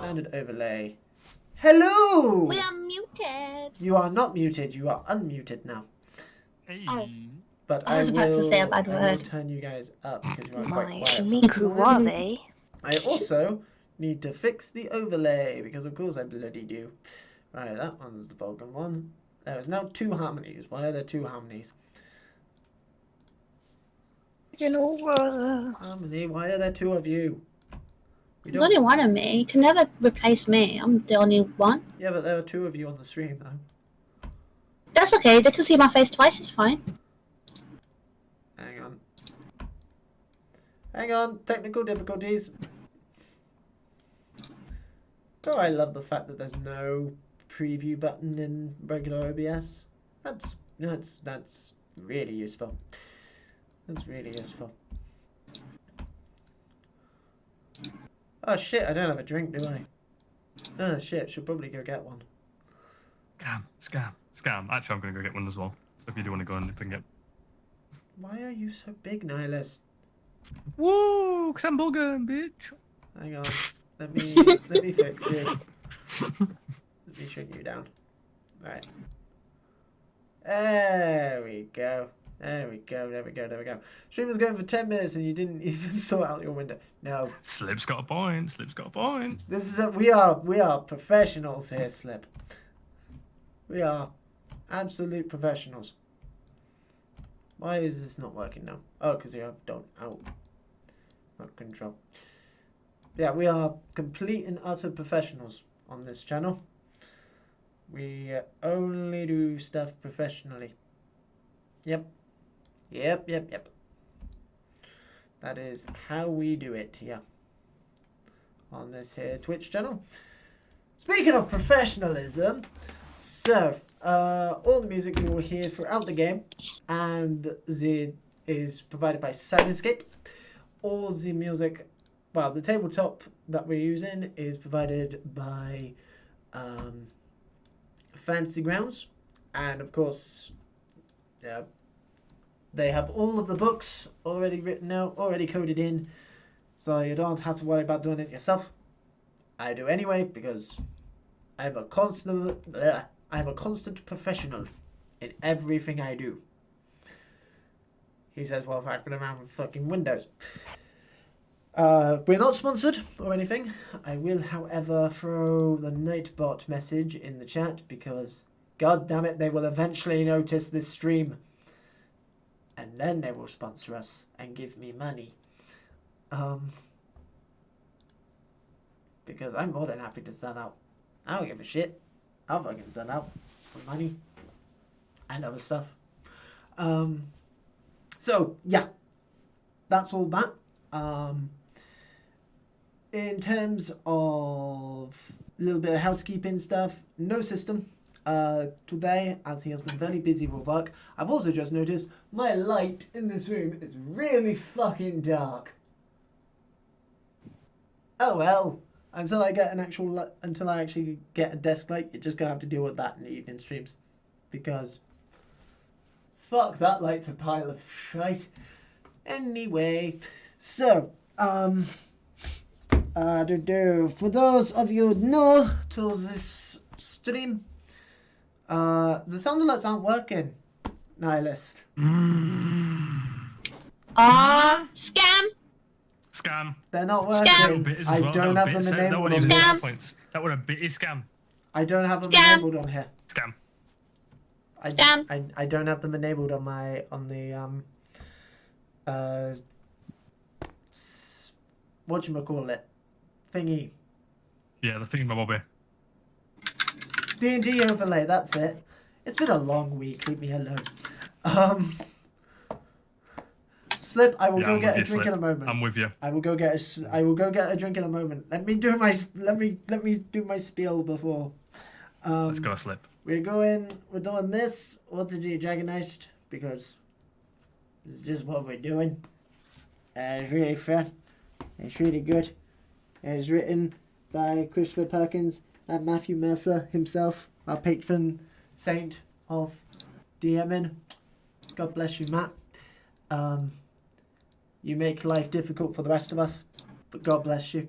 Standard overlay. Hello! We are muted. You are not muted. You are unmuted now. Hey. Oh. But I was about to say a bad I will word. turn you guys up because you are quite My quiet. who are they? I also need to fix the overlay because of course I bloody do. Right, that one's the broken one. There is now 2 harmonies. Why are there 2 harmonies? Harmony, why are there 2 of you? There's only one of me. You can never replace me. I'm the only one. Yeah, but there are 2 of you on the stream though. That's okay. They can see my face twice. It's fine. Hang on. Hang on. Technical difficulties. Oh, I love the fact that there's no preview button in regular OBS. That's really useful. That's really useful. Oh shit, I don't have a drink, do I? Oh shit, should probably go get one. Scam. Actually, I'm going to go get one as well. So if you do want to go and get... Why are you so big, Nihilist? Whoa, because I'm Bulgar, bitch. Hang on. Let me fix you. Let me shrink you down. Right. There we go. There we go. Stream was going for 10 minutes and you didn't even sort out your window. No. Slip's got a point. This is we are professionals here, Slip. We are absolute professionals. Why is this not working now? Oh, because you don't not control. Yeah, we are complete and utter professionals on this channel. We only do stuff professionally. Yep. That is how we do it here on this here Twitch channel. Speaking of professionalism, so all the music you will hear throughout the game and is provided by Silenscape. All the music, well, the tabletop that we're using is provided by Fantasy Grounds, and of course, they have all of the books already written out, already coded in, so you don't have to worry about doing it yourself. I do anyway because I'm a constant professional in everything I do. He says while faffing around with fucking Windows. We're not sponsored or anything. I will, however, throw the Nightbot message in the chat because, god damn it, they will eventually notice this stream. And then they will sponsor us and give me money. Because I'm more than happy to sell out. I don't give a shit. I'll fucking sell out for money and other stuff. So, yeah. That's all that. In terms of a little bit of housekeeping stuff, no system. Today, as he has been very busy with work, I've also just noticed my light in this room is really fucking dark. Oh well. Until I get until I actually get a desk light, you're just gonna have to deal with that in the evening streams, because fuck, that light's a pile of shite. Anyway, so for those of you new to this stream, the sound alerts aren't working, Nihilist. Scam. They're not working. Scam. I don't have them enabled on Scam. That would have bit is scam. I don't have them enabled on here. Scam. I don't have them enabled on the whatchamacallit thingy. Yeah, the thingy-my-bobby. D&D overlay, that's it. It's been a long week, leave me alone. Slip, I will go get a drink in a moment. I'm with you. I will go get a drink in a moment. Let me do my spiel before. Let's go, Slip. We're doing this. What's it do, Dragon Heist? Because it's just what we're doing. It's really fun. It's really good. It's written by Christopher Perkins and Matthew Mercer himself, our patron saint of DMing. God bless you, Matt. You make life difficult for the rest of us, but God bless you.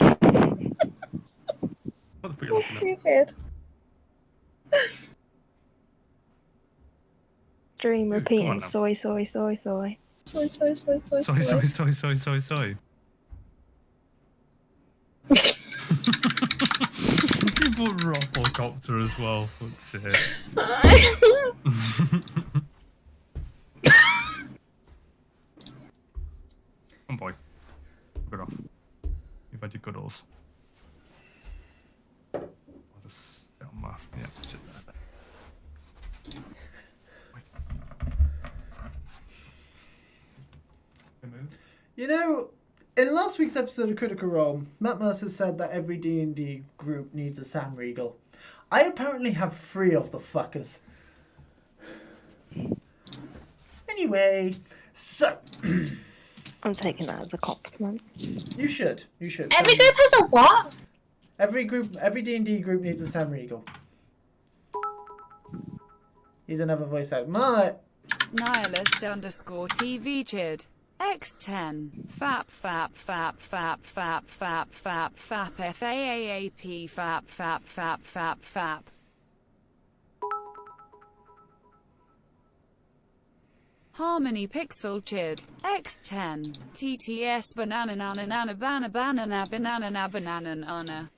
unfortunate. Stupid. Dream Come on repeating now. soy, soy, soy, soy. Soy, soy, soy, soy, Soy, soy. soy, soy, soy, soy, soy. People Rufflecopter as well. Fuck's sake. Come on, boy. Good off. You've had your goodles. I'll just sit on my... Yeah, sit there. You know, in last week's episode of Critical Role, Matt Mercer said that every D&D group needs a Sam Riegel. I apparently have 3 of the fuckers. Anyway, so... I'm taking that as a compliment. You should. You should. Every group has a what? Every D&D group needs a Sam Riegel. He's another voice actor. Nihilist _ TV chid. X10. Fap fap fap fap fap fap fap fap FAAAP fap fap fap fap fap. Harmony Pixel chid. X10. TTS banana nana nana banana banana banana na banana nana.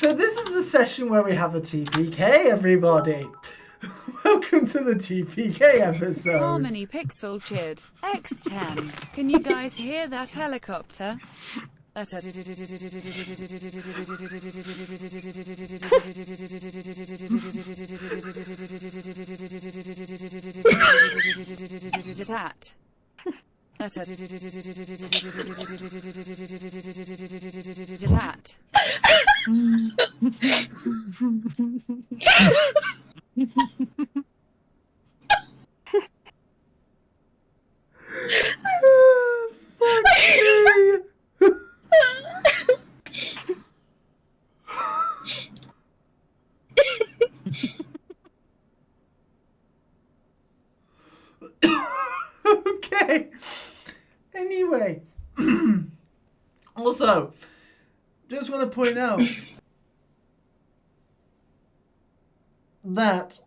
So this is the session where we have a TPK, everybody. Welcome to the TPK episode. Harmony Pixel chid. X10. Can you guys hear that helicopter? Fuck me. Okay. Anyway. Also, just want to point out that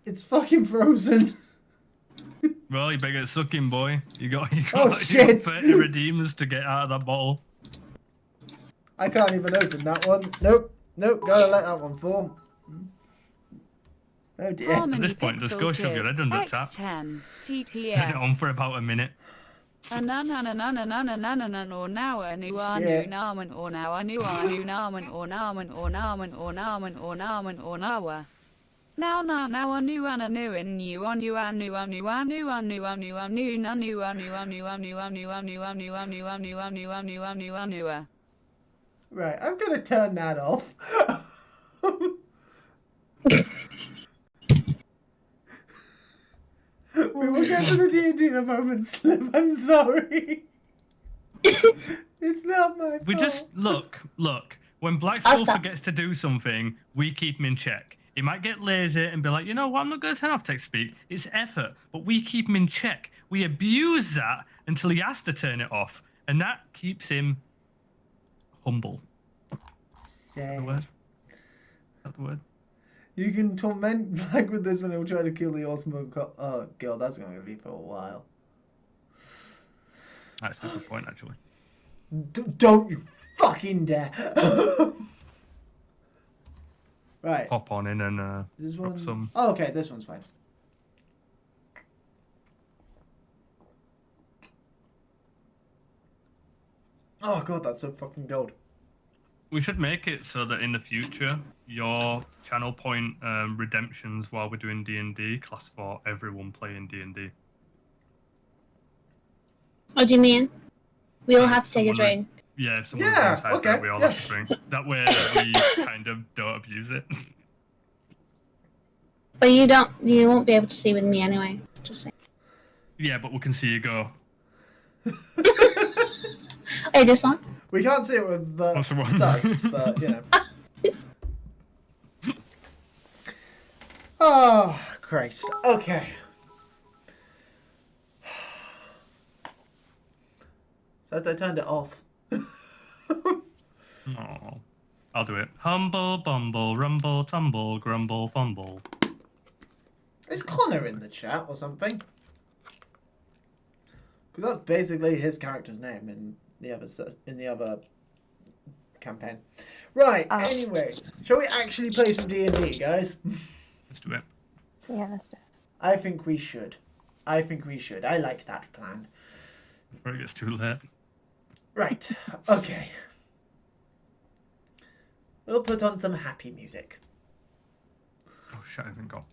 it's fucking frozen. Well, you better get sucking, boy. You got Oh, shit. 30 redeemers to get out of that bottle. I can't even open that one. Nope. Gotta let that one fall. Oh dear. At this point, just go shove your head under the tap. X10. Turn it TTF. on for about a minute. Shit. Right, I'm gonna turn that off. We will get to the D&D in a moment, Slip. I'm sorry. It's not my fault. We just look. When Black I'll Soul stop. forgets to do something, we keep him in check. He might get lazy and be like, you know what, I'm not going to turn off text speak. It's effort, but we keep him in check. We abuse that until he has to turn it off, and that keeps him humble. Say. The word. Is that the word? You can torment Black with this when he'll try to kill the awesome Oh god, that's gonna be for a while. That's a good point, actually. Don't you fucking dare! Right. Hop on in and Is this drop one? some. Oh, okay, this one's fine. Oh god, that's so fucking gold. We should make it so that in the future, your channel point redemptions while we're doing D&D class for everyone playing D&D. What do you mean? We all have to take a Someone- drink. Yeah, if someone Yeah, drinks high, okay, we all yeah. have to drink. That way we kind of don't abuse it. But you won't be able to see with me anyway. Just saying. Yeah, but we can see you go. Hey, this one? We can't see it with What's the one? subs, but you know. Oh, Christ. Okay. So as I turned it off. Oh, I'll do it. Humble, bumble, rumble, tumble, grumble, fumble. Is Connor in the chat or something? Because that's basically his character's name in the other campaign. Right. Oh. Anyway, shall we actually play some D&D, guys? Let's do it. Yeah, let's do it. I think we should. I like that plan. Before it gets too late. Right. Okay. We'll put on some happy music. Oh shit, I haven't got.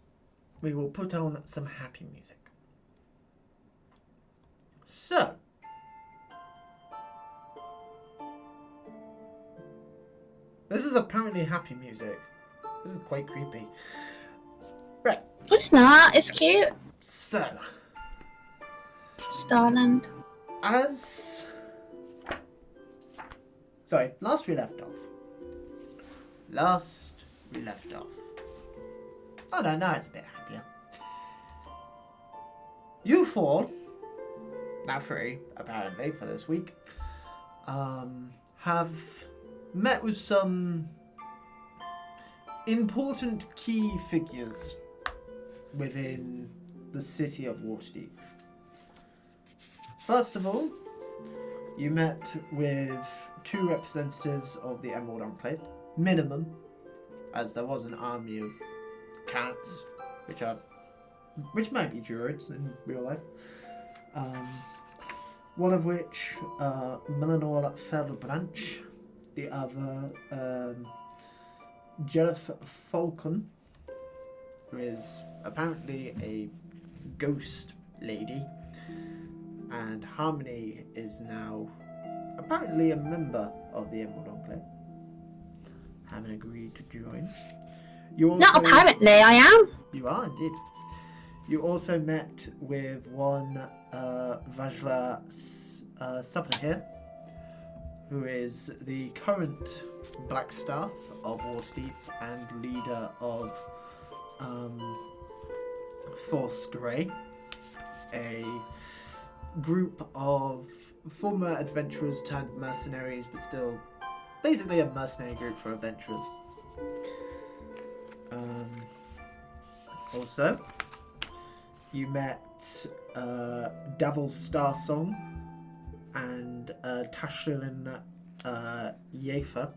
We will put on some happy music. So. This is apparently happy music. This is quite creepy. Right. It's not. It's cute. So. Starland. Last we left off. Oh no, now it's a bit happier. You four, now three apparently for this week, have met with some important key figures within the city of Waterdeep. First of all, you met with 2 representatives of the Emerald Enclave, minimum, as there was an army of cats, which might be druids in real life. One of which, Melanor Featherbranch, the other, Jelliff Falcon, who is apparently a ghost lady, and Harmony is now apparently a member of the Emerald Enclave, having agreed to join. You also, Not apparently, I am. You are indeed. You also met with one Vajla Suffolk, who is the current Blackstaff of Waterdeep and leader of Force Grey, a group of former adventurers turned mercenaries, but still basically a mercenary group for adventurers. Also, you met Davil Starsong and Tashlin Yefa,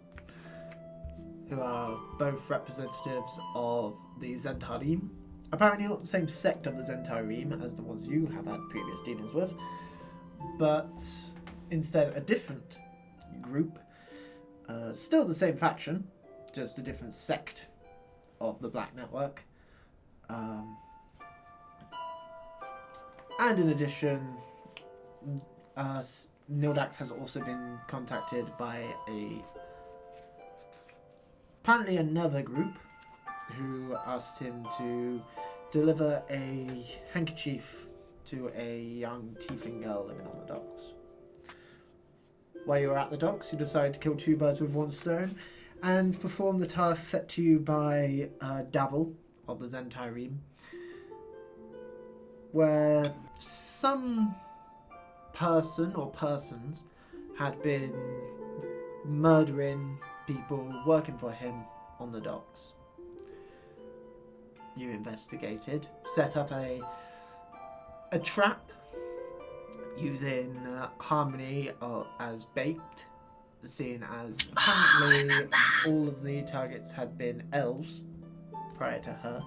who are both representatives of the Zentarim. Apparently not the same sect of the Zentarim as the ones you have had previous dealings with, but instead a different group. Still the same faction, just a different sect of the Black Network. And in addition, Nildax has also been contacted by apparently another group who asked him to deliver a handkerchief to a young tiefling girl living on the docks. While you were at the docks, you decided to kill 2 birds with 1 stone and perform the task set to you by Davil of the Zentarim, where some person or persons had been murdering people working for him on the docks. You investigated, set up a trap using Harmony as bait, seeing as apparently all of the targets had been elves prior to her.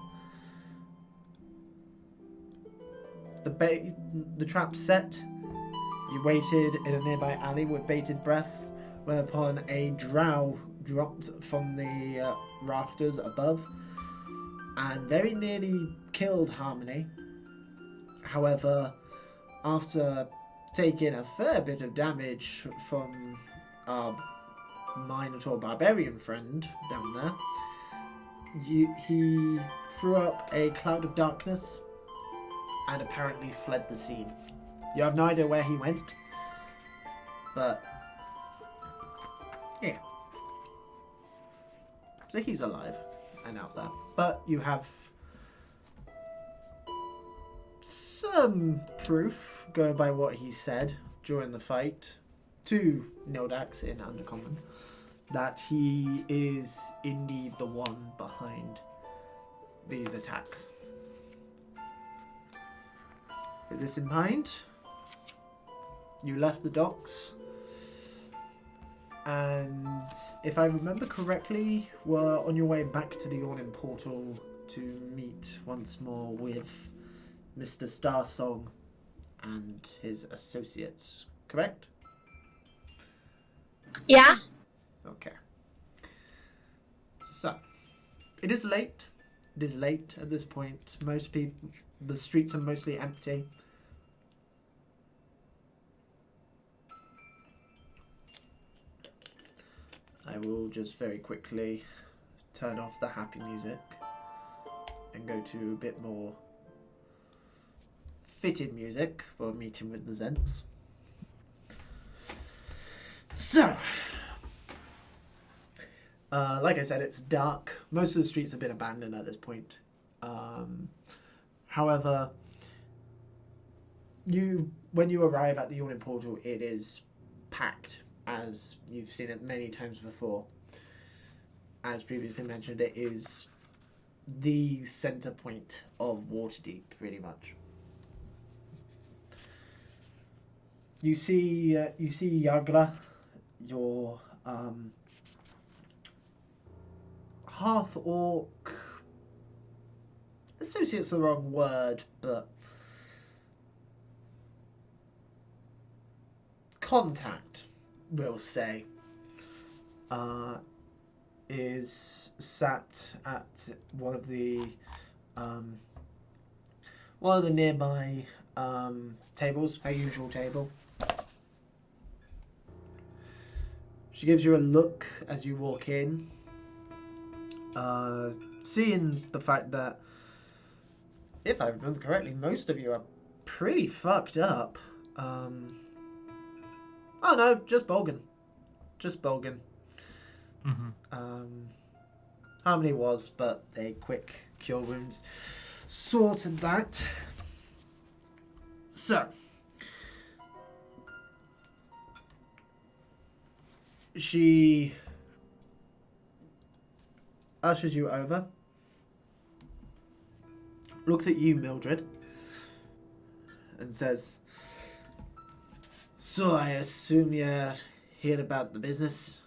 The trap set, you waited in a nearby alley with bated breath, whereupon a drow dropped from the rafters above and very nearly killed Harmony. However, after taking a fair bit of damage from our Minotaur barbarian friend down there, he threw up a cloud of darkness and apparently fled the scene. You have no idea where he went, but yeah. So he's alive and out there. But you have some proof, going by what he said during the fight to Nildax in Undercommon, that he is indeed the one behind these attacks. With this in mind, you left the docks, and if I remember correctly, were on your way back to the Yawning Portal to meet once more with Mr. Starsong and his associates, correct? Yeah. Okay. So, it is late. It is late at this point. Most people, the streets are mostly empty. I will just very quickly turn off the happy music and go to a bit more fitted music for a meeting with the Zents. So, like I said, it's dark. Most of the streets have been abandoned at this point. However, when you arrive at the Yawning Portal, it is packed, as you've seen it many times before. As previously mentioned, it is the center point of Waterdeep, pretty much. You see Yagra, your half-orc, associate's the wrong word, but contact, we'll say, is sat at one of the nearby tables, her usual table. She gives you a look as you walk in, seeing the fact that, if I remember correctly, most of you are pretty fucked up. Oh no, just Bolgan. Just Bolgan. Mm-hmm. Harmony was, but a quick cure wounds sorted that. So, she ushers you over, looks at you, Mildred, and says, "So I assume you're here about the business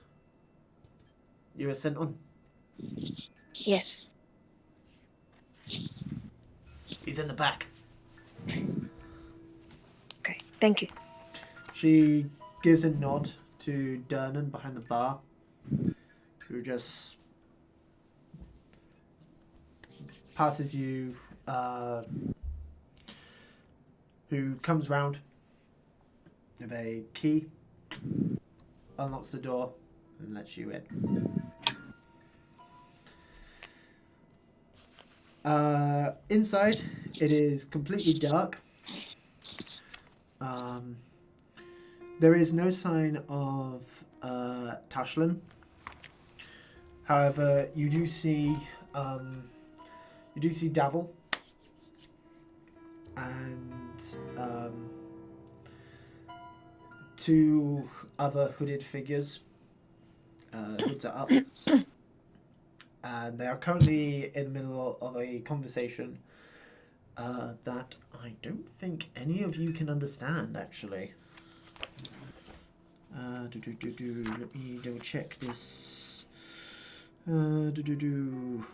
you were sent on?" Yes. He's in the back. Okay, thank you. She gives a nod to Dernan behind the bar, who just passes you, who comes round with a key, unlocks the door, and lets you in. Inside, it is completely dark. There is no sign of Tashlin. However, you do see Davil and two other hooded figures. Hoods are up. And they are currently in the middle of a conversation that I don't think any of you can understand, actually. Let me double check this. Remind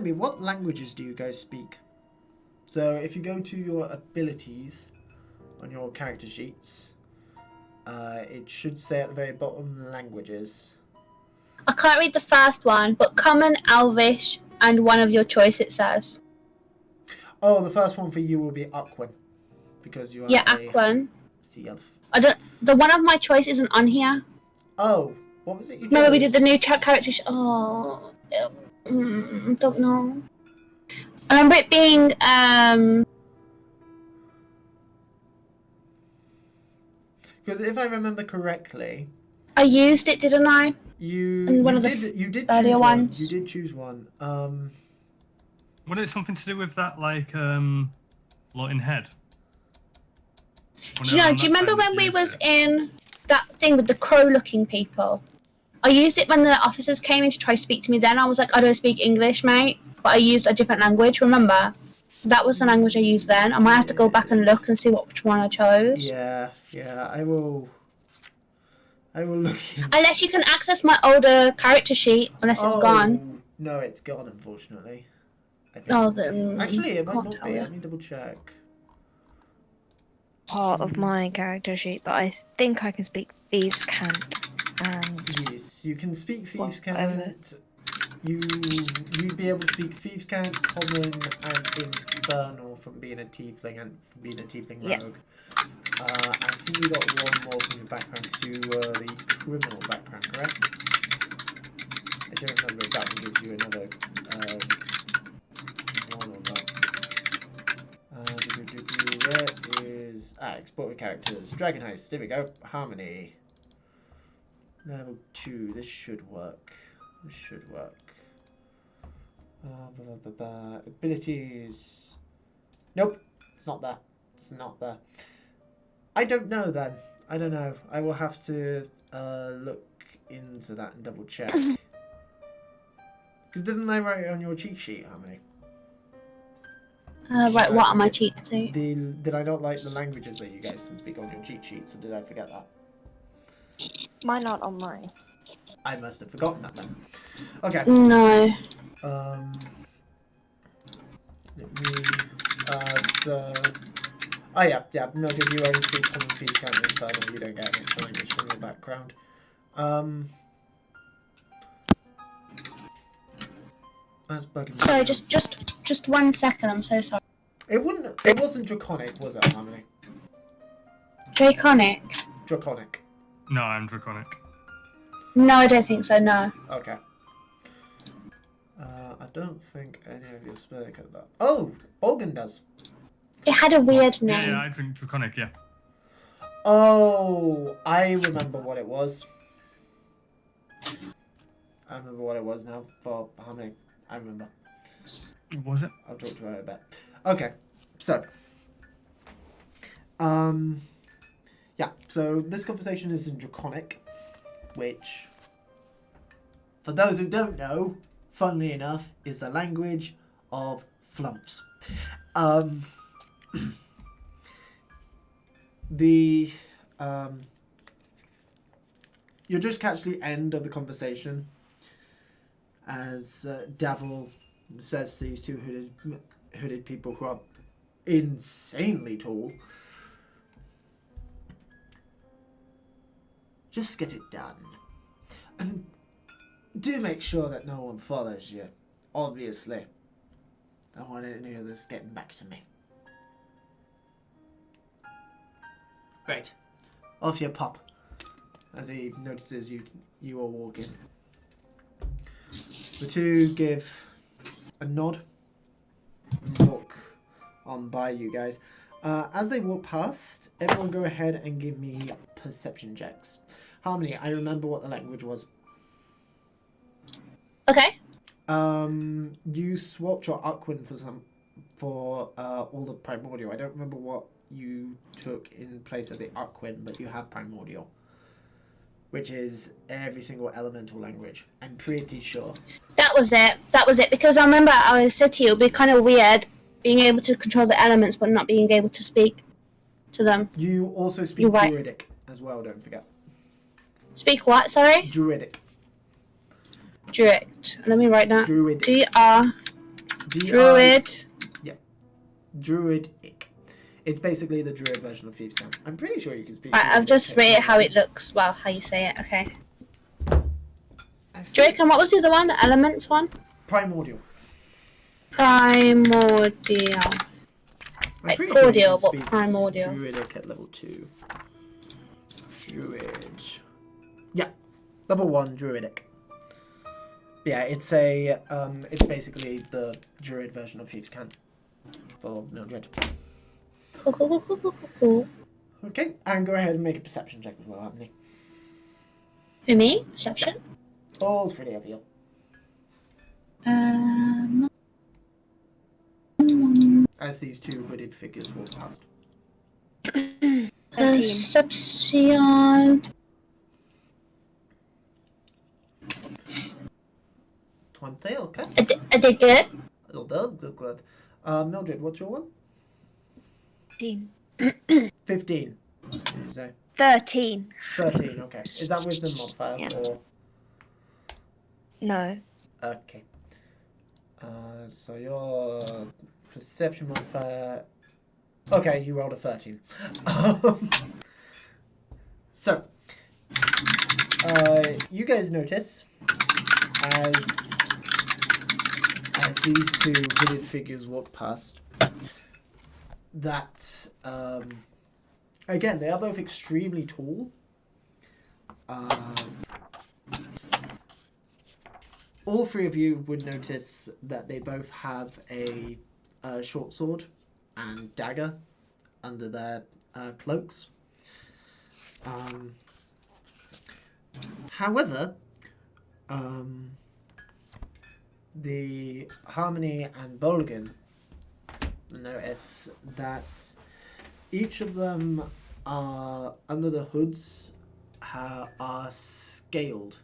me, what languages do you guys speak? So if you go to your abilities on your character sheets, it should say at the very bottom languages. I can't read the first one, but Common, Elvish, and one of your choice, it says. Oh, the first one for you will be Aquan, because you are Yeah, a Aquan. sea elf. The one of my choice isn't on here. Oh, what was it you chose? Remember we did the new character don't know. I remember it being, Because if I remember correctly, I used it, didn't I? you did earlier choose one. ones. You did choose one. Would it something to do with that, like, Lotting Head? Do you remember when we was in that thing with the crow-looking people? I used it when the officers came in to try to speak to me. Then I was like, I don't speak English, mate. But I used a different language. Remember, that was the language I used then. I might have to go back and look and see which one I chose. Yeah, I will look in. Unless you can access my older character sheet, unless it's gone. No, it's gone, unfortunately. I think. Oh, then Actually, it might can't not tell be. you. Let me double check. Part of my character sheet, but I think I can speak thieves' cant. And Yes, you can speak Thieves' Whatever. Cant. You'd be able to speak Thieves' Cant, Common, and Infernal from being a Tiefling and from being a Tiefling Yeah. Rogue. I think you got one more from your background to the criminal background, correct? I don't remember if that one gives you another one or not. Where is explorer characters? Dragon Heist. There we go. Harmony. Level 2. This should work. Abilities. Nope. It's not there. I don't know then. I don't know. I will have to look into that and double check. Because didn't I write it on your cheat sheet, Harmony? Right, what are my cheats to? Did I not like the languages that you guys can speak on your cheat sheets, or did I forget that? mine not on mine. I must have forgotten that then. Okay. No. Let me. So. Oh yeah. Mildred, you only speak common, Thieves' Cant, and Infernal. You don't get an extra language from your background. That's bugging me. Sorry, just 1 second. I'm so sorry. It wasn't draconic, was it, Harmony? Draconic? Draconic. No, I'm draconic. No, I don't think so. No. Okay. I don't think any of your spell got that. Oh, Bolgan does. It had a weird name. Yeah, I drink draconic. Yeah. Oh, I remember what it was. I remember what it was now. For Harmony, I remember. Was it? I'll talk to her a bit. Okay, so. Yeah, so this conversation is in Draconic, which, for those who don't know, funnily enough, is the language of flumps. You'll just catch the end of the conversation as Davil says to these two hooded people who are insanely tall, just get it done. And do make sure that no one follows you. Obviously. Don't want any of this getting back to me. Great. Off you pop. As he notices you are walking. The two give a nod. Walk on by you guys. As they walk past, everyone go ahead and give me perception checks. Harmony, I remember what the language was. Okay. You swapped your Aquin for all the Primordial. I don't remember what you took in place of the Aquin, but you have Primordial, which is every single elemental language. I'm pretty sure. That was it. Because I remember I said to you, it would be kind of weird being able to control the elements, but not being able to speak to them. You also speak You're right. Druidic as well, don't forget. Speak what? Sorry? Druidic. Druid. Let me write that. Druidic. G-R. Druid. Yeah. Druidic. It's basically the Druid version of Thieves' Cant. I'm pretty sure you can speak. Right, I've just read how it looks. Well, how you say it. Okay. Drake, and what was the other one? The elements one? Primordial. Primordial. I'm Like pretty sure you cordial, can but speak primordial. Druidic at level 2. Druid. Yeah. Level 1, Druidic. Yeah, it's basically the Druid version of Thieves' Cant for Mildred. Cool. Okay, and go ahead and make a perception check as well, Anthony. For me? Perception? All three of you. As these two hooded figures walk past. 13. Perception. 20, okay. I did good. It'll do good. Mildred, what's your one? 15. 15. Did you say? 13. 13, okay. Is that wisdom modifier Yeah. or? No. Okay. So your perception modifier. Okay, you rolled a 13. So, you guys notice as these two hooded figures walk past that again they are both extremely tall. All three of you would notice that they both have a short sword and dagger under their cloaks. However, the Harmony and Bolgan notice that each of them are under the hoods are scaled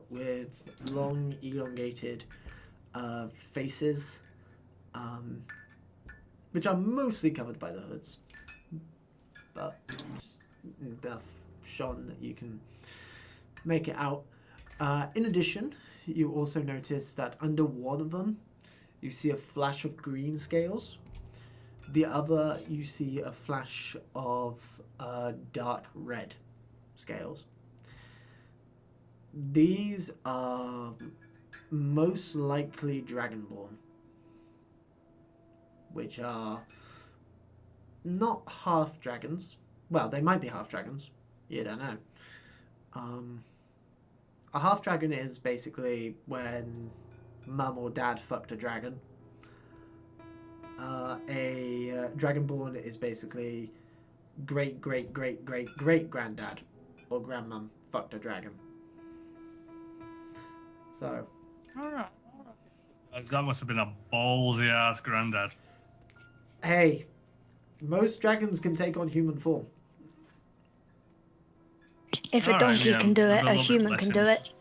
with long elongated faces, which are mostly covered by the hoods, but just enough shone that you can make it out. In addition, you also notice that under one of them you see a flash of green scales. The other you see a flash of dark red scales. These are most likely Dragonborn, which are not half dragons. Well, they might be half dragons. You don't know. A half dragon is basically when mum or dad fucked a dragon. A Dragonborn is basically great granddad or grandmum fucked a dragon. So. Alright. That must have been a ballsy ass granddad. Hey, most dragons can take on human form. If a Alright, donkey yeah, can do it, a a little bit human less can in- do it.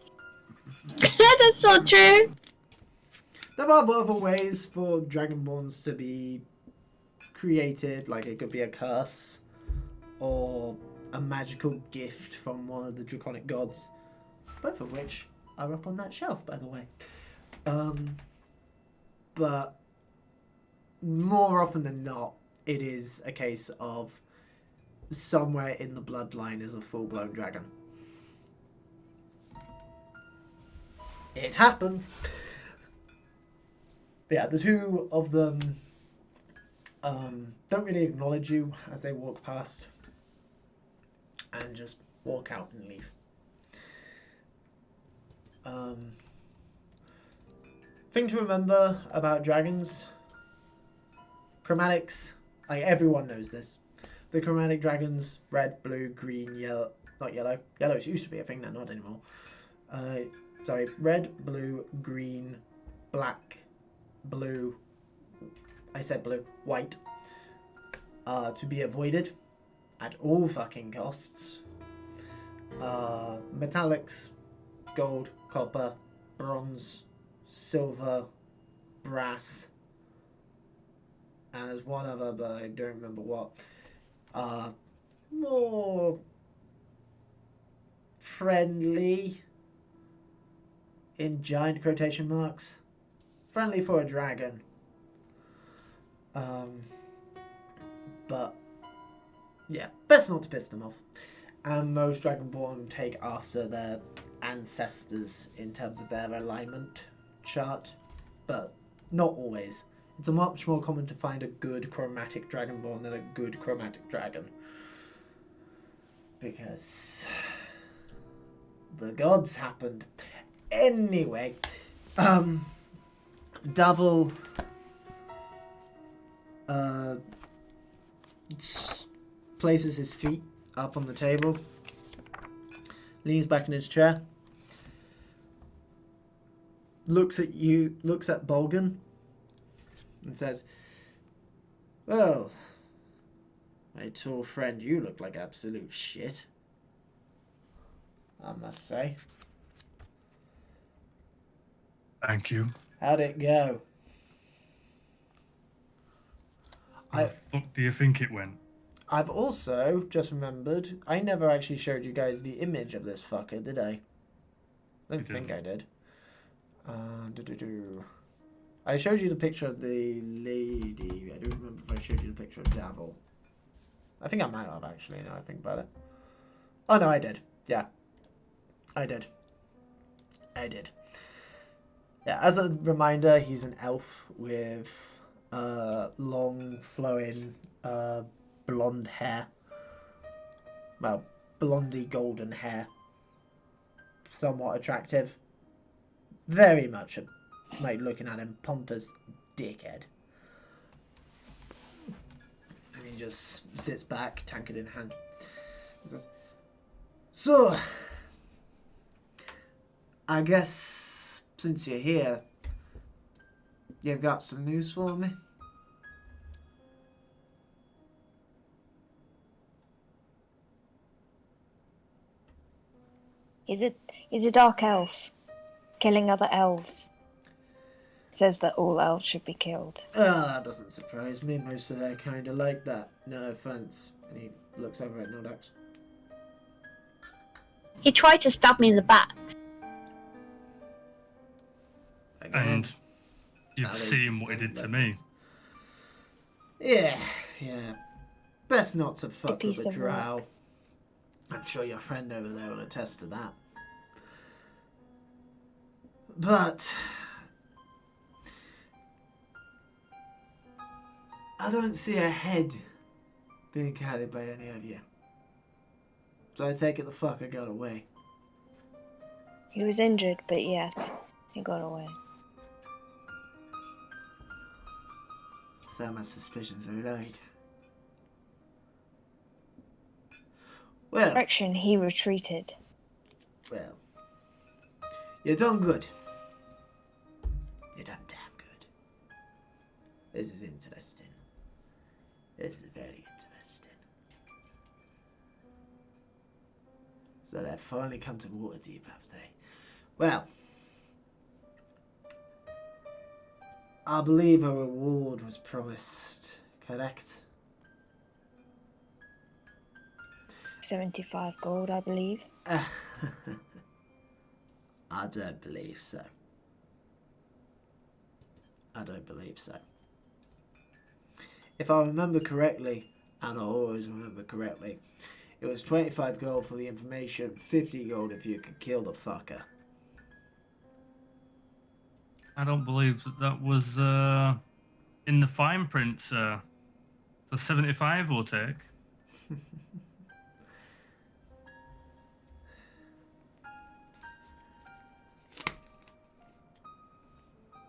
That's so true. There are other ways for Dragonborns to be created, like it could be a curse or a magical gift from one of the draconic gods, both of which are up on that shelf, by the way. But more often than not, it is a case of somewhere in the bloodline is a full-blown dragon. It happens. But yeah, the two of them don't really acknowledge you as they walk past and just walk out and leave. Thing to remember about dragons, chromatics, like everyone knows this. The chromatic dragons, red, blue, green, yellow, not yellow. Yellow used to be a thing, they're not anymore. Sorry, red, blue, green, black, blue, I said blue, white, to be avoided at all fucking costs. Metallics, gold, copper, bronze, silver, brass, and there's one other, but I don't remember what. More friendly, in giant quotation marks, friendly for a dragon. But yeah, best not to piss them off. And most Dragonborn take after their ancestors in terms of their alignment chart, but not always. It's much more common to find a good chromatic Dragonborn than a good chromatic dragon. Because the gods happened. Anyway, Davil places his feet up on the table, leans back in his chair, looks at Bolgan, and says, "Well, my tall friend, you look like absolute shit, I must say." Thank you. How'd it go? How the fuck do you think it went? I've also just remembered, I never actually showed you guys the image of this fucker, did I? I don't think I did. I showed you the picture of the lady. I don't remember if I showed you the picture of Davil. I think I might have, actually, now I think about it. Oh, no, I did. Yeah. I did. Yeah, as a reminder, he's an elf with long, flowing, blonde hair. Well, blondie golden hair. Somewhat attractive. Very much, like, looking at him, pompous dickhead. And he just sits back, tankard in hand. He says, so, I guess since you're here, you've got some news for me? He's a dark elf, killing other elves. Says that all elves should be killed. Oh, that doesn't surprise me. Most of their kind are like that. No offense. And he looks over at Nodax. He tried to stab me in the back. Again, And you've Sally, seen what he did to me. Yeah. Best not to fuck with piece a of drow. I'm sure your friend over there will attest to that. But I don't see a head being carried by any of you. So I take it the fucker got away. He was injured, but yes, he got away. So my suspicions are right. Well, Correction, he retreated. well. You done good. You done damn good. This is interesting. This is very interesting. So they've finally come to Waterdeep, have they? Well, I believe a reward was promised, correct? 75 gold, I believe. I don't believe so. I don't believe so. If I remember correctly, and I always remember correctly, it was 25 gold for the information, 50 gold if you could kill the fucker. I don't believe that was in the fine print, sir. So 75 will take.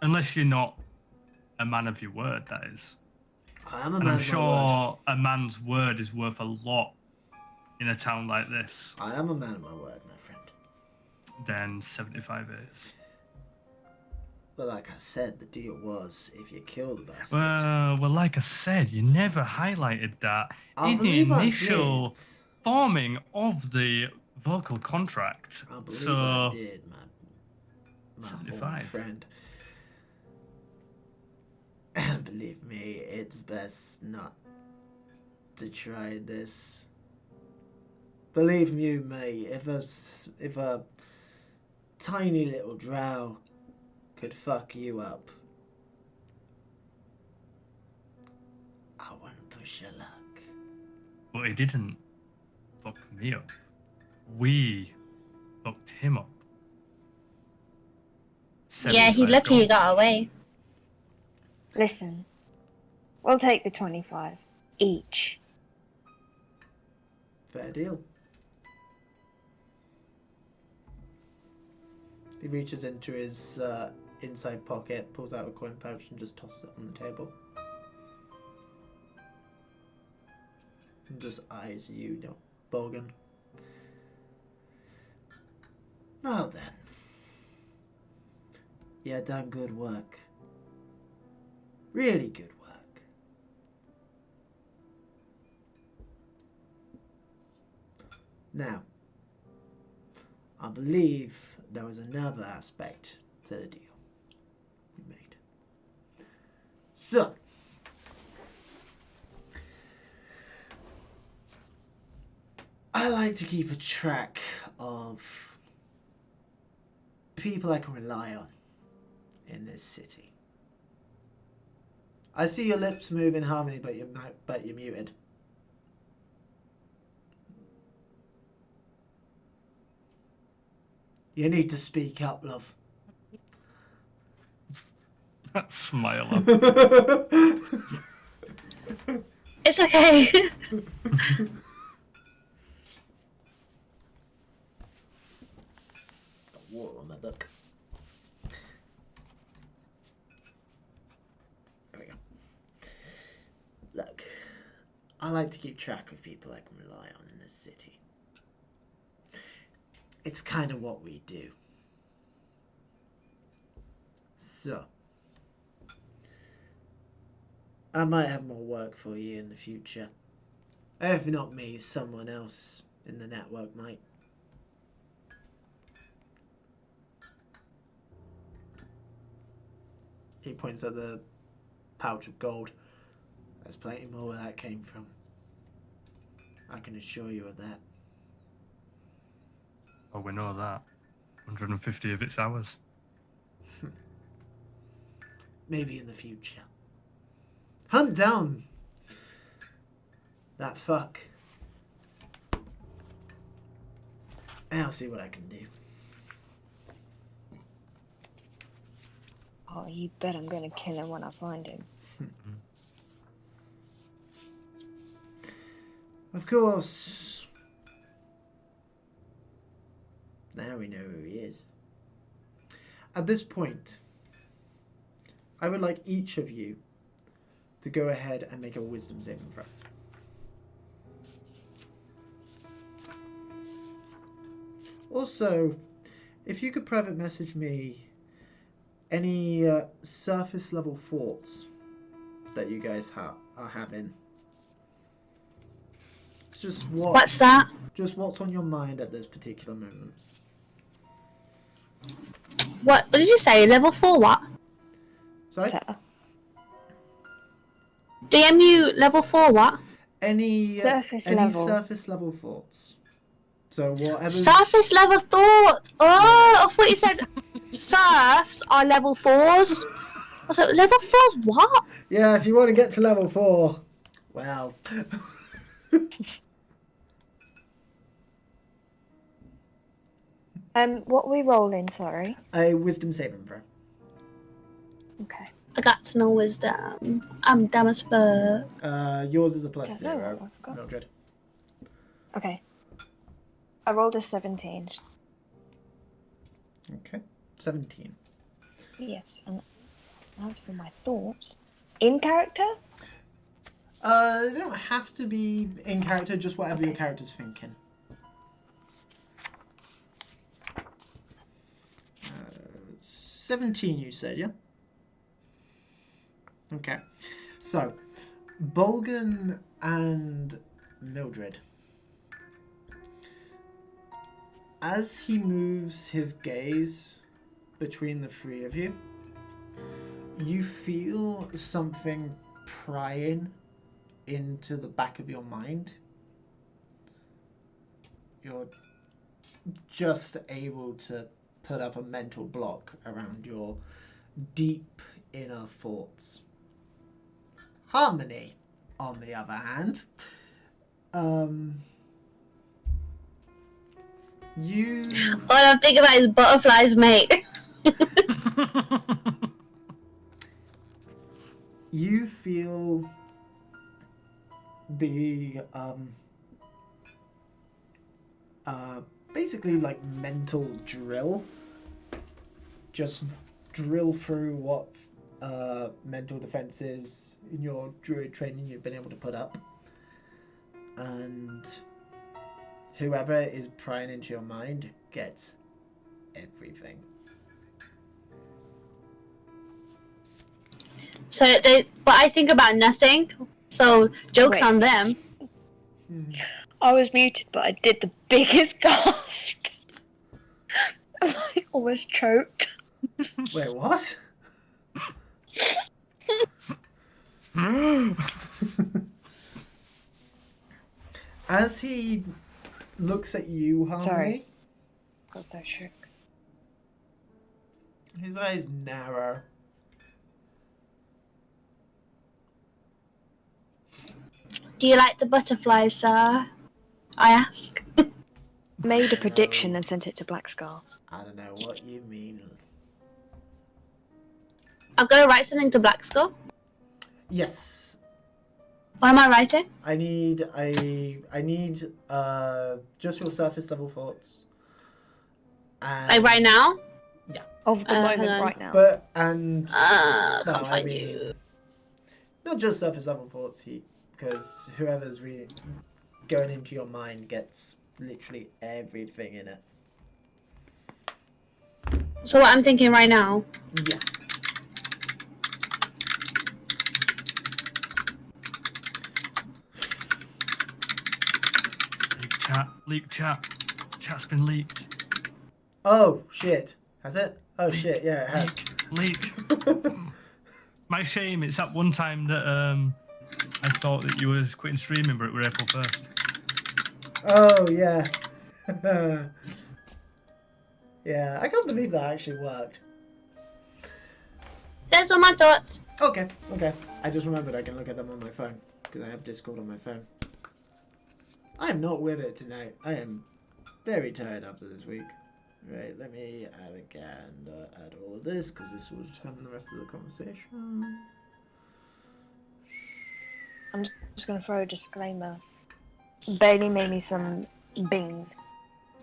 Unless you're not a man of your word, that is. I am a And man I'm of my word. sure a man's word is worth a lot in a town like this. I am a man of my word, my friend. Then 75 is. But like I said, the deal was if you kill the bastard. Well, like I said, you never highlighted that I in the believe I initial did. forming of the vocal contract. I believe So I did, my old 75. friend. Believe me, it's best not to try this. Believe you me, if a tiny little drow could fuck you up, I wouldn't push your luck. but he didn't fuck me up. We fucked him up. Yeah, he's 75 lucky he gold. got away. Listen, we'll take the 25 each. Fair deal. He reaches into his inside pocket, pulls out a coin pouch and just tosses it on the table. And just eyes you, Bogan. Now then. You done good work. Really good work. Now, I believe there was another aspect to the deal. So, I like to keep a track of people I can rely on in this city. I see your lips move in harmony, but you're muted. You need to speak up, love. That smile. It's okay. Got water on my book. There we go. Look, I like to keep track of people I can rely on in this city. It's kind of what we do. So, I might have more work for you in the future. If not me, someone else in the network might. He points at the pouch of gold. There's plenty more where that came from. I can assure you of that. Oh, we know that. 150 of it's ours. Maybe in the future. Hunt down that fuck. And I'll see what I can do. Oh, you bet I'm gonna kill him when I find him. Of course. Now we know who he is. At this point, I would like each of you to go ahead and make a wisdom saving throw. Also, if you could private message me any surface level thoughts that you guys are having. Just What's that? Just what's on your mind at this particular moment. What did you say? Level 4 what? Sorry? DMU level 4 what? Any Surface any level. surface level thoughts. So whatever. Surface level thought. Oh, I thought you said surfs are level 4s. I was like, level 4s what? Yeah, if you want to get to level 4, well. What are we rolling, sorry? A wisdom saving throw. Okay. I got no wisdom. I'm dumb as fuck. Yours is a plus Yeah, no, 0, I've got- Mildred. Okay. I rolled a 17. Okay. 17. Yes, and as for my thoughts, in character? They don't have to be in character, just whatever your character's thinking. 17 you said, yeah? Okay. So, Bolgan and Mildred. As he moves his gaze between the three of you, you feel something prying into the back of your mind. You're just able to put up a mental block around your deep inner thoughts. Harmony, on the other hand, you All I'm thinking about is butterflies, mate. you feel the basically like mental drill. Just drill through what mental defenses in your druid training you've been able to put up, and whoever is prying into your mind gets everything. But I think about nothing. So jokes Wait. on them. I was muted, but I did the biggest gasp. I almost choked. Wait, what? As he looks at you, Harmony, Sorry. Got so shook. his eyes narrow. Do you like the butterflies, sir? I ask. Made a No. prediction and sent it to Black Scar. I don't know what you mean. I'm gonna write something to Black Skull. Yes, What am I writing? I need just your surface level thoughts. And Like right now? Of the hang moment on. right now. But and Can't no, I find mean you. not just surface level thoughts, because whoever's going into your mind gets literally everything in it. So what I'm thinking right now. Yeah. Leak chat. Chat's been leaked. Oh shit! Has it? Oh shit! Yeah, it has. Leak. My shame. It's that one time that I thought that you was quitting streaming, but it was April 1st. Oh yeah. Yeah, I can't believe that actually worked. There's all my thoughts. Okay. I just remembered I can look at them on my phone because I have Discord on my phone. I am not with it tonight. I am very tired after this week. Right, let me have a gander at all of this because this will determine the rest of the conversation. I'm just going to throw a disclaimer. Bailey made me some beans,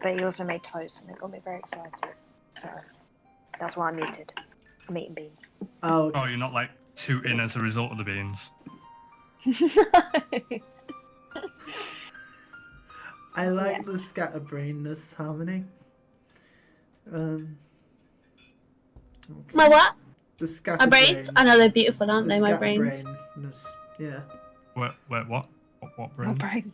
but he also made toast, and it got me very excited. So that's why I'm muted. I'm eating beans. Oh, okay. Oh, you're not like tooting as a result of the beans. I like the scatterbrainness, Harmony. Okay. My what? The My scatterbrain. brains? I know they're beautiful, aren't the they, my brains? scatterbrainness. Yeah. Wait, what? What My brains?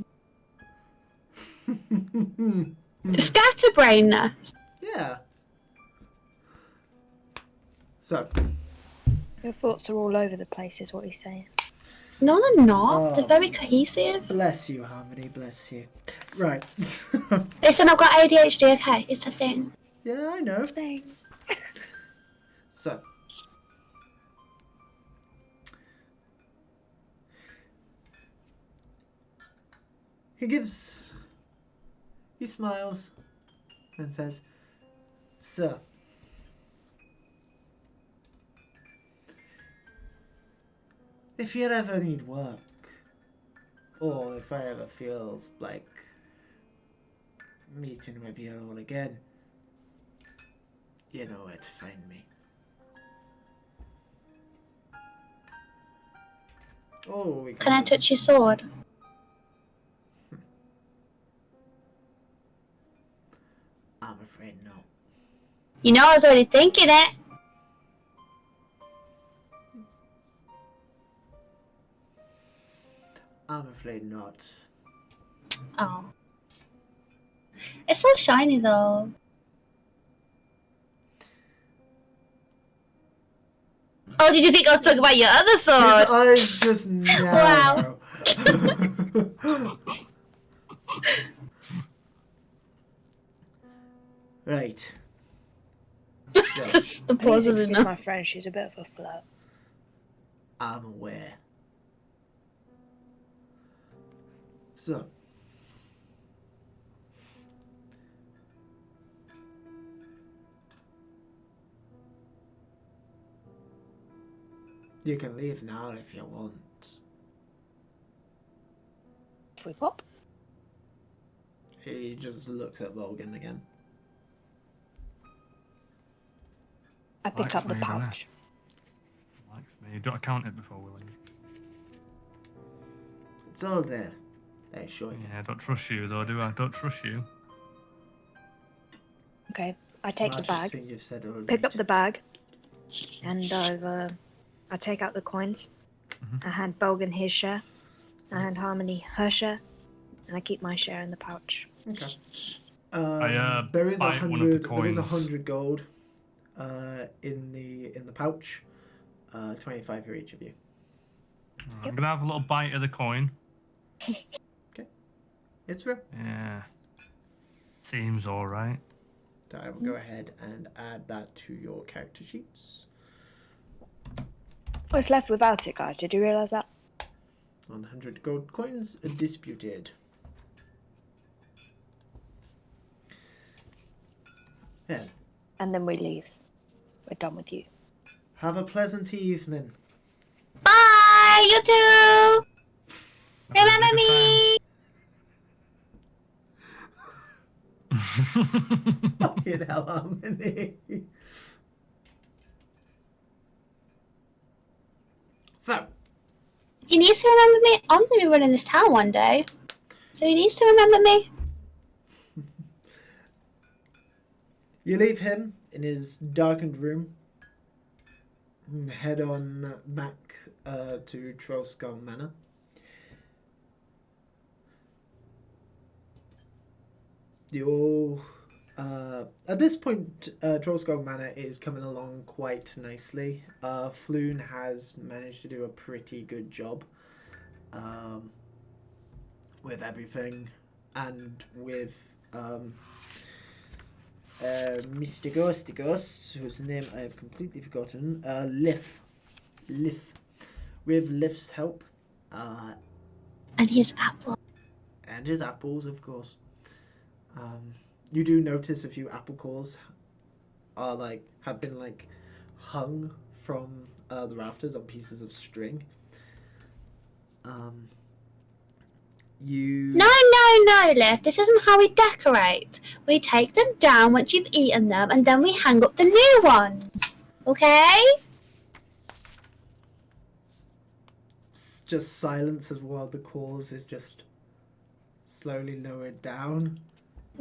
brain. The scatterbrainness. Yeah. So. Your thoughts are all over the place, is what he's saying. No, they're not. Oh. They're very cohesive. Bless you, Harmony. Bless you. Right. Listen, I've got ADHD, okay? It's a thing. Yeah, I know. Thanks. So. He smiles and says, "Sir, if you ever need work, or if I ever feel like meeting with you all again, you know where to find me." Oh, we Can I touch your sword? I'm afraid no. You know, I was already thinking it. I'm afraid not. Oh. It's so shiny, though. Oh, did you think I was talking about your other His sword? eyes just narrow. Right. So, Just the I need to pauses excuse enough. my friend, she's a bit of a flirt. I'm aware. So. You can leave now if you want. Should we pop? He just looks at Logan again. I pick Likes up the me, doesn't pouch. Likes me. Don't count it before we leave. It's all there. I assure you. Yeah, I don't trust you though, do I? Don't trust you. Okay, I take the Smartest bag, thing you've said all pick night. up the bag, and I take out the coins. Mhm. I hand Bogan his share. I hand Harmony her share, and I keep my share in the pouch. Okay. I, There is bite one of the 100. There is coins. 100 gold, in the pouch. 25 for each of you. I'm gonna have a little bite of the coin. It's real. Yeah. Seems alright. So I will go ahead and add that to your character sheets. What's left without it, guys? Did you realise that? 100 gold coins disputed. Yeah. And then we leave. We're done with you. Have a pleasant evening. Bye, you too. Remember me. Fucking hell, Harmony. So, He needs to remember me. I'm going to be running this town one day. So he needs to remember me. you leave him in his darkened room and head on back to Trollskull Manor. You're at this point, Trollskull Manor is coming along quite nicely. Floon has managed to do a pretty good job with everything, and with Mr. Ghosty Ghost, whose name I have completely forgotten, Lif. With Lif's help, And his apple. and his apples, of course. You do notice a few apple cores are have been hung from the rafters on pieces of string. No, Liv. This isn't how we decorate. We take them down once you've eaten them, and then we hang up the new ones. Okay? Just silence as one of the cores is just slowly lowered down,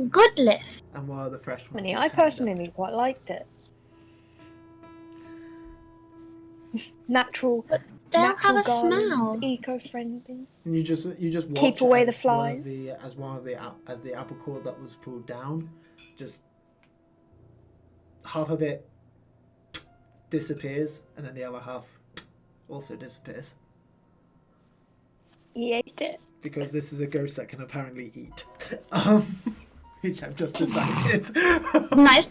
Good, Liv. and one of the fresh ones. I is hanged up. personally quite liked it. Natural. They'll have a natural gardens, smell. Eco-friendly. And you just watch Keep away the as flies. as the apple cord that was pulled down, just half of it disappears, and then the other half also disappears. He ate it. Because this is a ghost that can apparently eat. Which I've just decided. Nice.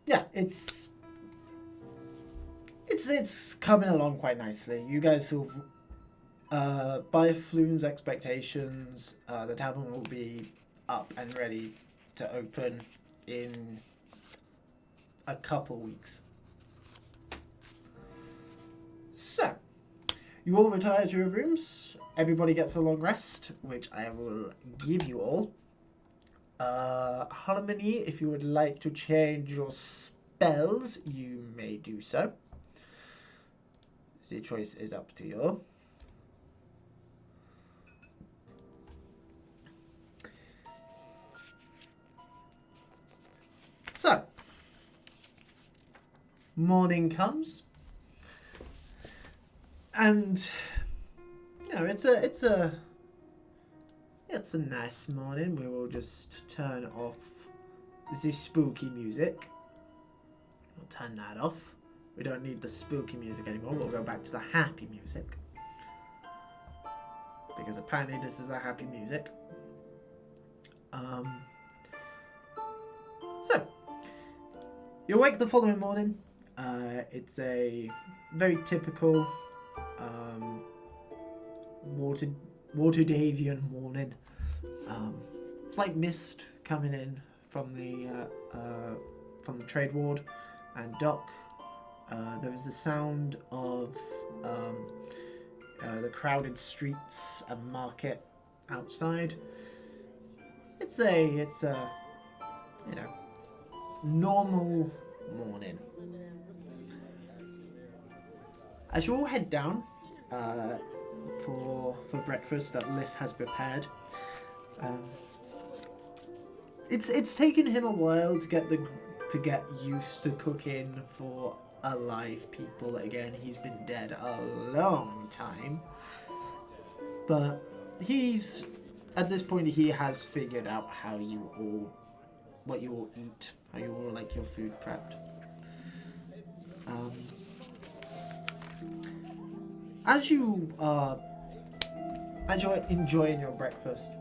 Yeah, it's coming along quite nicely. You guys will, by Floon's expectations, the tavern will be up and ready to open in a couple weeks. So, you all retire to your rooms. Everybody gets a long rest, which I will give you all. Harmony, if you would like to change your spells, you may do so. The choice is up to you. So, morning comes, and you know it's a nice morning. We will just turn off the spooky music. We'll turn that off. We don't need the spooky music anymore. We'll go back to the happy music. Because apparently this is a happy music. So, you awake the following morning. It's a very typical Waterdeepian morning. It's like mist coming in from the trade ward and dock. There is the sound of the crowded streets and market outside. It's a normal morning. As you all head down for breakfast that Lif has prepared, it's taken him a while to get used to cooking for alive people again. He's been dead a long time, but at this point he has figured out what you all eat, how you all like your food prepped. As you're enjoying your breakfast,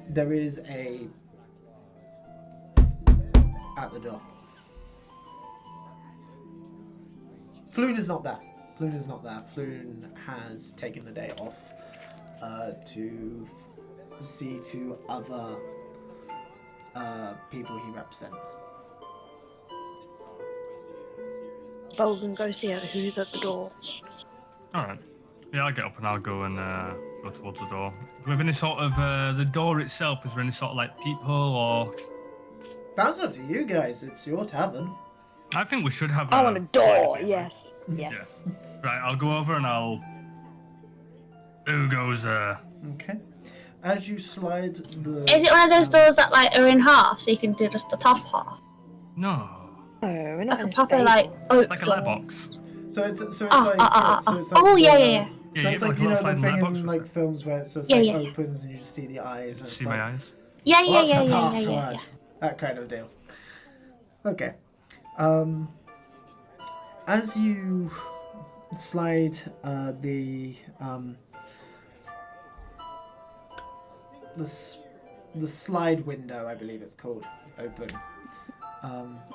there is a at the door. Floon is not there. Floon has taken the day off to see to other people he represents. Bolden, go see who's at the door. All right. Yeah, I'll get up and I'll go and go towards the door. With any sort of the door itself, is there any sort of like peephole or? That's up to you guys. It's your tavern. I think we should have. I want a door. Yes. Yeah. Yeah. Right. I'll go over and I'll. Who goes there? Okay. As you slide the. Is it one of those doors that like are in half, so you can do just the top half, No. Oh, we're not like a in proper stable. like oak Like a door? letterbox. So it's like. Oh yeah, yeah, yeah. So it's like, you know, the sliding thing letterbox in with like films where it sort of Yeah, like yeah, yeah. opens and you just see the eyes. And it's See like, my eyes. Yeah, yeah, what's yeah, the yeah, yeah, password? yeah, yeah. That kind of deal. Okay. As you slide the slide window, I believe it's called, open.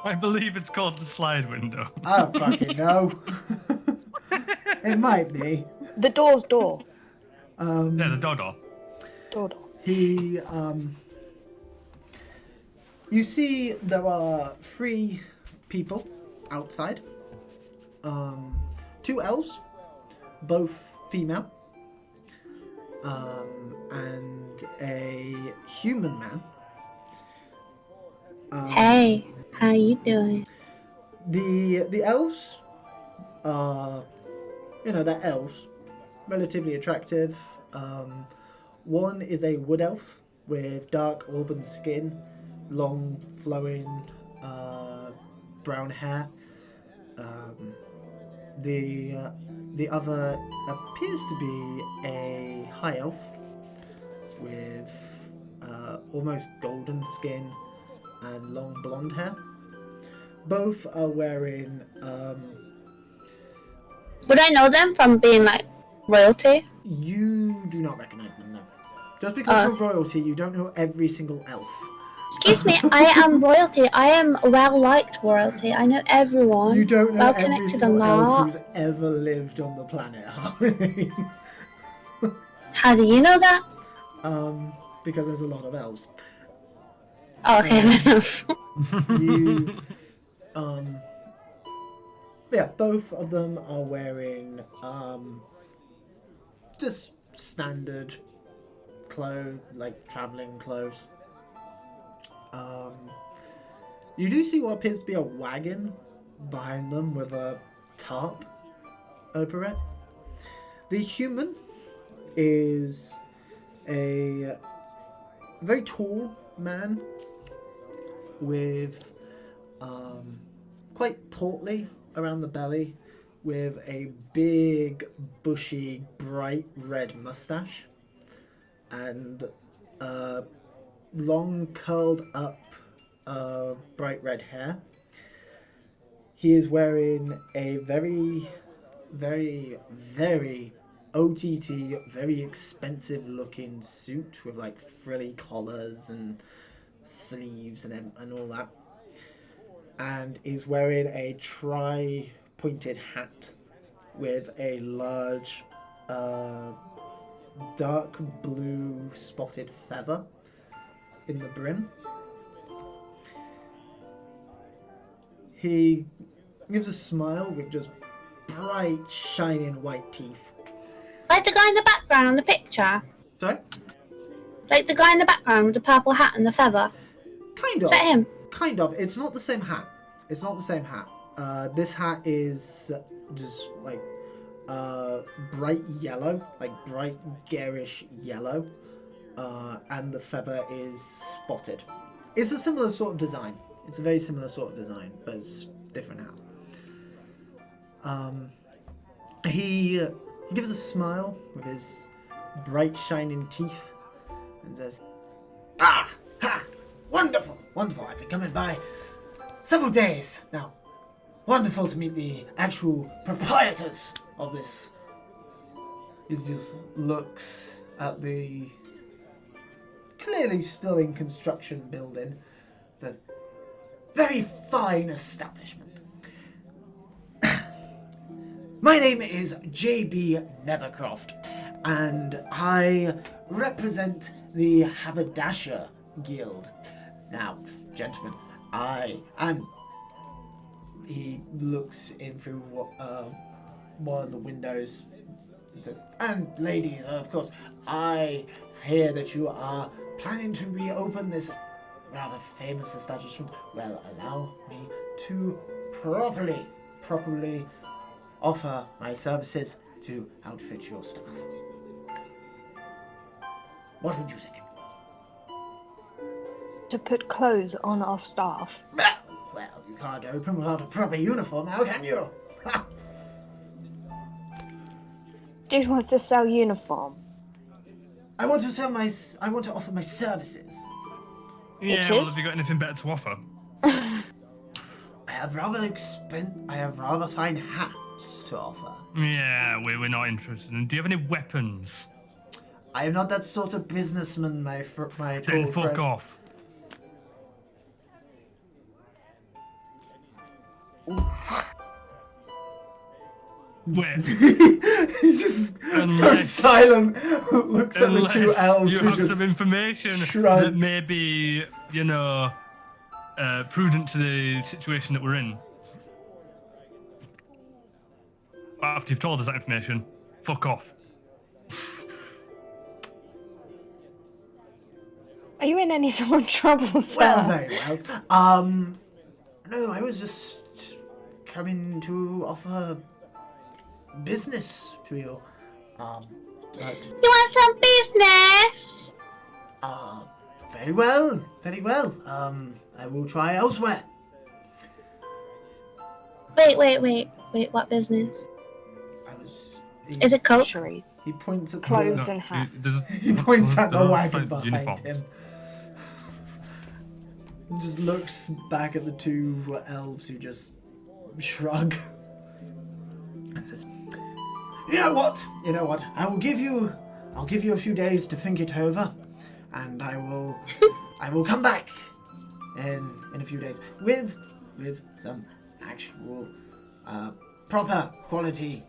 I believe it's called the slide window. I don't fucking know. It might be. The door's door. Yeah, the door. Door. He, you see there are 3 people outside. 2 elves, both female. And a human man. Hey, how you doing? The elves are, you know, they're elves, relatively attractive. One is a wood elf with dark auburn skin, long flowing brown hair. The other appears to be a high elf with almost golden skin and long blonde hair. Both are wearing Would I know them from being like royalty? you do not recognize them, no. Just because you're royalty, you don't know every single elf. Excuse me, I am royalty. I am well liked royalty. I know everyone. You don't know well every connected single a elf lot. who's ever lived on the planet Harmony. How do you know that? Because there's a lot of elves. Oh, okay, fair enough. You, yeah, both of them are wearing, just standard clothes, like traveling clothes. You do see what appears to be a wagon behind them with a tarp over it. The human is a very tall man with quite portly around the belly, with a big, bushy, bright red mustache and long curled up bright red hair. He is wearing a very, very, very OTT, very expensive looking suit with like frilly collars and sleeves and all that. And is wearing a tri-pointed hat with a large dark blue spotted feather in the brim. He gives a smile with just bright, shining white teeth. Like the guy in the background on the picture. Sorry? Like the guy in the background with the purple hat and the feather. Kind of. Is that him? Kind of. It's not the same hat. It's not the same hat. This hat is just like bright yellow, like bright garish yellow, and the feather is spotted. It's a similar sort of design. It's a very similar sort of design, but it's different hat. He gives a smile with his bright shining teeth and says, "Ah, ha, wonderful, wonderful. I've been coming by several days now. wonderful to meet the actual proprietors of this. He just looks at the clearly still in construction building. Says, very fine establishment. My name is J.B. Nethercroft, and I represent the Haberdasher Guild. Now, gentlemen, he looks in through one of the windows and says, and ladies, of course, I hear that you are planning to reopen this rather famous establishment. Well, allow me to properly offer my services to outfit your staff. What would you say? To put clothes on our staff. Well, you can't open without a proper uniform now, can you? Dude wants to sell uniform. I want to offer my services. Yeah, Which well, is? have you got anything better to offer? I have rather fine hats to offer. Yeah, we're not interested. And do you have any weapons? I am not that sort of businessman, my Then tall fuck friend. off. Wait, He just goes Unless- silent, looks at the two unless elves you who have just some information shrug. that may be, prudent to the situation that we're in. After you've told us that information, fuck off. Are you in any sort of trouble, sir? Well, very well. No, I was just coming to offer business to you. But, You want some business? very well, very well. I will try elsewhere. Wait, what business? Is it Coke? Groceries, He points at clothes the, and hats. he points at the They're wagon like behind uniforms. him. And just looks back at the two elves who just shrug. And says, You know what? I'll give you a few days to think it over, and I will come back in a few days with some actual proper quality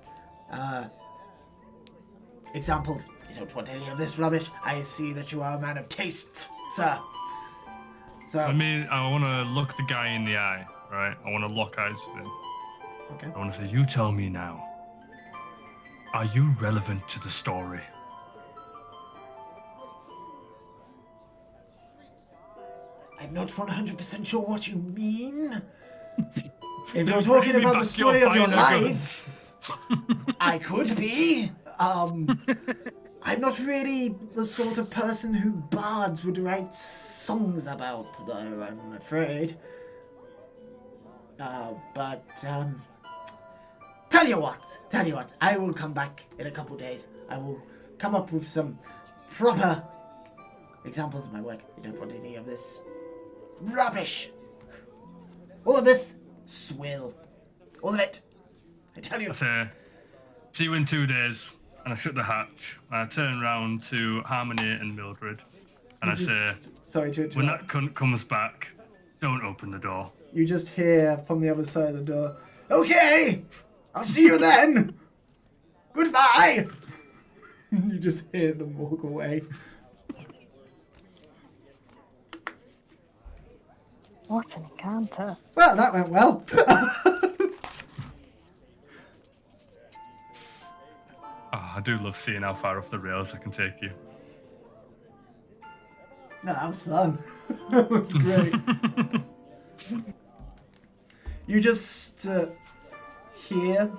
examples. You don't want any of this rubbish. I see that you are a man of taste, sir. So I want to look the guy in the eye, right? I want to lock eyes with him. okay. I want to say, you tell me now. Are you relevant to the story? I'm not 100% sure what you mean. If you're Bring talking me about the back story your of your final life, I could be. I'm not really the sort of person who bards would write songs about, though, I'm afraid. But tell you what, I will come back in a couple days. I will come up with some proper examples of my work. You don't want any of this rubbish. All of this swill. All of it. I tell you. I say, see you in 2 days. And I shut the hatch. And I turn round to Harmony and Mildred. And I say, Sorry to when interrupt. that cunt comes back, don't open the door. You just hear from the other side of the door, Okay! I'll see you then! Goodbye! You just hear them walk away. What an encounter. Well, that went well. I do love seeing how far off the rails I can take you. No, that was fun. That was great. You just hear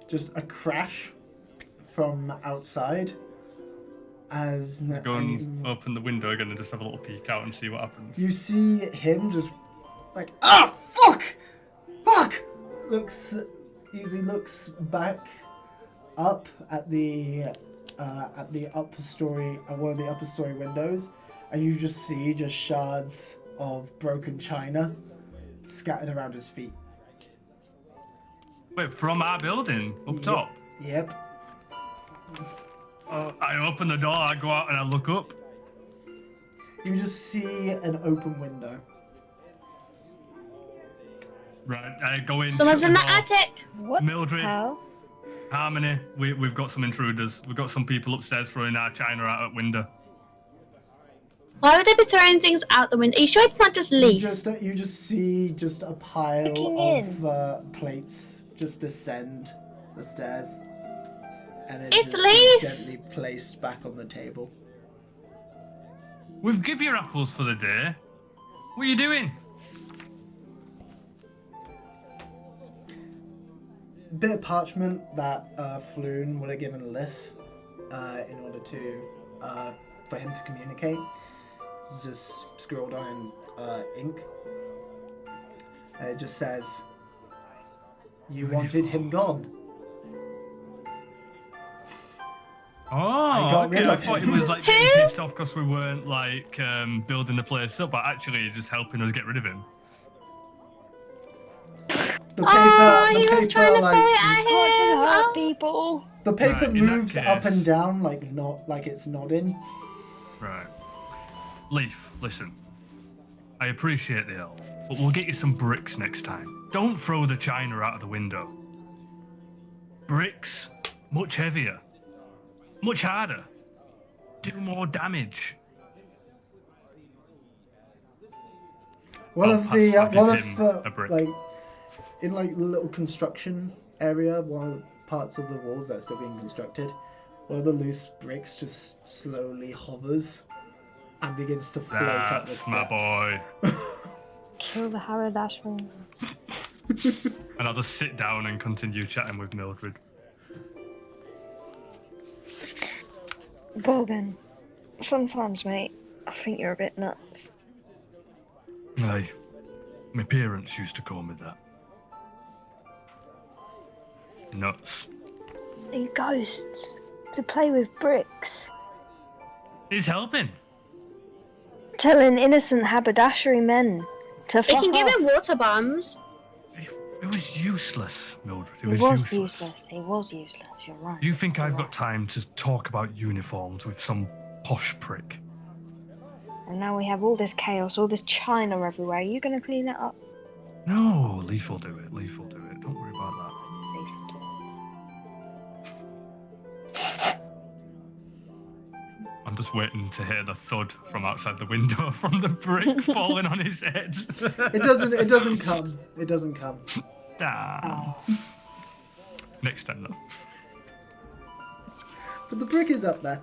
just a crash from outside as Go and open the window again and just have a little peek out and see what happens. you see him just like, ah, fuck! He looks back up at the upper story, one of the upper story windows, and you just see just shards of broken china scattered around his feet. Wait, from our building up top. Yep. I open the door, I go out and I look up. You just see an open window. Right, I go in. Someone's shut in the the door. attic. What? Mildred. How? Harmony, we've got some intruders. We've got some people upstairs throwing our china out at window. Why would they be throwing things out the window? Are you sure it's not just You leaf? just see just a pile Looking of plates just descend the stairs, and it It's just leaf! gently placed back on the table. We've give your apples for the day. What are you doing? Bit of parchment that Floon would have given Lith in order to for him to communicate. It's just scrawled on in ink. It just says, "You wanted him gone." Oh, got okay. rid I of thought he him. was like getting pissed off because we weren't like building the place up, but actually he's just helping us get rid of him. The paper, Oh, the he paper, was trying to like, throw it at What to him. hurt Oh. people? the paper Right, in that moves up case- and down like it's nodding. Right. Leaf, listen. I appreciate the help, but we'll get you some bricks next time. Don't throw the china out of the window. Bricks, much heavier, much harder, do more damage. One I'll of the give one him of a brick. like in like the little construction area, one of the parts of the walls that's still being constructed, one of the loose bricks just slowly hovers and begins to float up the That's steps. my boy. Kill the haberdashery. And I'll just sit down and continue chatting with Mildred. Gorgon, sometimes, mate, I think you're a bit nuts. Aye, my parents used to call me that. Nuts. These ghosts to play with bricks, He's helping. telling innocent haberdashery men to We fuck can give off. him water bombs. It was useless, Mildred. It He was, was useless. useless. He was useless. You're right. Do you think You're I've right. got time to talk about uniforms with some posh prick? And now we have all this chaos, all this china everywhere. Are you going to clean it up? No, Leaf will do it. Leaf will do it. Don't worry about that. I'm just waiting to hear the thud from outside the window from the brick falling on his head. It doesn't come. It doesn't come. Damn. Next time though. But the brick is up there.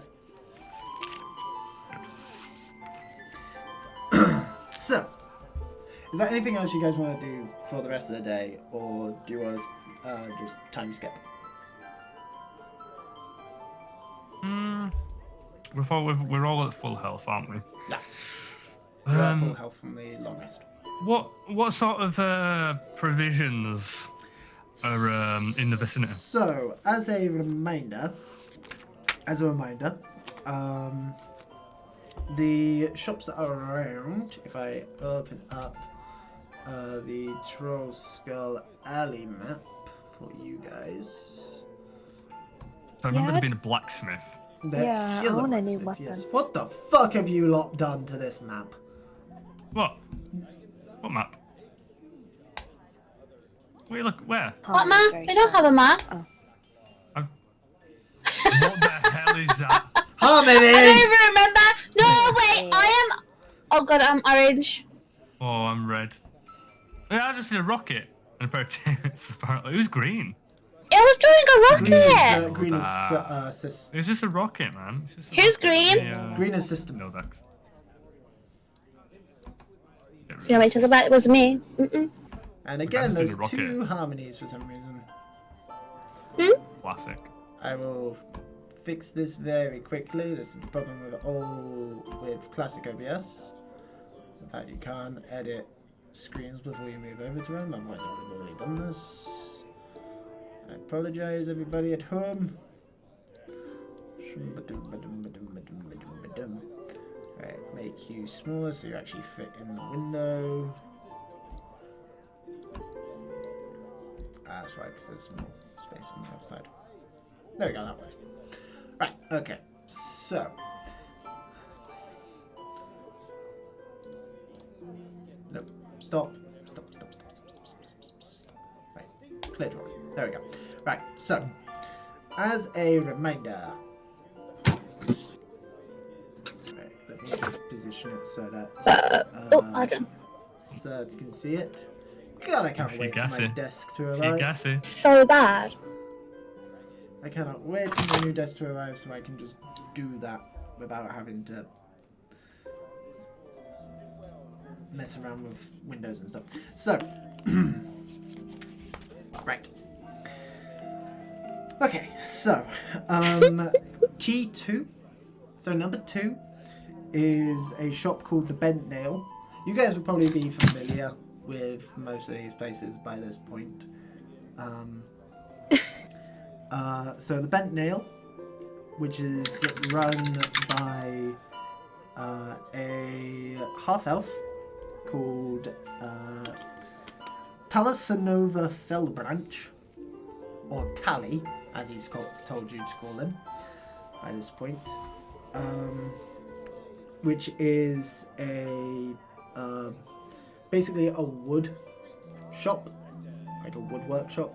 So, is there anything else you guys want to do for the rest of the day, or do you want to just time skip? We're all at full health, aren't we? Yeah. You're at full health from the long rest. What sort of provisions are in the vicinity? So, as a reminder, the shops that are around, if I open up the Troll Skull Alley map for you guys. So I remember Yeah. there being a blacksmith. There Yeah, is I a want a new blacksmith, yes. weapon. What the fuck have you lot done to this map? What? What map? Where look? Where? What map? We don't have a map. What the hell is that? I don't Harmony! even remember. No, wait. I am. Oh god, I'm orange. Oh, I'm red. Yeah, I just did a rocket and a pair of tits. Apparently, it was green. It was doing a rocket. Green is sis. It was just a rocket, man. It's just a Who's rocket. green? Yeah. Green is system. No, Dex. You know what you talk about? It wasn't me. Mm-mm. And again, just there's did a rocket. two harmonies for some reason. Classic. I will fix this very quickly. This is the problem with classic OBS. That you can't edit screens before you move over to them. Otherwise, I would have already done this. I apologize, everybody at home. Alright, make you smaller so you actually fit in the window. that's why, because there's more space on the other side. There we go, that works. Right, okay. So. No, stop. Right, clear drawing. There we go. Right, so. As a reminder. Right, let me just position it so that. Pardon. Serds can see it. God, I can't wait for my desk to She arrive. gassy. So bad. I cannot wait for my new desk to arrive so I can just do that without having to mess around with windows and stuff. So, right. Okay, so, T2. So number 2 is a shop called the Bent Nail. You guys would probably be familiar with most of these places by this point. So the Bent Nail, which is run by a half-elf called Talasanova Fellbranch, or Tally, as he's told you to call him by this point, which is a basically a wood shop, like a woodwork shop.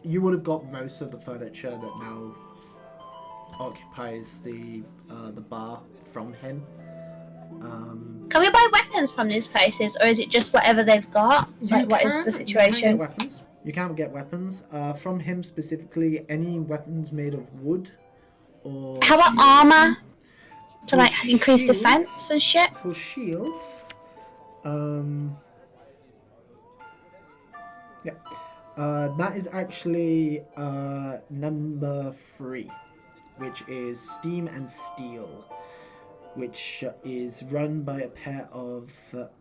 You would have got most of the furniture that now occupies the bar from him. Can we buy weapons from these places, or is it just whatever they've got? Like, what is the situation? You can get weapons. From him specifically, any weapons made of wood or. How about armor? To like increase shields, defense and shit? For shields, yeah. That is actually number 3, which is Steam and Steel, which is run by a pair of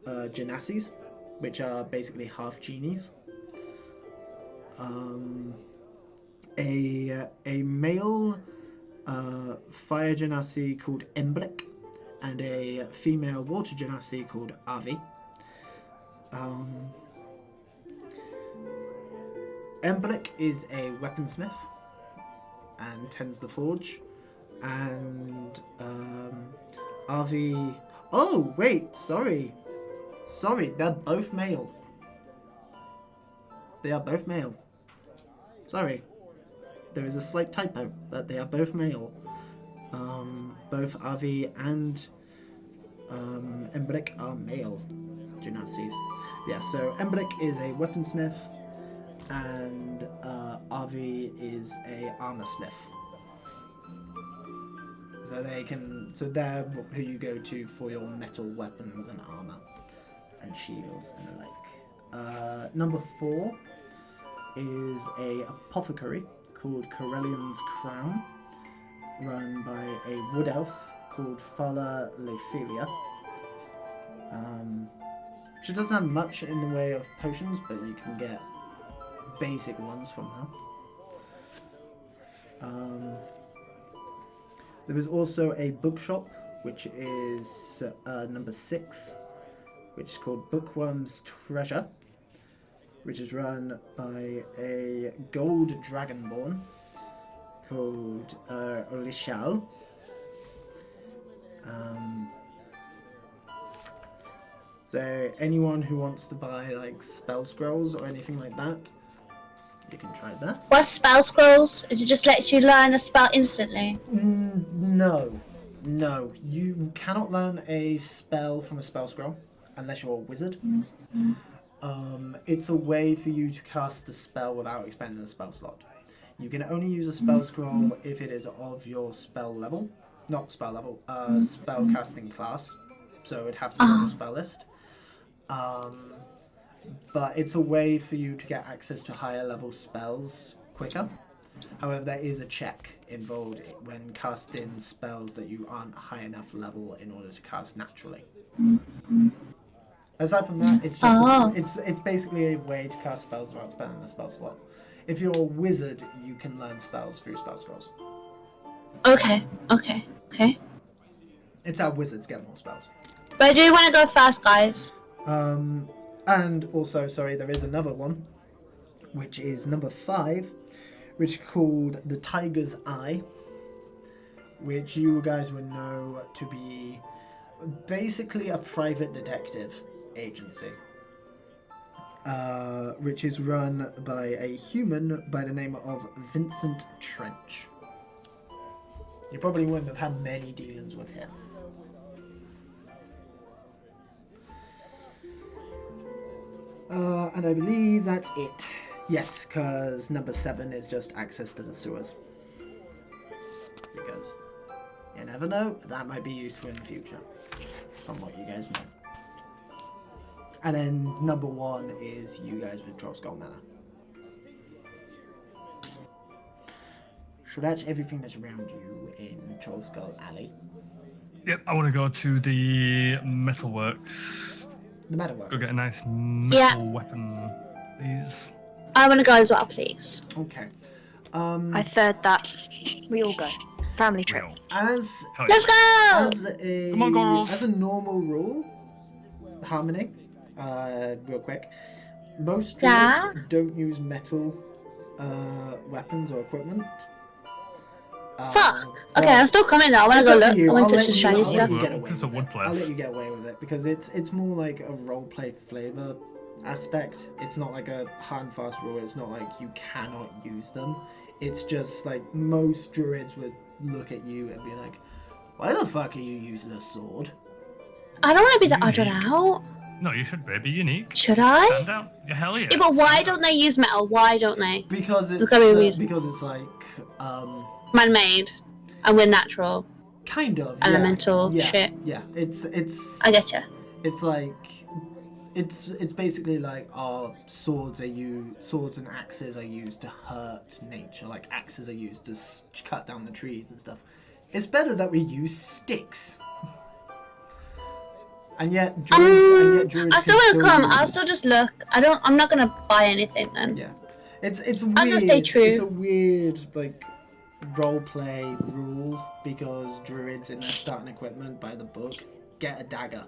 genassis, which are basically half genies. A male fire genasi called Emblick, and a female water genasi called Avi. Emblick is a weaponsmith and tends the forge, and Avi. Oh wait, sorry, they're both male. They are both male. Sorry, there is a slight typo, but they are both male. Both Avi and Emblick are male genassis. Yeah, so Emblick is a weaponsmith, and Avi is a armor smith. So they're who you go to for your metal weapons and armor and shields and the like. Number 4 is a apothecary called Corellian's Crown, run by a wood elf called Fala Lephelia. She doesn't have much in the way of potions, but you can get basic ones from her. There is also a bookshop, which is number 6, which is called Bookworm's Treasure, which is run by a gold dragonborn called Olishal. So anyone who wants to buy like spell scrolls or anything like that, you can try that. What's spell scrolls? Is it just lets you learn a spell instantly? No. You cannot learn a spell from a spell scroll unless you're a wizard. It's a way for you to cast a spell without expending a spell slot. You can only use a spell scroll if it is of your spell level. Not spell level, spell casting class. So it'd have to be on your spell list. But it's a way for you to get access to higher level spells quicker. However, there is a check involved when casting spells that you aren't high enough level in order to cast naturally. Aside from that, it's just it's basically a way to cast spells without spending the spell slot. If you're a wizard, you can learn spells through spell scrolls. Okay. It's how wizards get more spells. But I do want to go fast, guys. And also, sorry, there is another one, which is number 5, which is called the Tiger's Eye, which you guys would know to be basically a private detective agency, which is run by a human by the name of Vincent Trench. You probably wouldn't have had many dealings with him. And I believe that's it. Yes, because number 7 is just access to the sewers. Because you never know, that might be useful in the future, from what you guys know. And then number 1 is you guys with Trollskull Manor. So that's everything that's around you in Trollskull Alley. Yep, I want to go to the metalworks. The Metalworks. Go get a nice metal weapon, please. I want to go as well, please. Okay. I third that. We all go. Family trip. Real. As Hell yeah. Let's go! Come on, girls. as a normal rule, Harmony, real quick, most druids don't use metal weapons or equipment. Fuck. But Okay, I'm still coming though. I want to it's go up to look. you. I want I'll to let touch the you- shiny I'll stuff. let you get away It's a with wood it. place. I'll let you get away with it because it's more like a roleplay flavor aspect. It's not like a hard and fast rule. It's not like you cannot use them. It's just like most druids would look at you and be like, "Why the fuck are you using a sword?" I don't want to be the odd Unique. one out. No, you should be unique. Should I? Stand out. Yeah, hell yeah. Yeah, but why don't they use metal? Why don't they? Because it's gotta be a reason. because it's like Man-made, and we're natural. kind of Elemental yeah, shit. Yeah, it's I getcha. It's like it's basically like swords and axes are used to hurt nature. Like axes are used to cut down the trees and stuff. It's better that we use sticks. And yet druids I still can want to come. I'll use- still just look. I'm not gonna buy anything then. Yeah, it's weird. I'll just stay true. It's a weird like roleplay rule because druids in their starting equipment by the book get a dagger.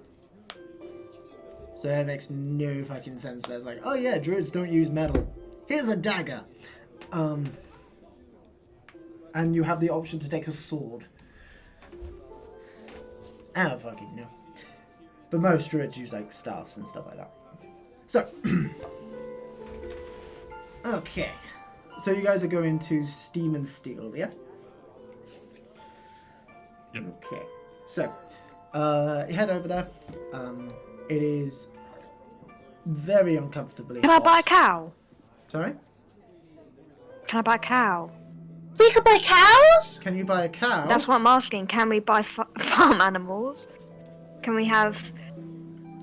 So it makes no fucking sense. That's like, oh yeah, druids don't use metal. Here's a dagger. And you have the option to take a sword. I don't fucking know. But most druids use like staffs and stuff like that. So, okay. So you guys are going to Steam and Steel, yeah? Yep. Okay. So, you head over there. It is very uncomfortably Can I hot. buy a cow? Sorry? Can I buy a cow? We could buy cows. Can you buy a cow? That's what I'm asking. Can we buy farm animals? Can we have...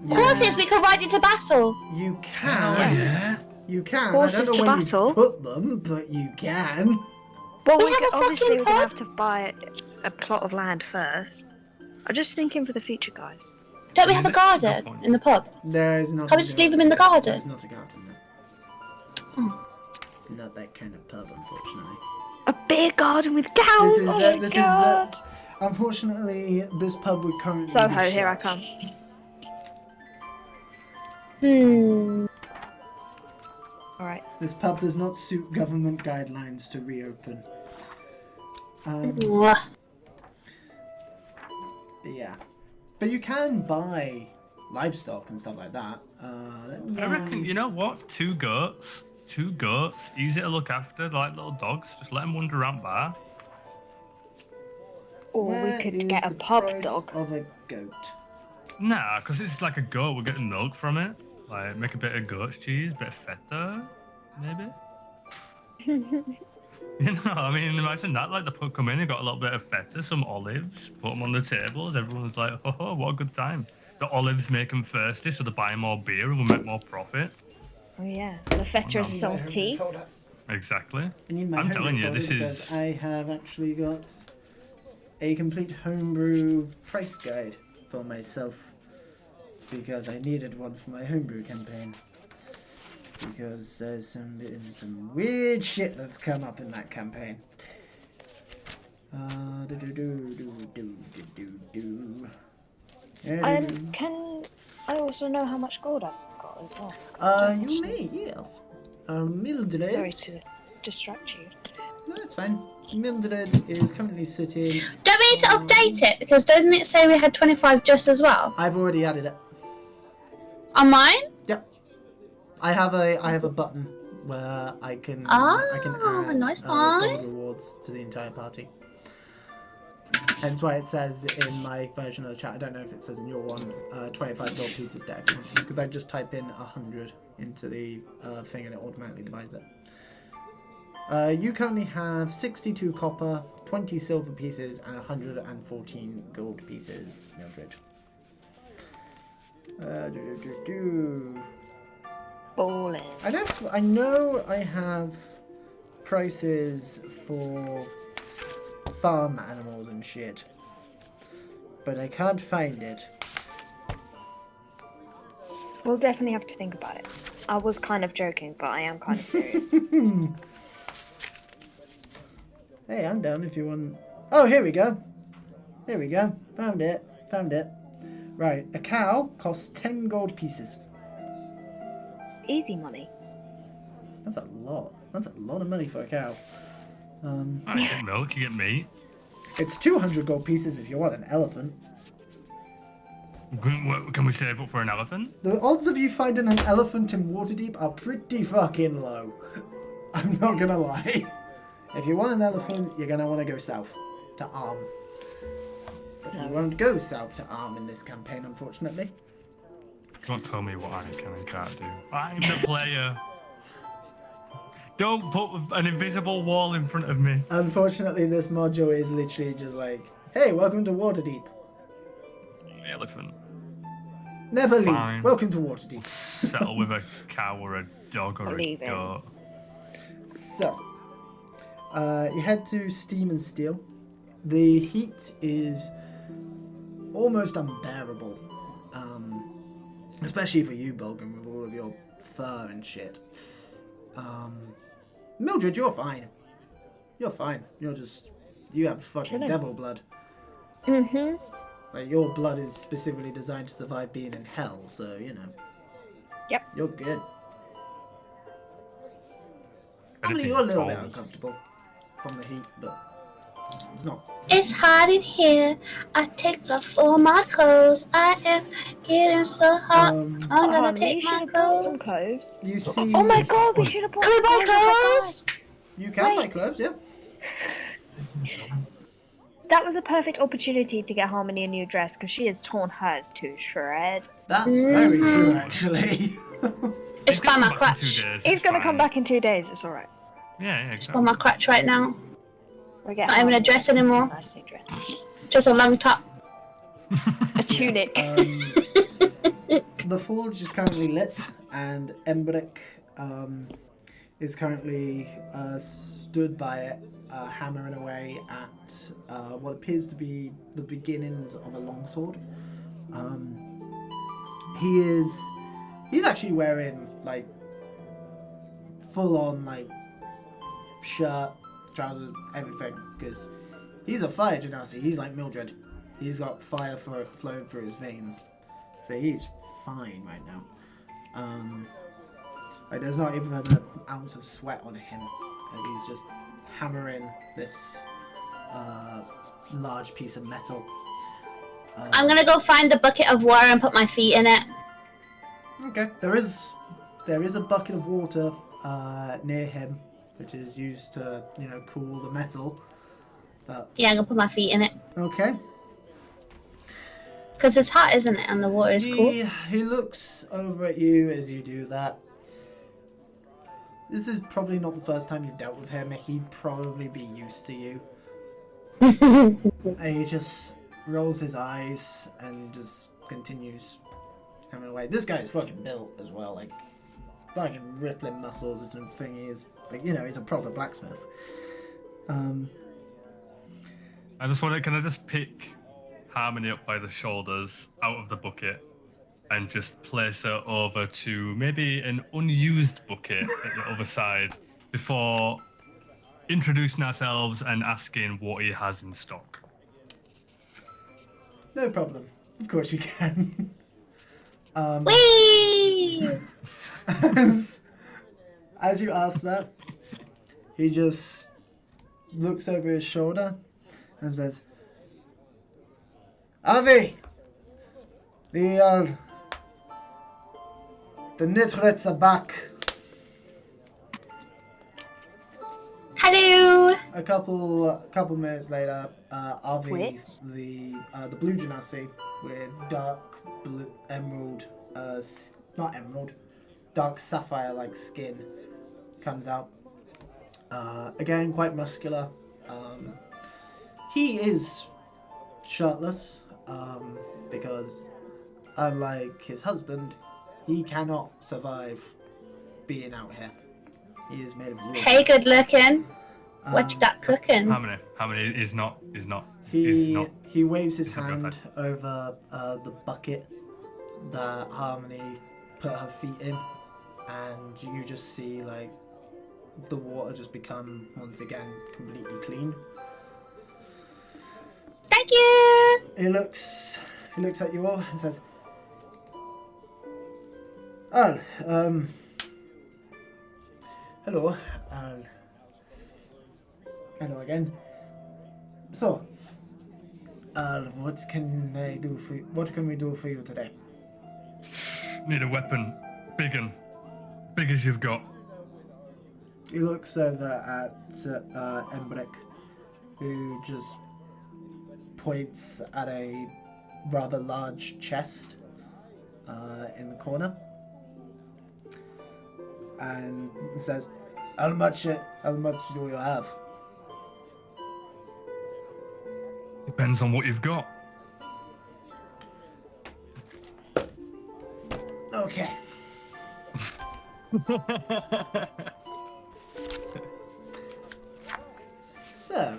Horses. We could ride into battle. You Oh can. yeah. You can. Horses I don't to know where battle? you put them, but you can. Well, We we have a obviously fucking we're gonna pub. have to buy a plot of land first. I'm just thinking for the future, guys. Don't we Yeah, have a that's a good garden point. in the pub? There is not. Can't we just leave them in the garden? There's not a garden there. Oh. It's not that kind of pub, unfortunately. A beer garden with cows. This is God. unfortunately this pub would currently Soho, be here I shut. come. All right. This pub does not suit government guidelines to reopen. Mwah. Yeah, but you can buy livestock and stuff like that. I reckon, you know what? 2 goats. 2 goats. Easy to look after, like little dogs. Just let them wander around bar. Or Where we could is get a the pub price dog. of a goat? Nah, because it's like a goat. We're getting milk from it. Like, make a bit of goat's cheese, bit of feta, maybe. You know, I mean, imagine that. Like, the pub come in, they got a little bit of feta, some olives, put them on the tables. Everyone's like, oh, what a good time. The olives make them thirsty, so they buy more beer and we'll make more profit. Oh yeah, the feta is Oh, no. salty. Exactly. I need my I'm homebrew telling you, folder this because is- I have actually got a complete homebrew price guide for myself because I needed one for my homebrew campaign. Because there's some weird shit that's come up in that campaign. Can I also know how much gold I've got? out as well. You may, yes. Mildred. Sorry to distract you. No, it's fine. Mildred is currently sitting. Don't we need to update it? Because doesn't it say we had 25 just as well? I've already added it. On mine? Yep. I have a button where I can add nice gold one. rewards to the entire party. Hence why it says in my version of the chat, I don't know if it says in your one, 25 gold pieces to everyone, because I just type in 100 into the thing and it automatically divides it. You currently have 62 copper, 20 silver pieces, and 114 gold pieces, Mildred. Ballin'. I know I have prices for farm animals and shit, but I can't find it. We'll definitely have to think about it. I was kind of joking, but I am kind of serious. Hey, I'm down if you want. Oh, here we go. Here we go. Found it. Found it. Right, a cow costs 10 gold pieces. Easy money. That's a lot. That's a lot of money for a cow. I get milk, you get meat. It's 200 gold pieces if you want an elephant. Can we save up for an elephant? The odds of you finding an elephant in Waterdeep are pretty fucking low. I'm not gonna lie. If you want an elephant, you're gonna want to go south to Arm. But you won't go south to Arm in this campaign, unfortunately. Don't tell me what I can and can't do. I'm the player. Don't put an invisible wall in front of me. Unfortunately, this module is literally just like, hey, welcome to Waterdeep. Elephant. Never leave. Fine. Welcome to Waterdeep. Settle with a cow or a dog or a Leave it. goat. So, you head to Steam and Steel. The heat is almost unbearable. Especially for you, Bulgan, with all of your fur and shit. Mildred, you're fine. You're fine. You have fucking Chilling. devil blood. Mm-hmm. Like, your blood is specifically designed to survive being in hell, so, you know. Yep. You're good. I mean, Anything you're a little bit cold. uncomfortable from the heat, but it's not. It's hot in here. I take off all my clothes. I am getting so hot. I'm gonna take you my should have bought some clothes. clothes. You see, Oh my god, we should have bought Can we some buy clothes. clothes? you can buy Wait. clothes, yeah. That was a perfect opportunity to get Harmony a new dress because she has torn hers to shreds. That's very true, actually. It's by my Come back in 2 crutch. days, He's it's gonna fine. come back in 2 days, it's alright. Yeah, It's by my exactly. crutch right now. We'll get Not even a Harmony dress anymore. nice new dress. Just a long top. A tunic. The forge is currently lit, and Emberick is currently stood by it, hammering away at what appears to be the beginnings of a longsword. He's actually wearing like full on like shirt, trousers, everything, because he's a fire genasi. He's like Mildred. He's got fire flowing through his veins, so he's fine right now. Like there's not even an ounce of sweat on him as he's just hammering this large piece of metal. I'm gonna go find the bucket of water and put my feet in it. Okay, there is a bucket of water near him, which is used to cool the metal. But Yeah, I'm gonna put my feet in it. okay. Because it's hot, isn't it? And the water is cool. He looks over at you as you do that. This is probably not the first time you've dealt with him. He'd probably be used to you. And he just rolls his eyes and just continues hammering away. This guy is fucking built as well, like fucking rippling muscles and thingy. Like, he's a proper blacksmith. Can I just pick Harmony up by the shoulders out of the bucket and just place her over to maybe an unused bucket at the other side before introducing ourselves and asking what he has in stock? No problem. Of course you can. Whee! As you ask that, he just looks over his shoulder and says, Avi! The Nitrets are back. Hello! A couple minutes later, Avi, Twits? the blue genasi with dark blue emerald, not emerald, dark sapphire-like skin comes out. Again, quite muscular. He is shirtless because, unlike his husband, he cannot survive being out here. He is made of wood. Hey, good looking. What you got cooking? How many is not? He waves his he's not hand perfect. over the bucket that Harmony put her feet in, and you just see like the water just become once again completely clean. Thank you! He looks at you all and says, "Oh, hello, hello again. So, what can I do for you? What can we do for you today?" Need a weapon, big as you've got. He looks over at Embrick, who just points at a rather large chest in the corner, and says, How much do you have?" Depends on what you've got. Okay. So,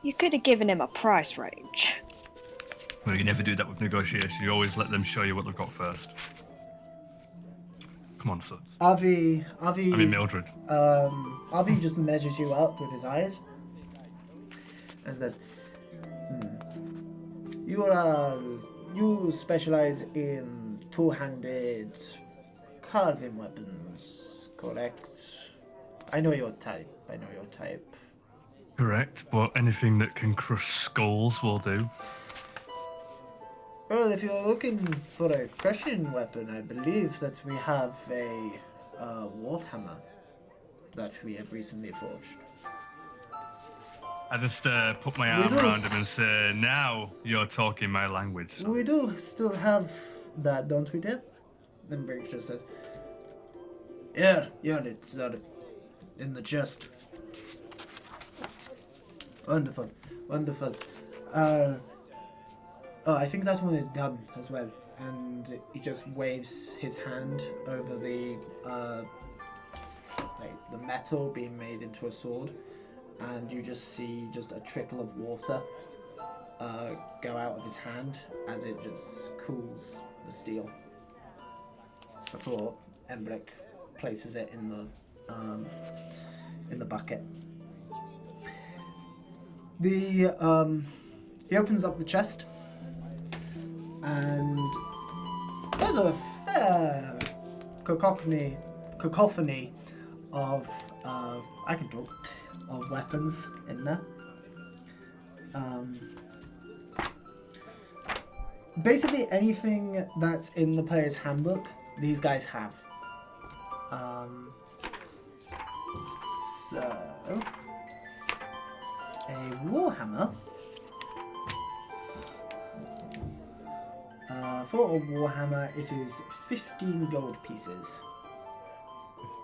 You could have given him a price range. Well, you never do that with negotiation. You always let them show you what they've got first. Come on, son. Avi, I mean, Mildred. Avi just measures you up with his eyes and says, You specialize in two-handed carving weapons, correct? I know your type. Correct, but anything that can crush skulls will do. Well, if you're looking for a crushing weapon, I believe that we have a warhammer that we have recently forged. I just put my arm around him and say, now you're talking my language, son. We do still have that, don't we, dear? Then Briggs just says, Yeah, it's in the chest. Wonderful. I think that one is done as well. And he just waves his hand over the metal being made into a sword, and you just see just a trickle of water go out of his hand as it just cools the steel before Embrick places it in the bucket. He opens up the chest, and there's a fair cacophony of of weapons in there. Basically anything that's in the player's handbook, these guys have. So a warhammer. For a warhammer, it is 15 gold pieces.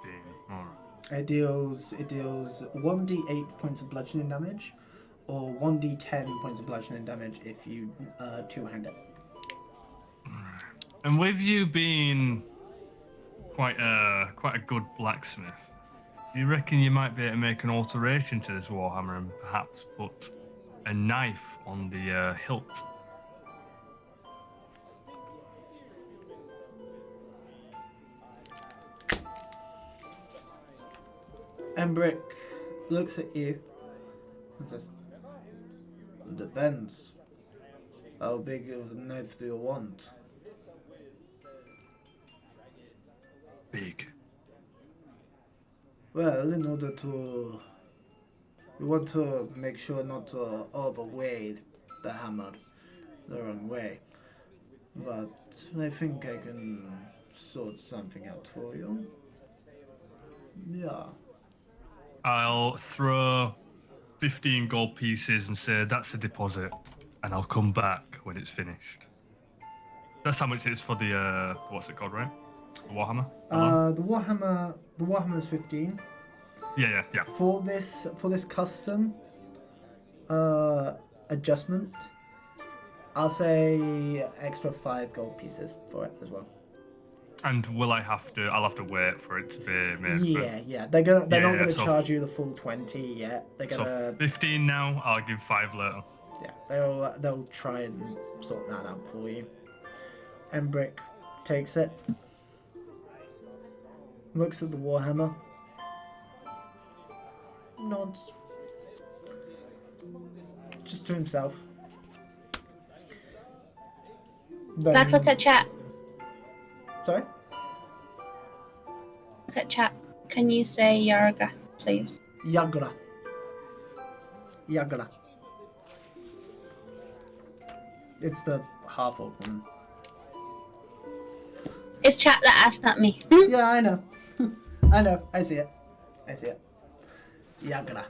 15, alright. It deals 1d8 points of bludgeoning damage, or 1d10 points of bludgeoning damage if you two-hand it. And with you being quite a good blacksmith, do you reckon you might be able to make an alteration to this warhammer and perhaps put a knife on the hilt? Embrick looks at you and says, Depends. How big of a knife do you want? big? Well, in order to... We want to make sure not to overweigh the hammer the wrong way. But I think I can sort something out for you. Yeah. I'll throw 15 gold pieces and say that's a deposit, and I'll come back when it's finished. That's how much it is for the what's it called, right? The Warhammer. The Warhammer is 15. Yeah. For this custom adjustment, I'll say extra 5 gold pieces for it as well. And will I have to? I'll have to wait for it to be made. Yeah. They're not gonna so charge you the full 20 yet. They're gonna. So 15 now. I'll give 5 later. Yeah, they'll try and sort that out for you. Embrick takes it, looks at the Warhammer, nods, just to himself. Like, look at chat. Sorry? Look at chat. Can you say Yarga, please? Yagra. It's the half-orc one. It's chat that asked, not me. Yeah, I know. I see it. Yagra.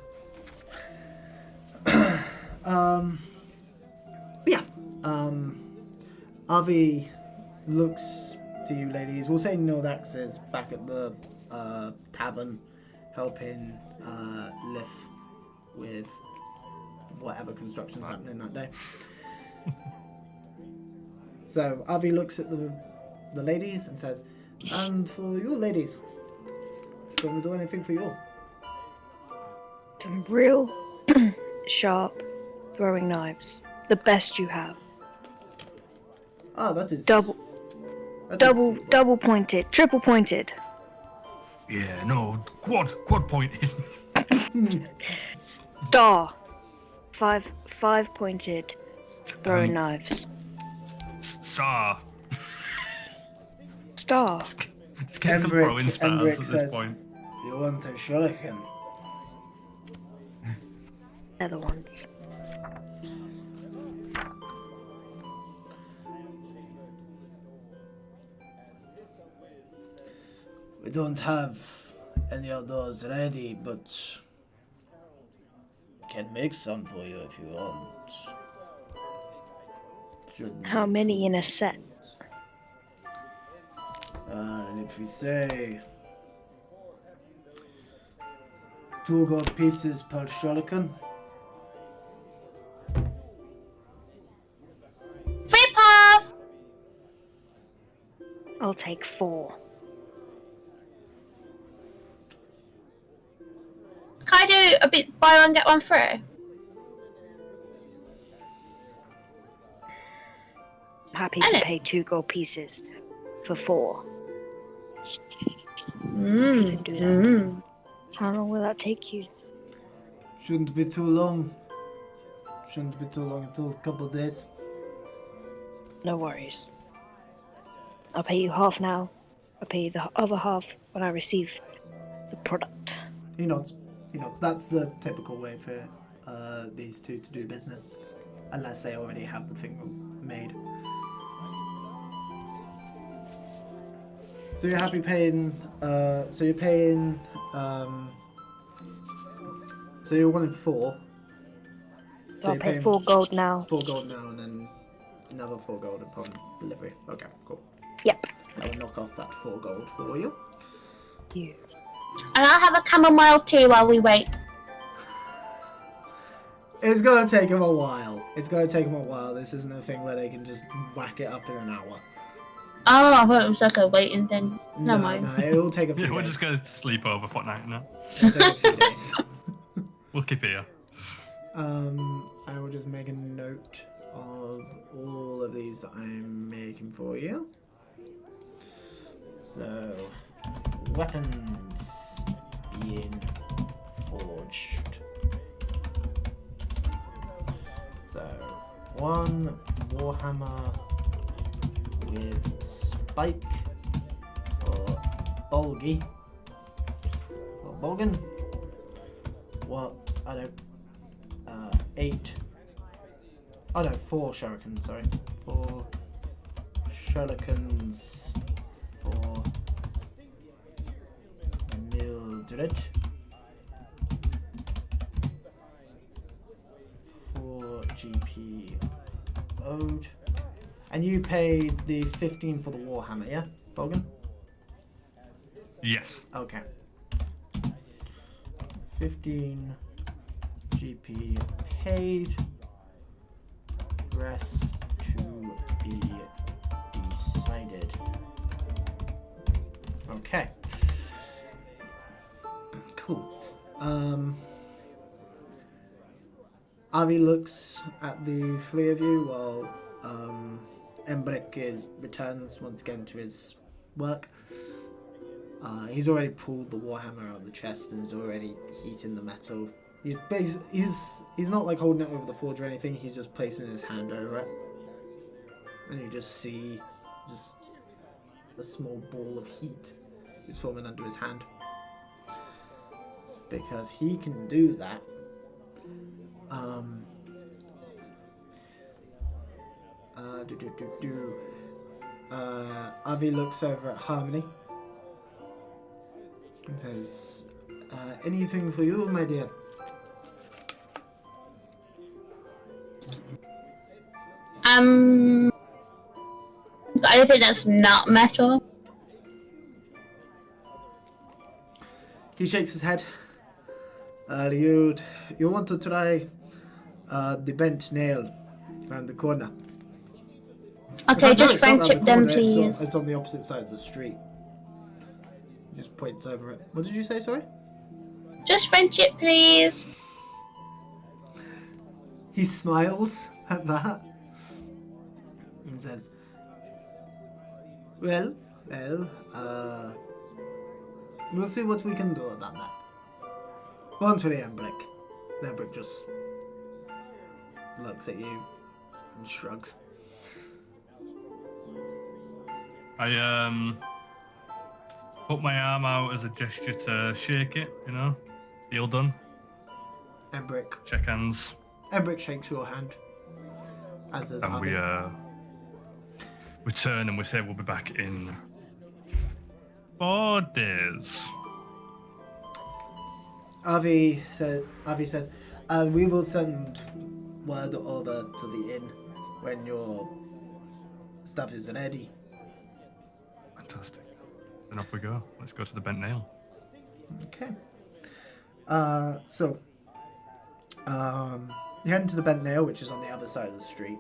Avi looks to you ladies. We'll say Nordax is back at the tavern helping Lif with whatever construction's happening that day. So Avi looks at the ladies and says, and for you ladies, can we do anything for you? Some real sharp throwing knives. The best you have. Ah, that is... Double pointed, triple pointed. Yeah, no, quad pointed. Star. Five pointed throwing knives. Star. Star. Let's get some throwing stars at this says, point. You want a shuriken? They're the ones. We don't have any of those ready, but can make some for you if you want. How many in a set? And if we say 2 gold pieces per shuriken. Rip off! I'll take 4. Can I do a bit buy one, get one free? Happy to pay 2 gold pieces for 4. You can do that. How long will that take you? Shouldn't be too long. Until a couple of days. No worries. I'll pay you half now. I'll pay you the other half when I receive the product. He nods. That's the typical way for these two to do business, unless they already have the thing made. So you're happy paying? So you're wanting 4. So I'll pay 4 gold now. 4 gold now, and then another 4 gold upon delivery. Okay, cool. Yep. I'll knock off that 4 gold for you. You. And I'll have a chamomile tea while we wait. It's gonna take him a while. This isn't a thing where they can just whack it up in an hour. Oh, I thought it was like a waiting thing. Never mind. No, it'll take a few Yeah, days. we're just gonna sleep over for night now. It'll take a few days. We'll keep here. I will just make a note of all of these that I'm making for you. So, weapons being forged. So, 1 Warhammer with spike for Bulgy. Or Bulgan. What? I don't. 8. Oh no, 4 shurikens, sorry. 4 shurikens for Mildred. 4 GP owed. And you paid the 15 for the Warhammer, yeah, Bogan? Yes. Okay. 15 GP paid. Rest to be decided. Okay. Cool. Avi looks at the 3 of you while Embrick returns once again to his work. He's already pulled the Warhammer out of the chest and is already heating the metal. He's not like holding it over the forge or anything, he's just placing his hand over it. And you just see just a small ball of heat is forming under his hand. Because he can do that. Avi looks over at Harmony and says, anything for you, my dear? Anything that's not metal. He shakes his head. You want to try the bent nail around the corner? Okay, just it's not round friendship the them, corner, please. It's on the opposite side of the street. He just points over it. What did you say, sorry? Just friendship, please. He smiles at that and says, well, we'll see what we can do about that. Once for the Embrick. The Embrick just looks at you and shrugs. I put my arm out as a gesture to shake it, you know? Deal done. Embrick. Check hands. Embrick shakes your hand. As does And Avi. we turn and we say we'll be back in 4 days. Avi says, we will send word over to the inn when your stuff is ready. Fantastic. Then off we go. Let's go to the bent nail. Okay. You head into the bent nail, which is on the other side of the street.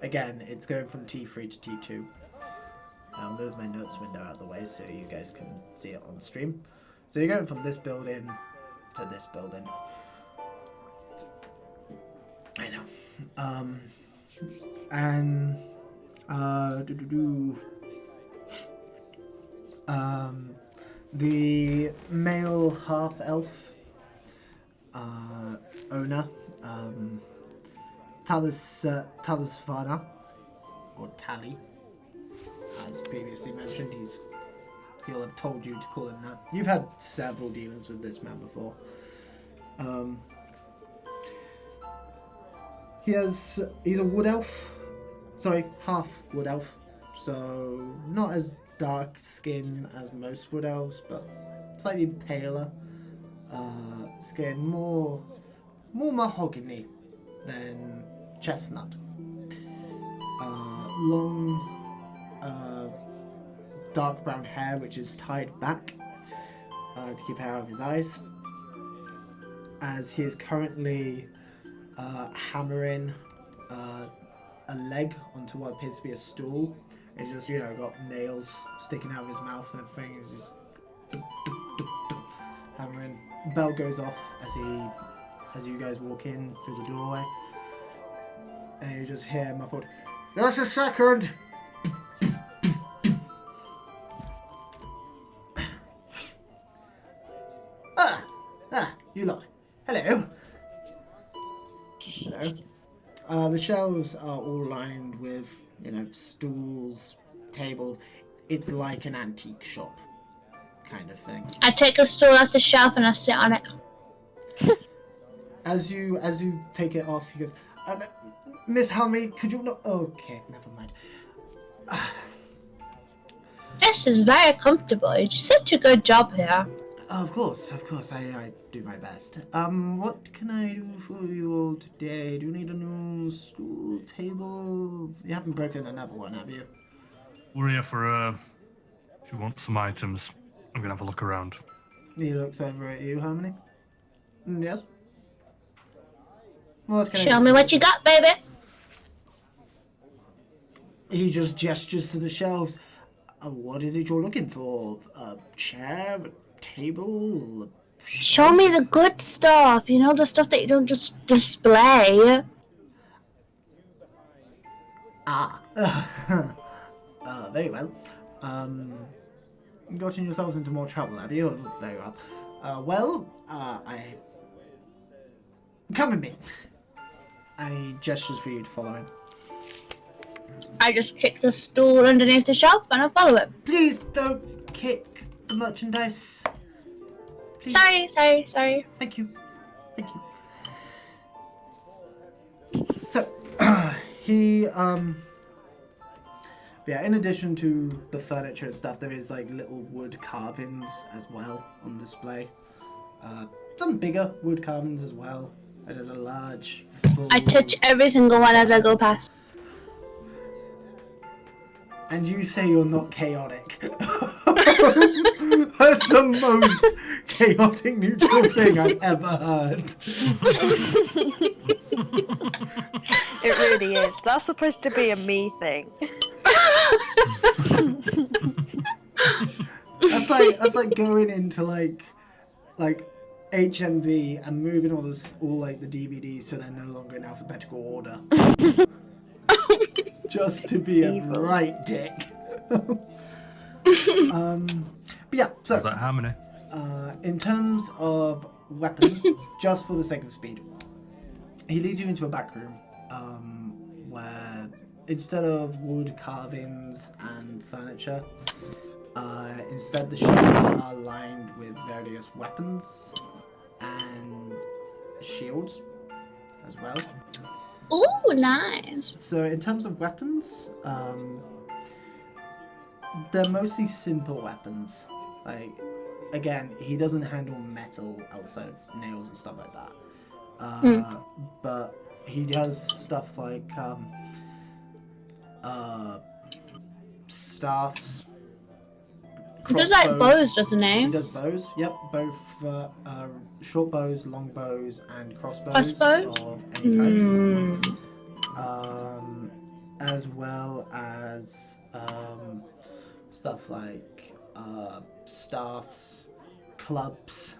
Again, it's going from T3 to T2. I'll move my notes window out of the way so you guys can see it on stream. So you're going from this building to this building. I know. The male half-elf owner, Talisfana, or Tally, as previously mentioned, he'll have told you to call him that. You've had several dealings with this man before. He's a wood elf. Sorry, half wood elf. So not as dark skin as most wood elves, but slightly paler skin, more mahogany than chestnut. Long dark brown hair which is tied back to keep hair out of his eyes, as he is currently hammering a leg onto what appears to be a stool. It's just, got nails sticking out of his mouth and everything. He's just hammering. Bell goes off as you guys walk in through the doorway, and you just hear muffled, "Just a second." You lot. Hello. Hello. The shelves are all lined with, stools, tables. It's like an antique shop. kind of thing. I take a stool off the shelf and I sit on it. As you take it off, he goes, Miss Helmy, could you not... Okay, never mind. This is very comfortable. You do such a good job here. Of course, I do my best. What can I do for you all today? Do you need a new stool, table? You haven't broken another one, have you? We're here for, if you want some items, I'm gonna have a look around. He looks over at you, Harmony. Yes? What can I Show do me for what you got, baby. He just gestures to the shelves. What is it you're looking for? A chair? A table? Show me the good stuff. You know, the stuff that you don't just display. Very well. Gotten yourselves into more trouble, have you? Very well. Come with me. And he gestures for you to follow him. I just kick the stool underneath the shelf and I follow it. Please don't kick the merchandise. Please. Sorry. Thank you. So, he, yeah, in addition to the furniture and stuff, there is, like, little wood carvings as well on display. Some bigger wood carvings as well. It is a large, full... I touch every single one as I go past. And you say you're not chaotic. That's the most chaotic neutral thing I've ever heard. It really is. That's supposed to be a me thing. That's like going into like HMV and moving all like the DVDs so they're no longer in alphabetical order. Just to be a right dick. But yeah, so Is that how many? in terms of weapons, just for the sake of speed, he leads you into a back room where instead of wood carvings and furniture, instead the shelves are lined with various weapons and shields as well. Ooh, nice. So in terms of weapons, they're mostly simple weapons. Like, again, he doesn't handle metal outside of nails and stuff like that. But he does stuff like staffs. He does like bows, doesn't he? He does bows. Yep, both short bows, long bows, and crossbows Crossbow? of any kind. As well as stuff like staffs, clubs.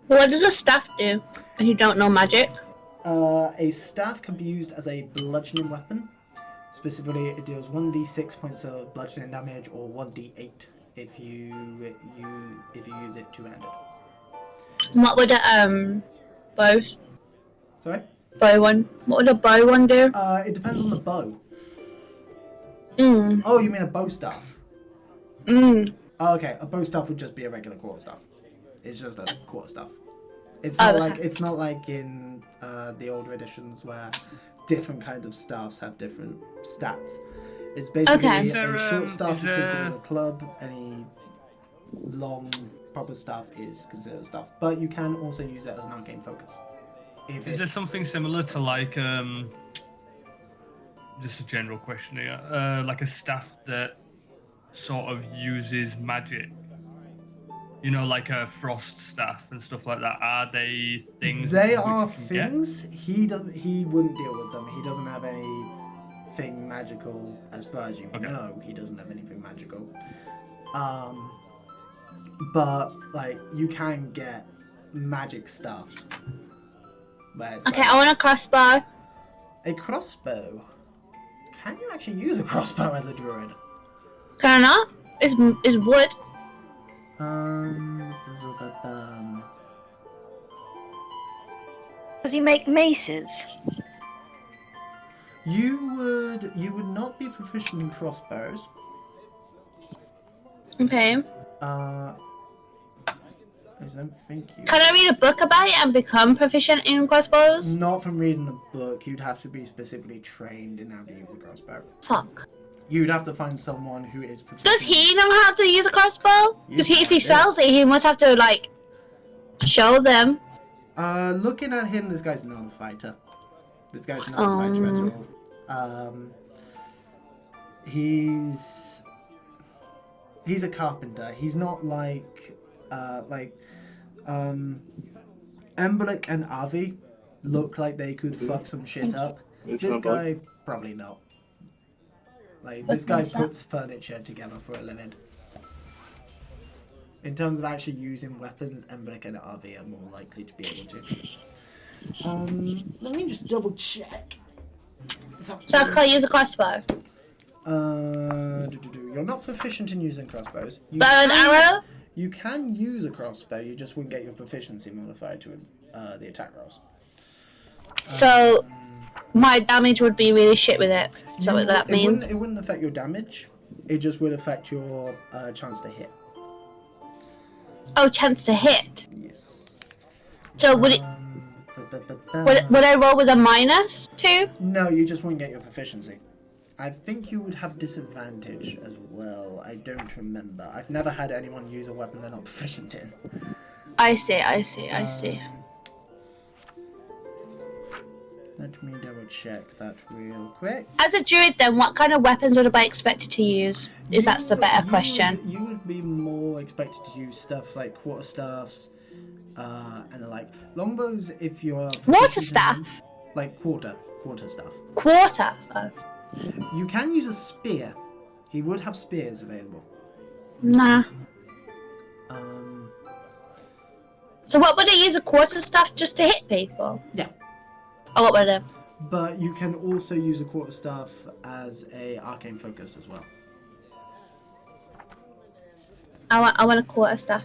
What does a staff do if you don't know magic? A staff can be used as a bludgeoning weapon. Specifically, it deals 1d6 points of bludgeoning damage, or 1d8 if you use it two-handed. What would a bows? Sorry? Bow one. What would a bow one do? It depends on the bow. Mm. Oh, you mean a bow staff? Mm. Oh, okay, a bow staff would just be a regular quarterstaff. It's just a quarterstaff. It's not like in the older editions where different kinds of staffs have different stats. It's basically Okay. a short staff is considered a club. Any long proper staff is considered a staff, but you can also use it as an arcane focus. Is there something similar to like just a general question here, like a staff that sort of uses magic? You know, like a frost staff and stuff like that. Are they things? They which are you can get? things. He wouldn't deal with them. He doesn't have anything magical, as far as you know. He doesn't have anything magical. But like you can get magic staffs. Where it's Okay, I want a crossbow. a crossbow. Can you actually use a crossbow as a druid? Can I not? It's wood. Does he make maces? You would not be proficient in crossbows. Okay. I don't think you. Can I read a book about it and become proficient in crossbows? Not from reading the book. You'd have to be specifically trained in how to use a crossbow. Fuck. You'd have to find someone who is proficient. Does he know how to use a crossbow? Because if he sells it, he must have to, like, show them. Looking at him, this guy's not a fighter. This guy's not a fighter at all. He's a carpenter. He's not like Emberlick and Avi look like they could fuck some shit up. This guy, probably not. Like, this guy puts furniture together for a living. In terms of actually using weapons, Emberlick and Avi are more likely to be able to. Let me just double check. So I can't use a crossbow? You're not proficient in using crossbows. Bow and arrow? You can use a crossbow, you just wouldn't get your proficiency modifier to the attack rolls. So my damage would be really shit with it. Is that what that means? It wouldn't affect your damage. It just would affect your chance to hit. Oh, chance to hit. Yes. So would it? Would I roll with a -2? No, you just wouldn't get your proficiency. I think you would have disadvantage as well. I don't remember. I've never had anyone use a weapon they're not proficient in. I see. Let me double check that real quick. As a druid, then, what kind of weapons would I be expected to use? That's the better question. You would be more expected to use stuff like quarterstaffs, and the like. Longbows, if you're Waterstaff? Like quarterstaff. Quarter. Oh. You can use a spear. He would have spears available. Nah. So what would I use a quarterstaff just to hit people? Yeah. Oh, what would I do? But you can also use a quarterstaff as a arcane focus as well. I want a quarterstaff.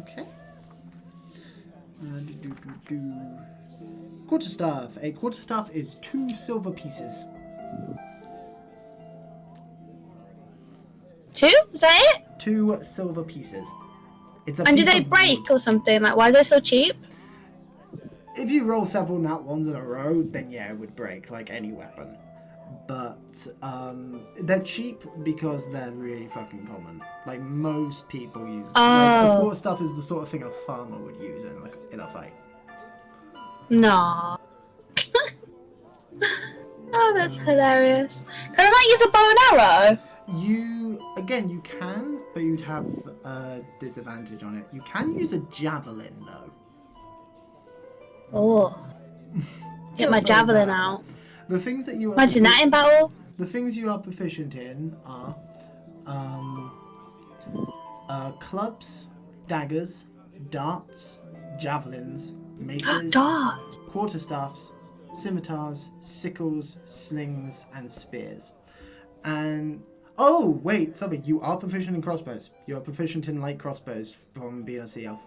Okay. Quarterstaff. A quarterstaff is 2 silver pieces. 2? Is that it? 2 silver pieces. It's a And do piece they of break wood. or something? Like, why are they so cheap? If you roll several nat ones in a row, then yeah, it would break like any weapon. But they're cheap because they're really fucking common. Like most people use. Like, a quarterstaff is the sort of thing a farmer would use in a fight. No. Oh, that's hilarious. Can I not use a bow and arrow? You can, but you'd have a disadvantage on it. You can use a javelin though. Oh. Get my javelin out. The things that you are Imagine that in battle. The things you are proficient in are clubs, daggers, darts, javelins, maces, Darts. quarterstaffs, scimitars, sickles, slings, and spears. And oh wait, sorry, you are proficient in crossbows. You are proficient in light crossbows from being a sea elf.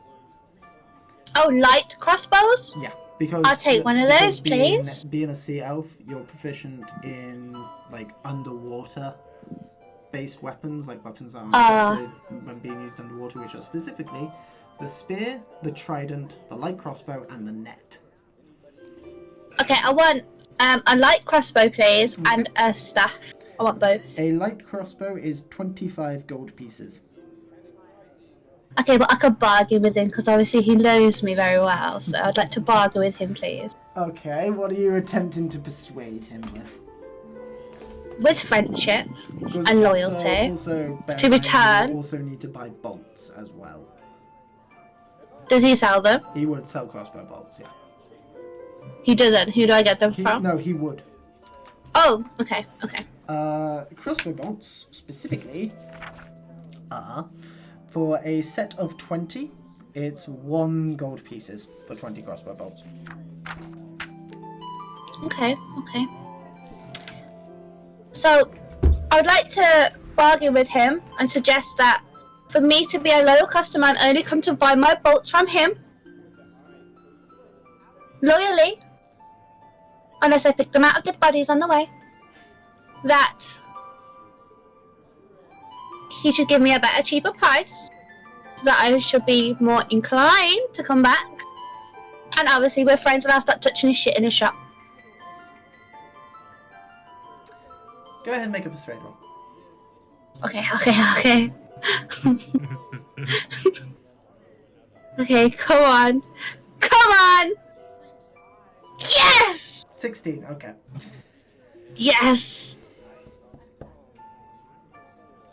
Oh, light crossbows? Yeah, because I'll take one of those, please. Being a sea elf, you're proficient in like underwater based weapons, like weapons that are effective when being used underwater, which are specifically the spear, the trident, the light crossbow, and the net. Okay, I want a light crossbow, please, and a staff. I want both. A light crossbow is 25 gold pieces. Okay, but I could bargain with him because obviously he knows me very well, so I'd like to bargain with him, please. Okay, what are you attempting to persuade him with? With friendship Because and loyalty. Also, To return. you also need to buy bolts as well. Does he sell them? He would sell crossbow bolts, yeah. He doesn't. Who do I get them from? No, he would. Oh, okay. Crossbow bolts, specifically, are for a set of 20, it's 1 gold pieces for 20 crossbow bolts. Okay. So, I would like to bargain with him and suggest that for me to be a loyal customer and only come to buy my bolts from him, loyally, unless I pick them out of dead bodies on the way, that he should give me a better, cheaper price, so that I should be more inclined to come back. And obviously, we're friends, and I'll start touching his shit in his shop. Go ahead and make a persuade roll. Okay. Okay, come on. Yes! 16, okay. Yes!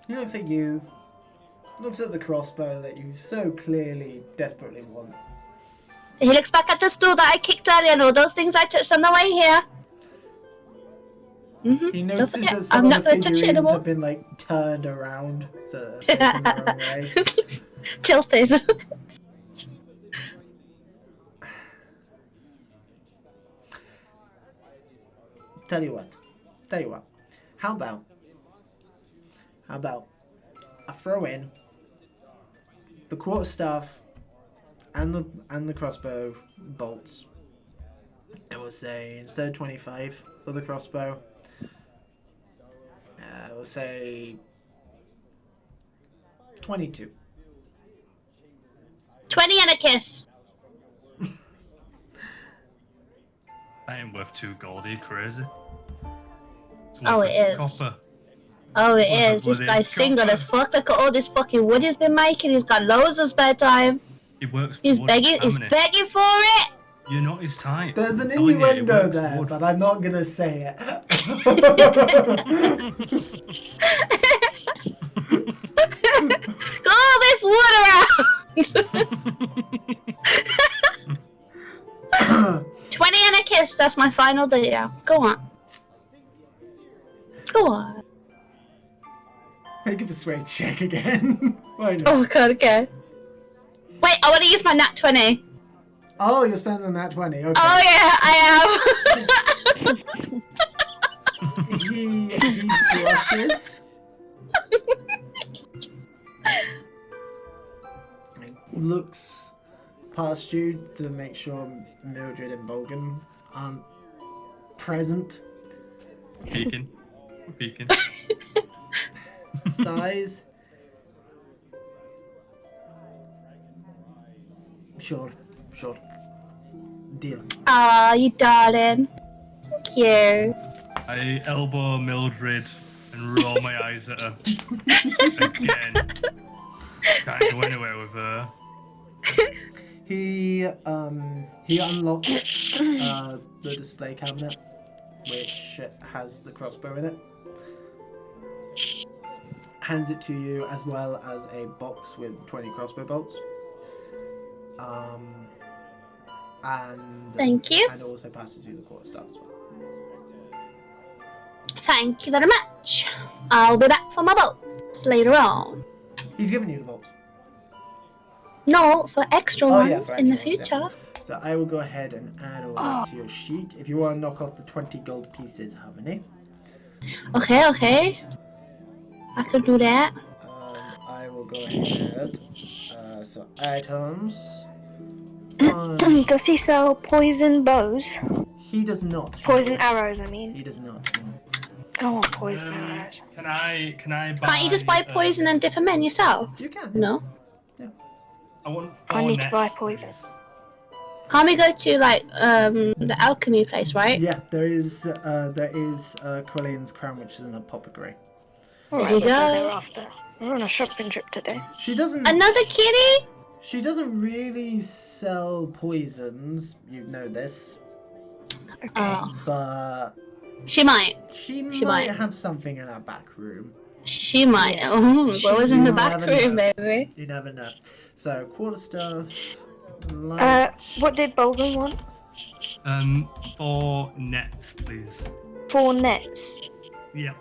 He looks at you, looks at the crossbow that you so clearly, desperately want. He looks back at the stool that I kicked earlier and all those things I touched on the way here. He notices forget, that some I'm of not the gonna touch it figurines anymore. have been like turned around, so they're facing the wrong way. Tilted. Tell you what. How about I throw in the quarterstaff and the crossbow bolts. And we'll say instead of 25 for the crossbow, we'll say 22. 20 and a kiss. That ain't worth 2 gold, are you crazy? It's Oh, worth it a is. Copper. Oh, it What is. a This bloody guy's single copper. as fuck. Look at all this fucking wood he's been making. He's got loads of spare time. He works He's wood. begging. How He's many? begging for it. You're not his type. There's an I'm telling you, he innuendo works there, wood. but I'm not gonna say it. All this wood around. 20 and a kiss. That's my final deal. Go on. Make a persuade check again. Why not? Oh god. Okay. Wait, I want to use my nat 20. Oh, you're spending that 20. Okay. Oh yeah, I am. He blushes. He looks past you to make sure Mildred and Bogan aren't present. Peeking. Sighs. Sure. Deal. Aw, you darling. Thank you. I elbow Mildred and roll my eyes at her. Again. Can't go anywhere with her. He unlocks the display cabinet, which has the crossbow in it. Hands it to you, as well as a box with 20 crossbow bolts. And Thank you. And also passes you the quarterstaff as well. Thank you very much. I'll be back for my bolts later on. He's given you the bolts. No, for extra Oh, ones yeah, for in the extra ones, future. yeah. So I will go ahead and add all that to your sheet. If you want to knock off the 20 gold pieces, how many? Okay. I could do that. I will go ahead. So items. Does he sell poison bows? He does not. Poison arrows, I mean. He does not. I want poison arrows. Can I buy... Can't you just buy poison and dip them in yourself? You can. No. I want I 4 need to nets. buy poison. Can't we go to like the alchemy place, right? Yeah, there is Corleone's Crown, which is an apothecary. There you We'll go. there after. We're on a shopping trip today. She doesn't. Another kitty? She doesn't really sell poisons. You know this, Okay. Oh, but she might. she She might might. have something in her back room. She might. What was in the You back never room, know. baby? You never know. So quarterstaff, light. What did Bolgan want? 4 nets, please. 4 nets. Yep.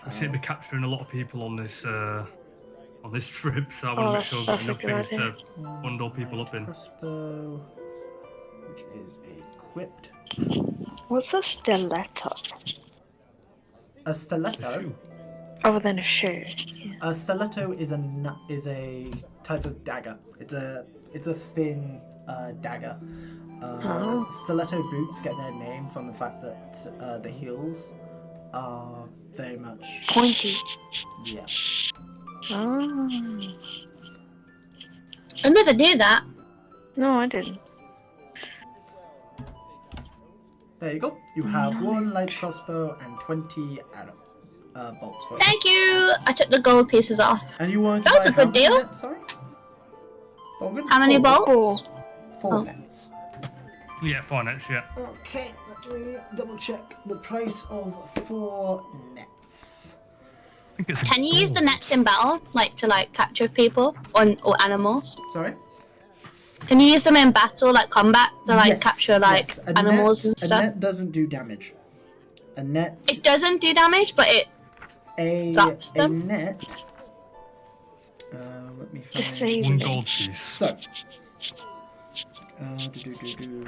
We seem to be capturing a lot of people on this trip, so I want to make sure we've got that's enough a good things to idea. bundle people up in. Crossbow, which is equipped. What's a stiletto? A stiletto. Shoe. Other than a shoe. A stiletto is a type of dagger. It's a thin dagger. Stiletto boots get their name from the fact that the heels are very much Pointy. yeah. Oh. I never knew that. No, I didn't. There you go. You have 1 light crossbow and 20 arrow bolts for it. Thank you. I took the gold pieces off. And you wanted That to was buy a good how many deal. nets, sorry? Bolgan? How many 4? bolts? 4 Oh. nets. Yeah, 4 nets, yeah. Okay, let me double check the price of 4 nets. I think it's Can you use the gold. nets in battle, like to like capture people or animals? Sorry? Can you use them in battle, like combat, to like Yes, capture like yes. A animals net, and stuff? A net doesn't do damage. A net. It doesn't do damage, but it drops A them. net. Let me find. Just save 1 me. gold piece. So.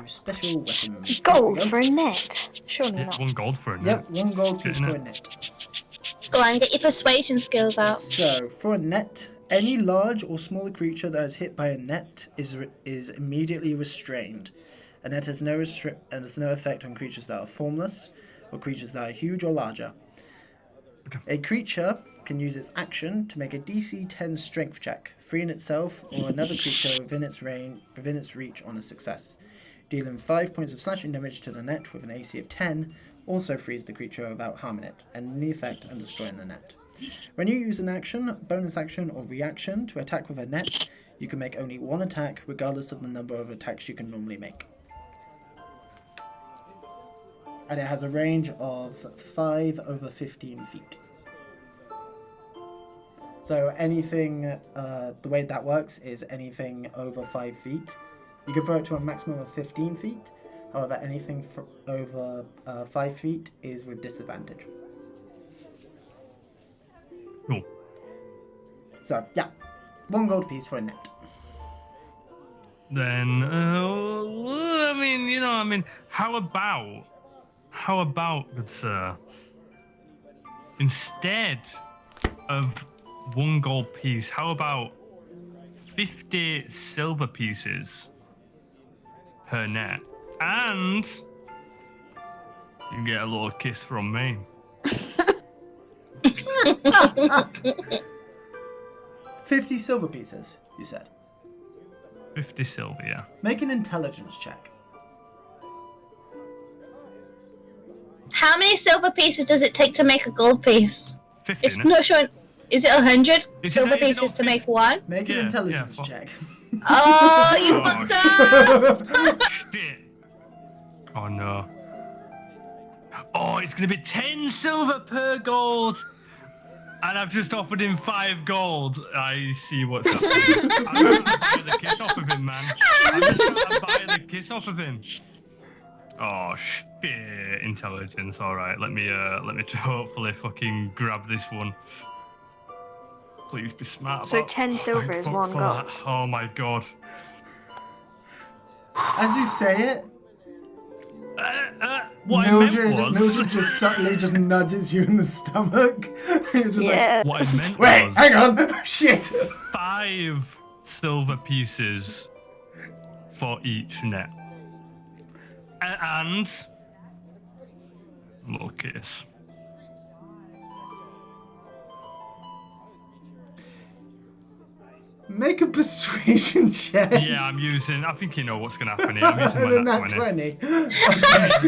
Special weapons. Gold There we for a net? Surely Yeah, not. 1 gold for a go. net. Yep, 1 gold piece Shit, for a innit? net. Go on, get your persuasion skills out. So, for a net, any large or smaller creature that is hit by a net is immediately restrained. A net has no effect on creatures that are formless or creatures that are huge or larger. Okay. A creature can use its action to make a DC 10 strength check, freeing itself or another creature within its reach on a success. Dealing 5 points of slashing damage to the net with an AC of 10 also frees the creature without harming it, ending the effect and destroying the net. When you use an action, bonus action, or reaction to attack with a net, you can make only 1 attack regardless of the number of attacks you can normally make. And it has a range of 5 over 15 feet. So anything, the way that works is anything over 5 feet, you can throw it to a maximum of 15 feet. However, anything over 5 feet is with disadvantage. Cool. So, yeah. 1 gold piece for a net. Then, how about, good sir, instead of 1 gold piece, how about 50 silver pieces per net? And you can get a little kiss from me. 50 silver pieces, you said. 50 silver, yeah. Make an intelligence check. How many silver pieces does it take to make a gold piece? 50, It's innit? not showing. Is it 100 Is it silver not- is it pieces not to 50? make one? Make an Yeah, intelligence yeah, check. Oh, you Oh, fucked up! Shit. Oh no. Oh, it's gonna be 10 silver per gold. And I've just offered him 5 gold. I see what's happening. I'm trying to buy the kiss off of him, man. I'm just trying to buy the kiss off of him. Oh shit. Intelligence. Alright, let me hopefully fucking grab this one. Please be smart So about 10 silver is fuck 1 for gold. that. Oh my god. As you say it, What I meant Mildred was... just subtly just nudges you in the stomach. You're just Yeah. What I meant like, wait, was hang on. Shit. 5 silver pieces for each net. And a little kiss. Make a persuasion check. Yeah, I think you know what's going to happen here. I'm using And my then nat that 20.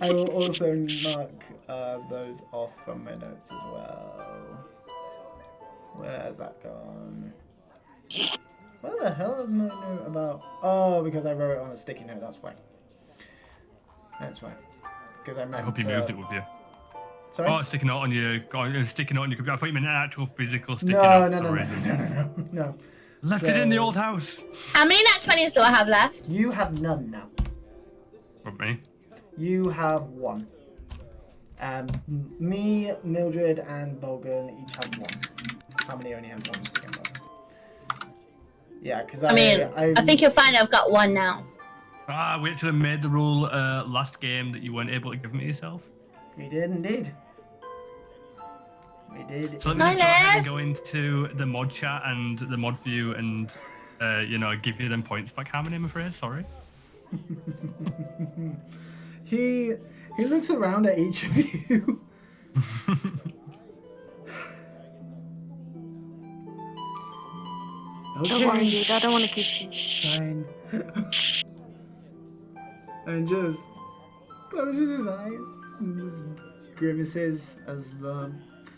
I will also mark those off from my notes as well. Where's that gone? Where the hell is my note about? Oh, because I wrote it on a sticky note, that's why. That's why. Because I I meant hope you moved it with you. Sorry? Oh, sticky note on your computer. I thought you meant an actual physical sticky No, note. no. Left it in the So- old house. How many nat 20s do I have left? You have none now. What, me? You have 1. Me, Mildred, and Bolgan each have 1. How many only have 1 to begin with? Yeah, because I mean, I think you'll find I've got 1 now. We actually made the rule last game that you weren't able to give me yourself. We did indeed. We did. So let me Hi, just go ahead and Les. go into the mod chat and the mod view and, give you them points back. How many, I'm afraid? Sorry. He looks around at each of you. Don't worry, dude. I don't want to kiss you. Fine. And just closes his eyes and just grimaces as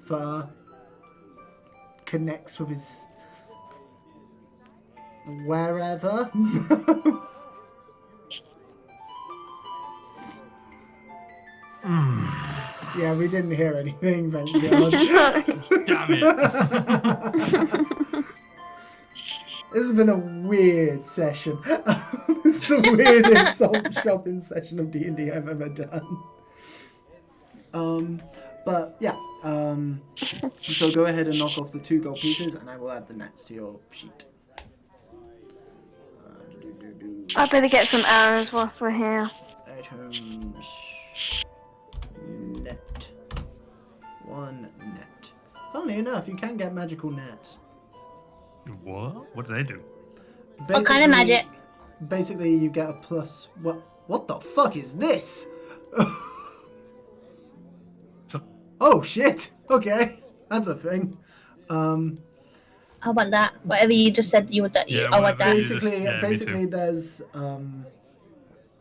fur connects with his wherever. Yeah, we didn't hear anything, thank God. Damn it. This has been a weird session. This is the weirdest salt shopping session of D&D I've ever done. But yeah, so go ahead and knock off the 2 gold pieces, and I will add the nets to your sheet. I better get some arrows whilst we're here. Items. Net. 1 net. Funnily enough, you can get magical nets. What? What do they do? What kind of magic? Basically, you get a plus. What the fuck is this? So, Oh shit! Okay, that's a thing. I want that. Whatever you just said you would. Yeah, I want whatever that. you just- yeah, me Basically, too.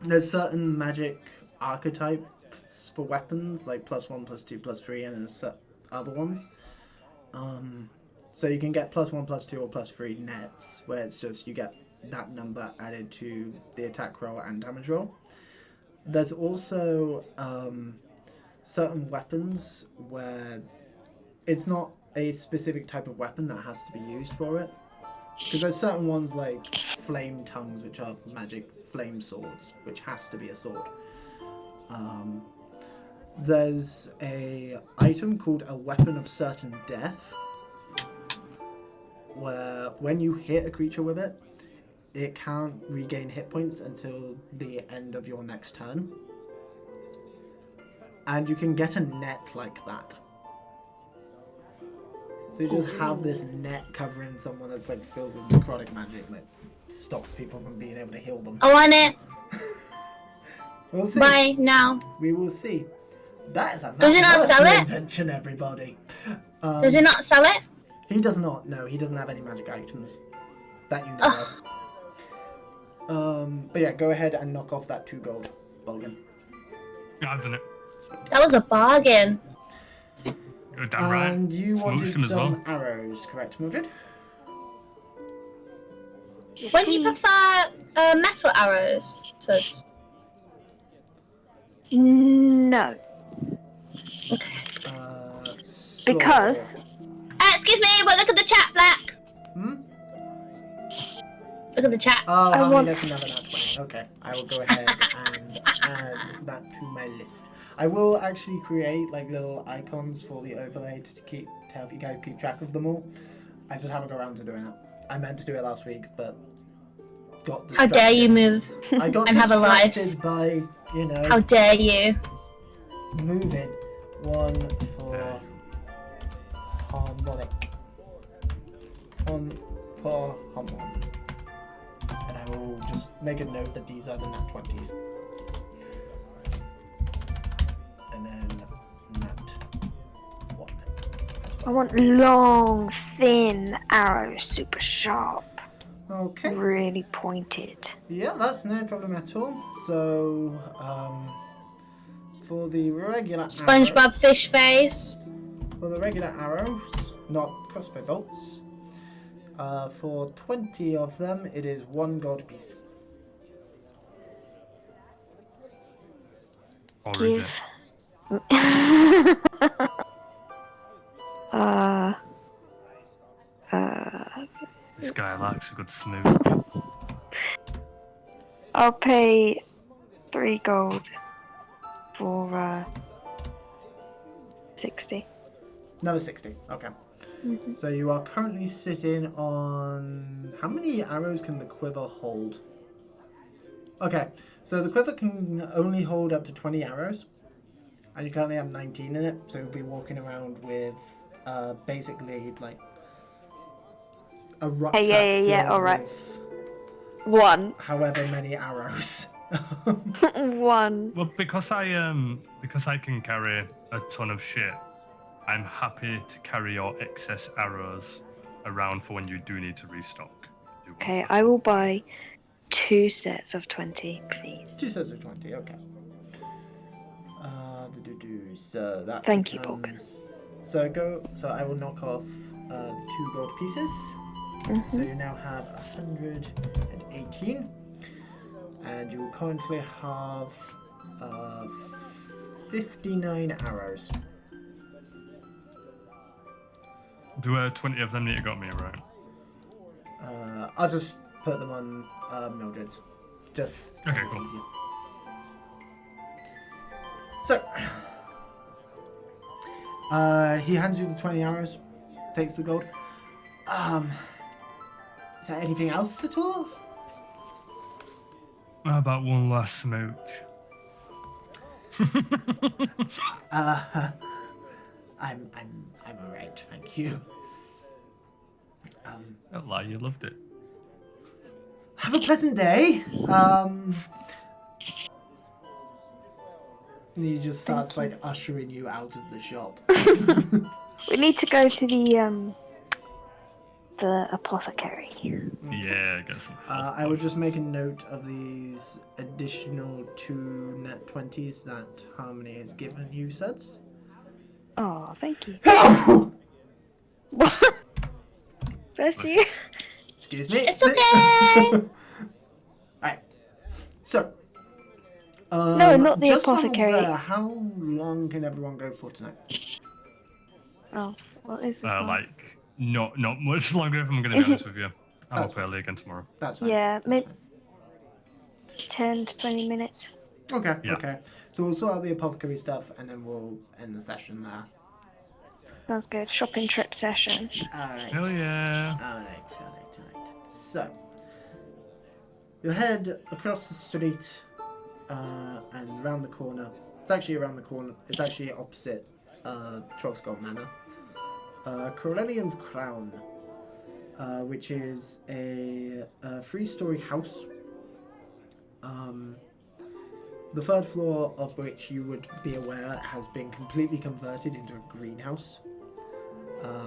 there's certain magic archetypes for weapons, like +1, +2, +3, and there's other ones. So you can get +1, +2, or +3 nets, where it's just you get that number added to the attack roll and damage roll. There's also certain weapons where it's not a specific type of weapon that has to be used for it. Because there's certain ones like flame tongues, which are magic flame swords, which has to be a sword. There's a item called a weapon of certain death, where when you hit a creature with it, it can't regain hit points until the end of your next turn. And you can get a net like that. So you just have this net covering someone that's like filled with necrotic magic that stops people from being able to heal them. I want it. We'll see. Bye now. We will see. That is a Does it not sell it? invention, everybody. Does it not sell it? He does not. No, he doesn't have any magic items that you know of. But yeah, go ahead and knock off that 2 gold, Bolgan. Yeah, I've done it. That was a bargain. You're damn right. And you Smooshed wanted him as well. some arrows, correct, Mildred? When do you prefer metal arrows? So, No, So- because excuse me, but look at the chat, Black. Look at the chat. Oh, I honey, want- that's another nat 20. Okay, I will go ahead and add that to my list. I will actually create like little icons for the overlay to help you guys keep track of them all. I just haven't got around to doing it. I meant to do it last week, but got How distracted. dare you move I got and have a life? distracted by, How dare you? moving. 1 for harmonic. 1 for harmon. And I will just make a note that these are the nat 20s. And then nat 1. I want long, thin arrows, super sharp, Okay. really pointed. Yeah, that's no problem at all. So, for the regular SpongeBob arrows, fish face. for the regular arrows, not crossbow bolts, for 20 of them, it is 1 gold piece. Or is Give. it? This guy likes a good smooth. I'll pay 3 gold for 60. Another 60. Okay. So you are currently sitting on... How many arrows can the quiver hold? Okay. So the quiver can only hold up to 20 arrows. And you currently have 19 in it. So you'll be walking around with basically like a rucksack yeah, filled alright. with 1. however many arrows. One. Well, because I can carry a ton of shit, I'm happy to carry your excess arrows around for when you do need to restock. if you do want Okay, to. I will buy 2 sets of 20, please. 2 sets of 20, okay. So that Thank you, becomes... So I will knock off the 2 gold pieces. So you now have 118. And you will currently have 59 arrows. Do 20 of them need to got me right? I'll just put them on Mildred's. Just Okay, it's cool. easier. So, he hands you the 20 arrows, takes the gold. Is there anything else at all? How about one last smooch? I'm alright, thank you. Don't lie, you loved it. Have a pleasant day. He just starts like ushering you out of the shop. We need to go to the apothecary. Yeah, get some health I would just make a note of these additional 2 net 20s that Harmony has given you, Suds. Oh, thank you. Bless you. Excuse me. It's okay. Alright. So. No, not the just apothecary. So I'm aware, how long can everyone go for tonight? Oh, what is this one? like not much longer if I'm gonna be honest with you. I'm That's up early again tomorrow. That's fine. Yeah, That's maybe fine. 10 to 20 minutes. Okay, Yeah. okay. So we'll sort out the apothecary stuff and then we'll end the session there. Sounds good. Shopping trip session. Alright. Hell yeah. Alright. So, you head across the street and round the corner. It's actually around the corner. It's actually opposite Trollskull Manor. Corellian's Crown, which is a 3-story house. The 3rd floor of which you would be aware has been completely converted into a greenhouse.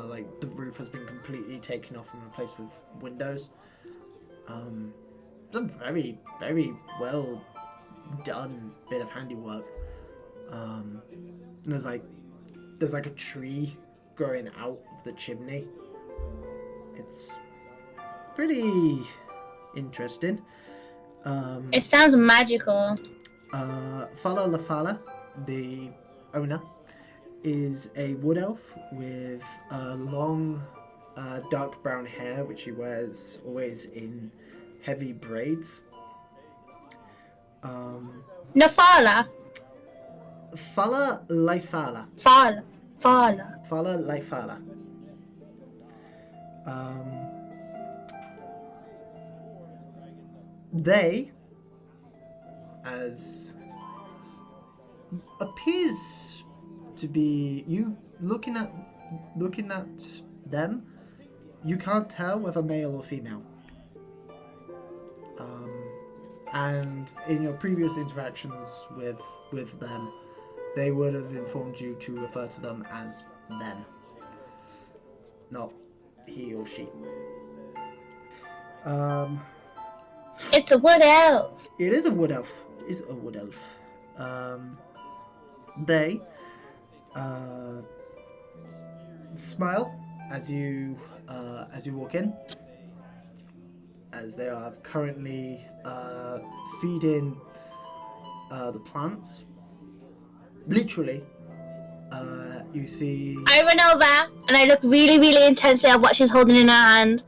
Like the roof has been completely taken off and replaced with windows. It's a very, very well done bit of handiwork. And there's like a tree growing out of the chimney. It's pretty interesting. It sounds magical. Fala Lafala, the owner, is a wood elf with long dark brown hair, which he wears always in heavy braids. Nafala. Fala Laifala. Fala. Fala Laifala. They, as appears to be you looking at them, you can't tell whether male or female. And in your previous interactions with them, they would have informed you to refer to them as them, not he or she. It's a wood elf. It is a wood elf. They smile as you walk in, as they are currently feeding the plants. Literally, you see. I run over and I look really, really intensely at what she's holding in her hand.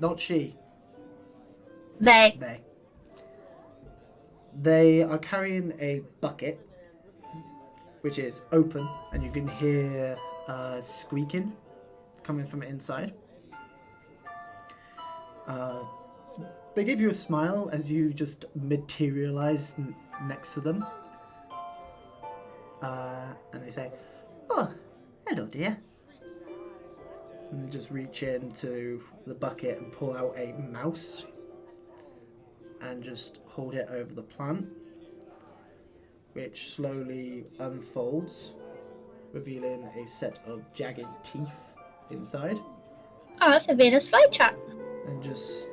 Not she. They. They are carrying a bucket, which is open, and you can hear squeaking coming from inside. They give you a smile as you just materialize next to them. And they say, "Oh, hello, dear." And just reach into the bucket and pull out a mouse. and just hold it over the plant, which slowly unfolds, revealing a set of jagged teeth inside, Oh, that's a Venus flytrap. and just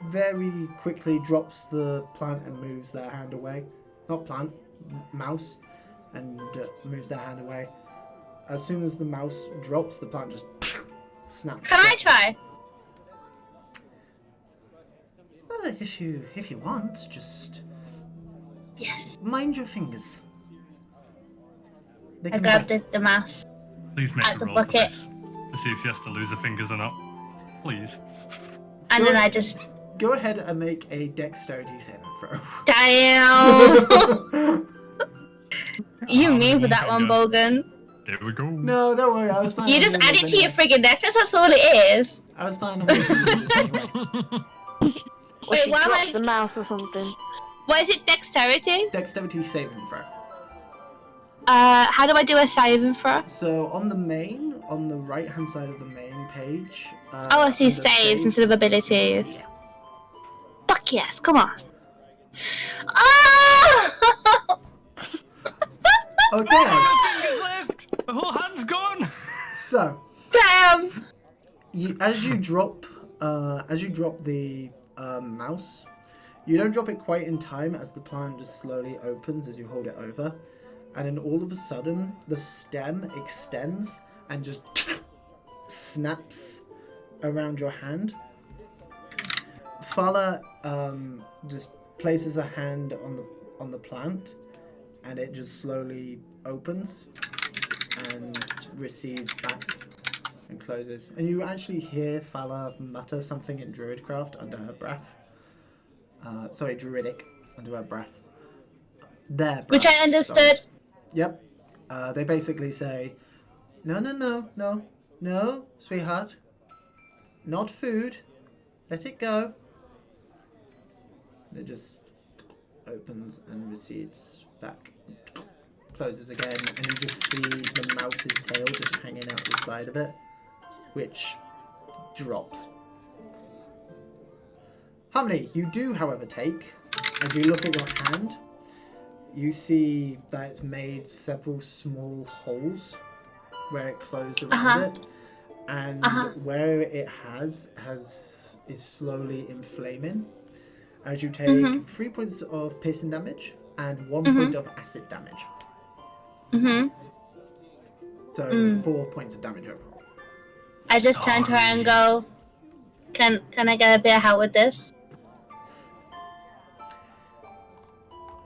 very quickly drops the plant and moves their hand away. Not plant, mouse, and moves their hand away. As soon as the mouse drops, the plant just snaps. Can I try? Well, if you want, just Yes. mind your fingers. They I can grabbed bite. the mask. Please make Out a the roll for bucket. this to see if she has to lose her fingers or not. Please. And then I just... Go ahead and make a dexterity saving throw. Damn! You How mean many for that one, fingers? Bogan. Here we go. No, don't worry. I was fine. You on just doing add this it to your anyway. friggin' necklace, that's all it is. I was fine on doing this anyway. Or Wait, she why am drops I- the mouse or something. What is it, dexterity? Dexterity saving throw. How do I do a saving throw? So on the right hand side of the main page. Oh, I see under saves instead of abilities. Fuck yes, come on. Ah! Okay, Fingers left. The whole hand's gone. so Damn! as you drop the mouse, you don't drop it quite in time as the plant just slowly opens as you hold it over, and then all of a sudden the stem extends and just snaps around your hand. Fala just places a hand on the plant, and it just slowly opens and recedes back and closes. And you actually hear Fala mutter something in Druidcraft under her breath. Druidic under her breath. Their breath. Which I understood. Sorry. Yep. They basically say, no, sweetheart. Not food. Let it go. It just opens and recedes back. Closes again, and you just see the mouse's tail just hanging out the side of it, which drops. Harmony, you do, however, take, as you look at your hand, you see that it's made several small holes where it closed around it, and where it is slowly inflaming. As you take 3 points of piercing damage and 1 point of acid damage. So 4 points of damage overall. I just turn to her and go, Can I get a bit of help with this?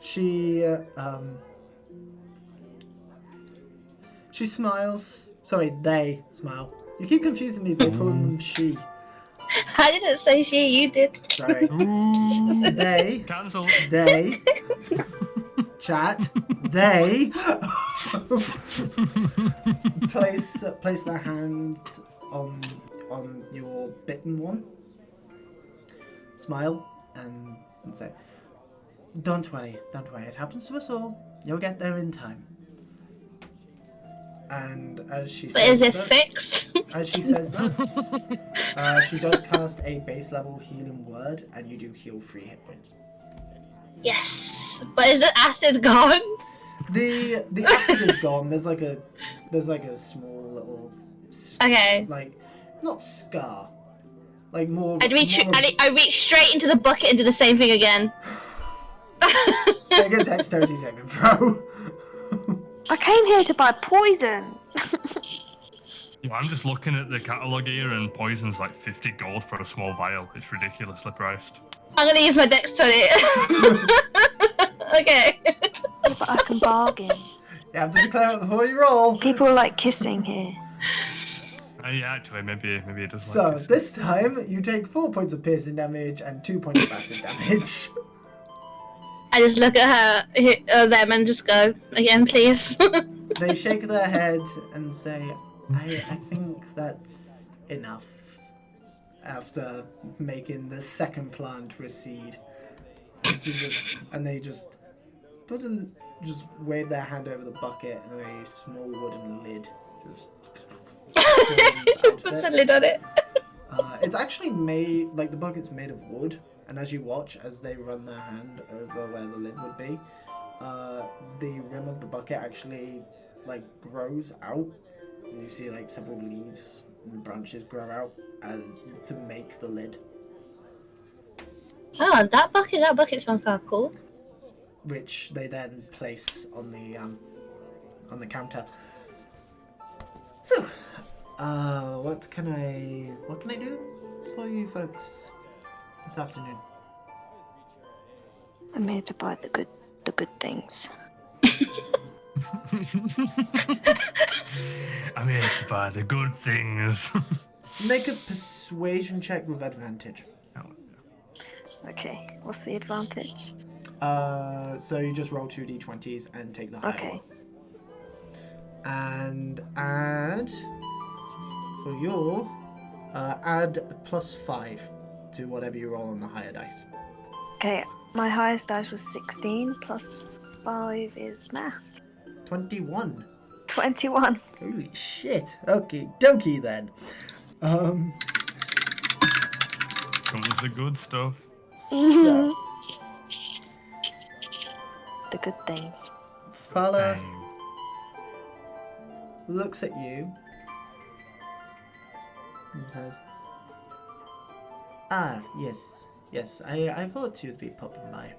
She smiles. Sorry, they smile. You keep confusing me by calling them she. I didn't say she, you did. Sorry. Ooh. They. Cancel. They. Chat. They. place their hand on your bitten one. Smile and say, Don't worry. It happens to us all. You'll get there in time. And as she But says is it that, fixed? as she says that, she does cast a base level healing word, and you do heal 3 hit points. Yes. But is the acid gone? The acid is gone. There's like a small little Okay. like not scar, like more. I more reach straight into the bucket and do the same thing again. Take a dexterity saving throw. I came here to buy poison. Yeah, I'm just looking at the catalogue here, and poison's like 50 gold for a small vial. It's ridiculously priced. I'm gonna use my dex on it. Okay. Yeah, but I can bargain. You have to declare it before you roll. People like kissing here. Yeah, actually, maybe it does. So like this. this time you take 4 points of piercing damage and 2 points of acid damage. I just look at them and just go, again, please. They shake their head and say, I think that's enough. After making the second plant recede. And they just wave their hand over the bucket, and a small wooden lid just Puts a lid on it. It's actually made, like the bucket's made of wood, And as you watch, as they run their hand over where the lid would be, the rim of the bucket actually like grows out, and you see like several leaves and branches grow out as to make the lid, Oh, that bucket sounds kind of cool. which they then place on the counter. So, what can I do for you folks this afternoon? I'm here to buy the good things. I'm here to buy the good things. Make a persuasion check with advantage. Okay, what's the advantage? So you just roll 2 d20s and take the higher Okay. one. And add for your add +5 to whatever you roll on the higher dice. Okay, my highest dice was 16 plus 5 is math. 21. 21. Holy shit. Okay, dokie then. Comes the good stuff. So, The good things. fella Bang. looks at you and says, "Ah, yes, I thought you'd be popping by.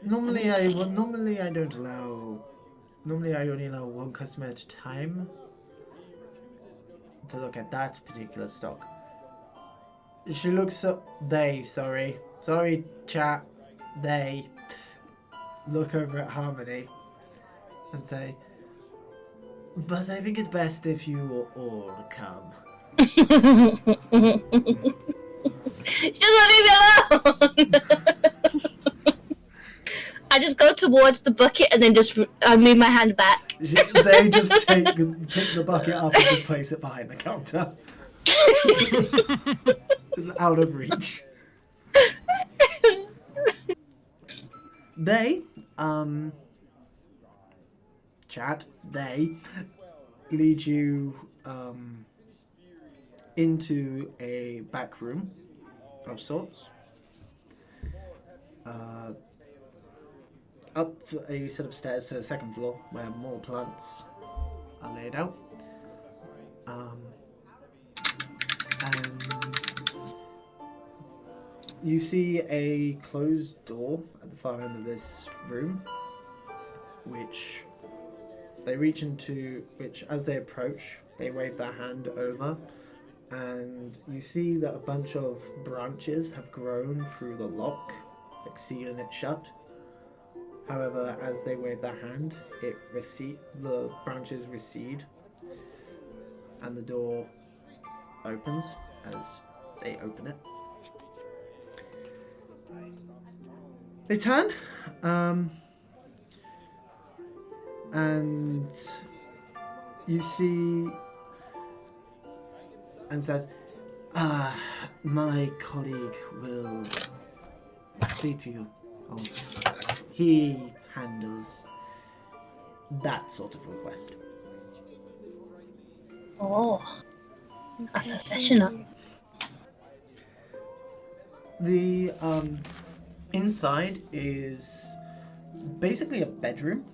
Normally I don't allow. Normally I only allow one customer at a time to look at that particular stock." She looks up. Sorry, chat. They look over at Harmony and say, "But I think it's best if you all come." Just leave me alone. I just go towards the bucket and then just move my hand back. They just pick the bucket up and just place it behind the counter. It's out of reach. They lead you into a back room of sorts. Up a set of stairs to the second floor where more plants are laid out. And you see a closed door at the far end of this room, which they reach into, which as they approach, they wave their hand over, and you see that a bunch of branches have grown through the lock, like sealing it shut. However, as they wave their hand, the branches recede, and the door opens as they open it. They turn, and you see, and says, "My colleague will see to you. Oh, he handles that sort of request." Oh, a professional. The inside is basically a bedroom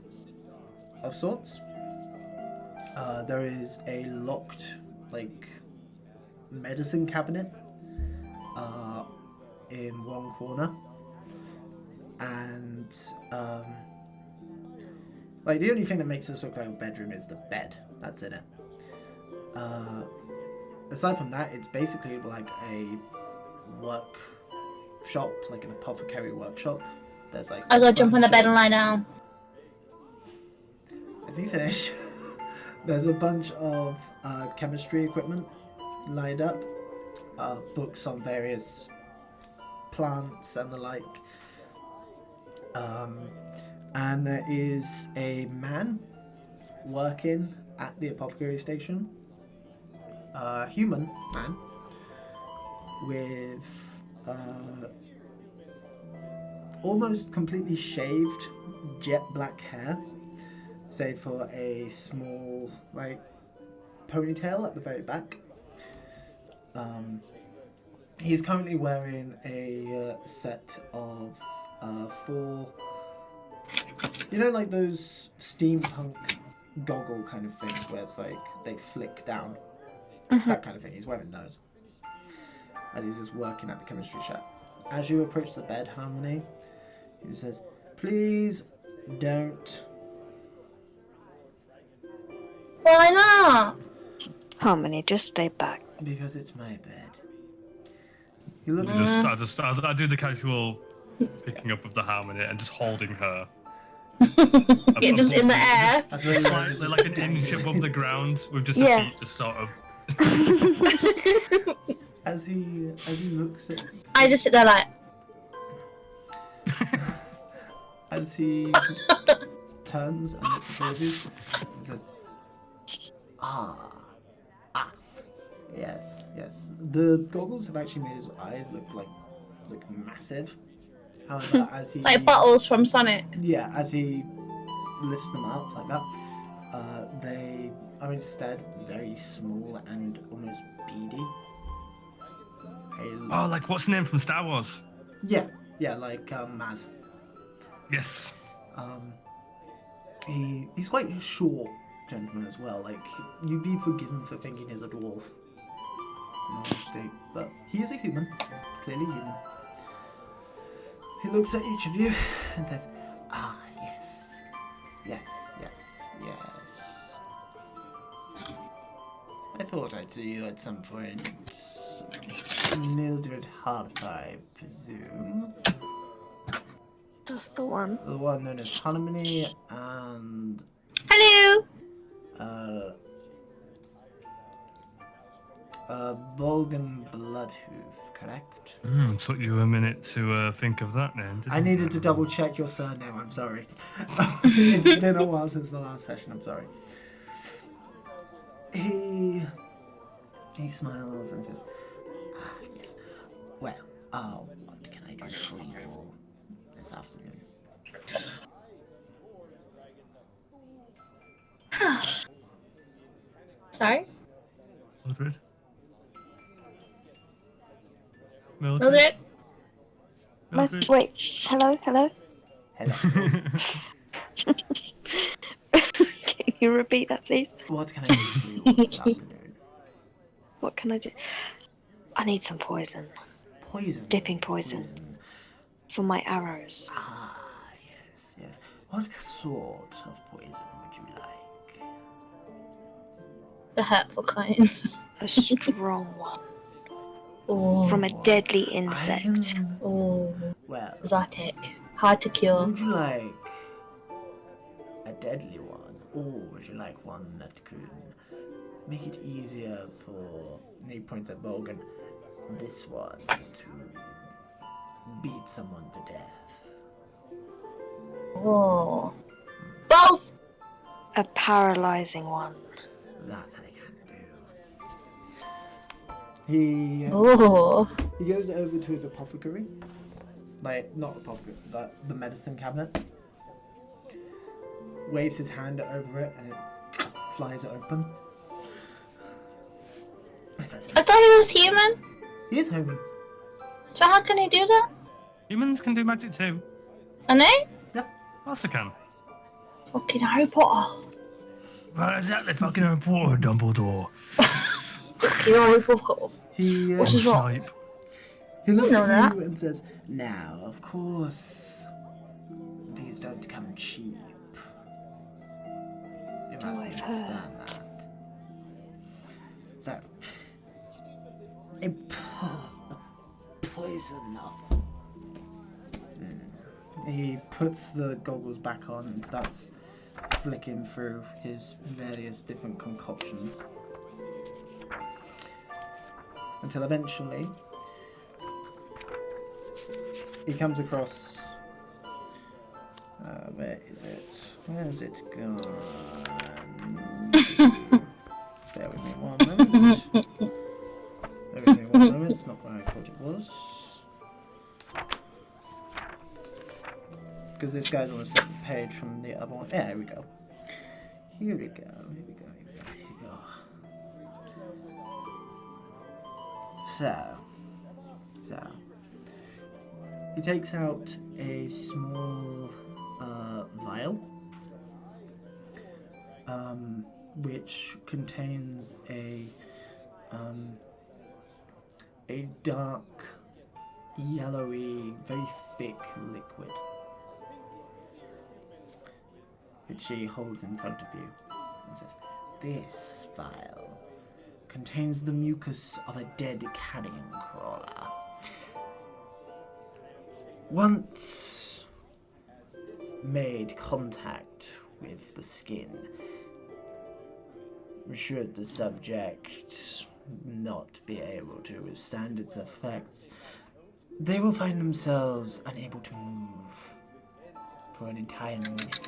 of sorts. There is a locked, medicine cabinet in one corner, and the only thing that makes this look like a bedroom is the bed that's in it. Aside from that, it's basically like a workshop, like an apothecary workshop. There's I gotta jump on the bed and lie down. If you finish, there's a bunch of chemistry equipment lined up, books on various plants and the like. And there is a man working at the apothecary station. A human man with almost completely shaved jet black hair, save for a small ponytail at the very back. He's currently wearing a set of 4, you know, like those steampunk goggle kind of things where it's like they flick down, that kind of thing. He's wearing those as he's just working at the chemistry shop. As you approach the bed, Harmony, he says, "Please don't." Why not? Harmony, just stay back. Because it's my bed. He looks. I do the casual picking up of the Harmony and just holding her. You're just in the air. That's really Slightly like an inch above the ground with just a Yeah. feet just sort of. As he looks at, I just sit there like, as he turns and looks at both of you and says, ah, yes. The goggles have actually made his eyes look massive. However, as he like bottles from Sonic. yeah, as he lifts them up like that, they are instead very small and almost beady. Oh, like what's the name from Star Wars? Yeah, like Maz. Yes. He's quite a short gentleman as well. Like, you'd be forgiven for thinking he's a dwarf, in honesty, but he is a human, clearly human. He looks at each of you and says, "Ah, yes. I thought I'd see you at some point. Mildred Hart, I presume. That's the one. The one known as Harmony and Hello. Bolgan Bloodhoof, correct? Took you a minute to think of that name. Didn't I needed it? to double check your surname, I'm sorry. It's been a while since the last session, I'm sorry. He smiles and says, "Ah, yes. Well, what can I do for you this afternoon?" Sorry, Mildred. Mildred. Wait, hello? Hello. Can you repeat that, please? What can I do for you this afternoon? What can I do? I need some poison. Poison. Dipping poison. For my arrows. Ah, yes. What sort of poison would you like? The hurtful kind. A strong one. Oh, From a deadly insect. oh, Well, exotic, hard to cure. would you like a deadly one, or would you like one that could make it easier for, and he points at Bolgan, this one to beat someone to death? Oh, both. A paralyzing one. That I can do. Oh, He goes over to his apothecary, like not apothecary, but the medicine cabinet. Waves his hand over it, and it flies open. He says, I thought he was human. "He is human." So how can he do that? Humans can do magic too. Are they? Of course they can. Fucking Harry Potter. Well, exactly, fucking Harry Potter, Dumbledore. Fucking Harry Potter. He Which is what? Snipe. He looks know at that. you and says, "Now, of course, these don't come cheap. You must I've understand heard. that. So, a poison of..." He puts the goggles back on and starts flicking through his various different concoctions. Until eventually, he comes across... where is it? Where has it gone? Bear with me one moment. Bear with me one moment. It's not where I thought it was. Because this guy's on a separate page from the other one. Yeah, here we go. Here we go. So, he takes out a small vial, which contains a dark, yellowy, very thick liquid, which he holds in front of you and says, "This vial contains the mucus of a dead carrion crawler. Once made contact with the skin, should the subject not be able to withstand its effects, they will find themselves unable to move for an entire minute.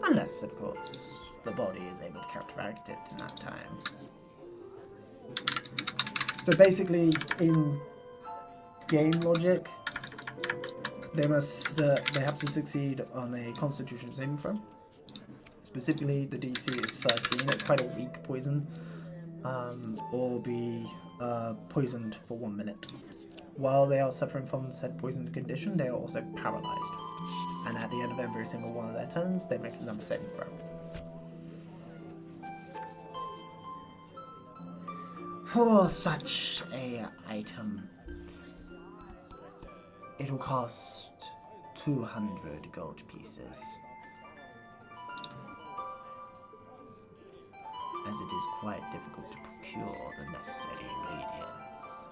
Unless, of course, the body is able to counteract it in that time." So basically, in game logic, they have to succeed on a Constitution saving throw. Specifically, the DC is 13. It's quite a weak poison, or be poisoned for 1 minute. While they are suffering from said poisoned condition, they are also paralyzed. And at the end of every single one of their turns, they make another saving throw. For such a item, it will cost 200 gold pieces, as it is quite difficult to procure the necessary ingredients.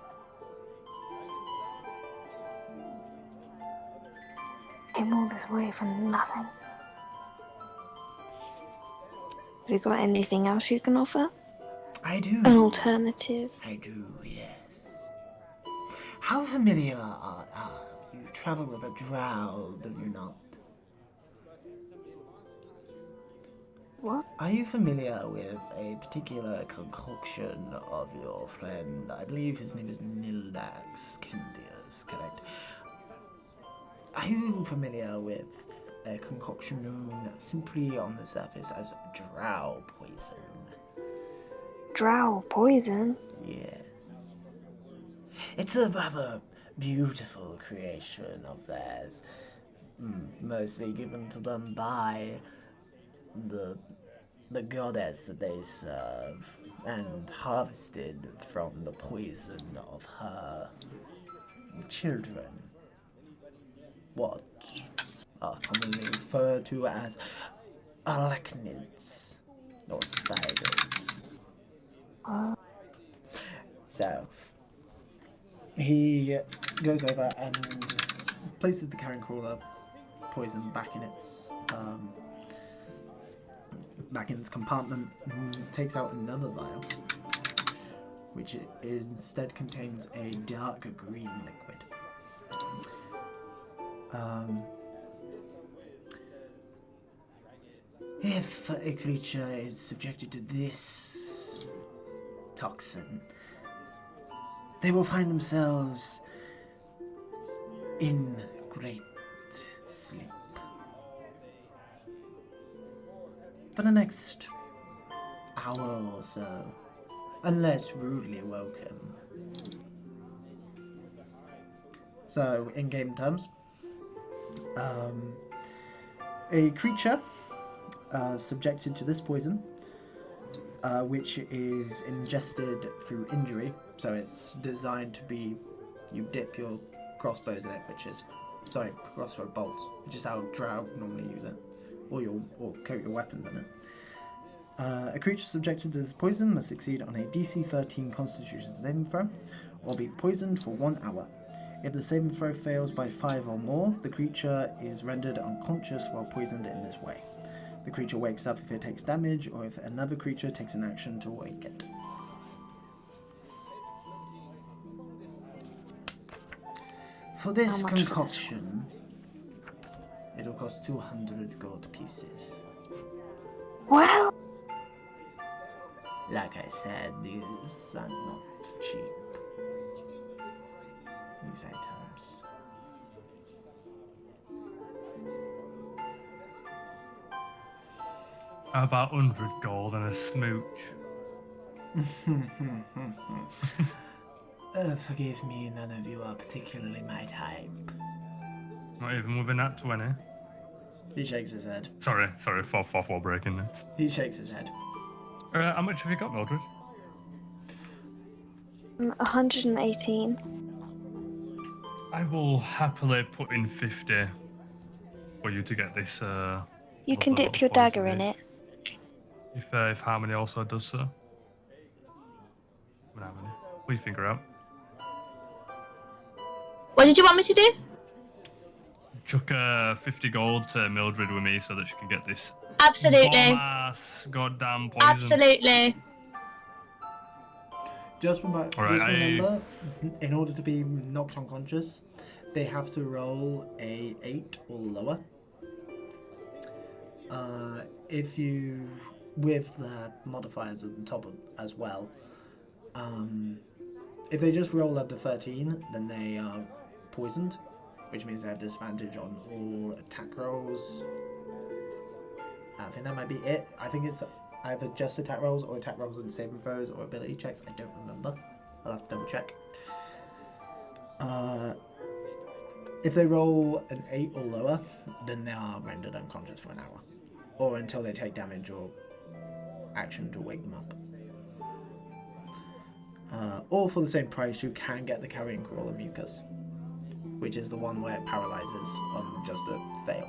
Came all this way for nothing. Have you got anything else you can offer? I do. An alternative? I do, yes. How familiar are you? Travel with a drow, do you not? What? Are you familiar with a particular concoction of your friend? I believe his name is Nildax Kendias, correct? Are you familiar with a concoction known simply on the surface as drow poison? Drow poison? Yes. It's a rather beautiful creation of theirs, mostly given to them by the goddess that they serve, and harvested from the poison of her children. What are commonly referred to as arachnids, or spiders. So, he goes over and places the carrion crawler poison back in its compartment, and takes out another vial, which instead contains a dark green liquid. If a creature is subjected to this toxin, they will find themselves in great sleep for the next hour or so, unless rudely woken. So, in game terms, a creature subjected to this poison, which is ingested through injury, so it's designed to be, you dip your crossbows in it, crossbow bolts, which is how drow normally use it, or coat your weapons in it. A creature subjected to this poison must succeed on a DC 13 Constitution saving throw, or be poisoned for 1 hour. If the saving throw fails by 5 or more, the creature is rendered unconscious while poisoned in this way. The creature wakes up if it takes damage, or if another creature takes an action to wake it. For this concoction, it'll cost 200 gold pieces. Well, Like I said, these are not cheap. These items. How about 100 gold and a smooch? Forgive me, none of you are particularly my type. Not even with a nat 20. He shakes his head. Sorry, fourth wall breaking there. He shakes his head. How much have you got, Mildred? 118. I will happily put in 50 for you to get this. You can lovely dip your little dagger poison in leaf. it. If Harmony also does so. Harmony, we figure out. What did you want me to do? Chuck 50 gold to Mildred with me so that she can get this Absolutely. bomb-ass goddamn poison. Absolutely. Just remember, Alright, in order to be knocked unconscious, they have to roll a 8 or lower. If you, with the modifiers at the top as well, if they just roll under 13, then they are poisoned, which means they have disadvantage on all attack rolls. I think that might be it. I think it's either just attack rolls or attack rolls and saving throws or ability checks. I don't remember. I'll have to double check. If they roll an 8 or lower, then they are rendered unconscious for an hour. Or until they take damage or action to wake them up. Or for the same price, you can get the Carrion Crawler Mucus, which is the one where it paralyzes on just a fail.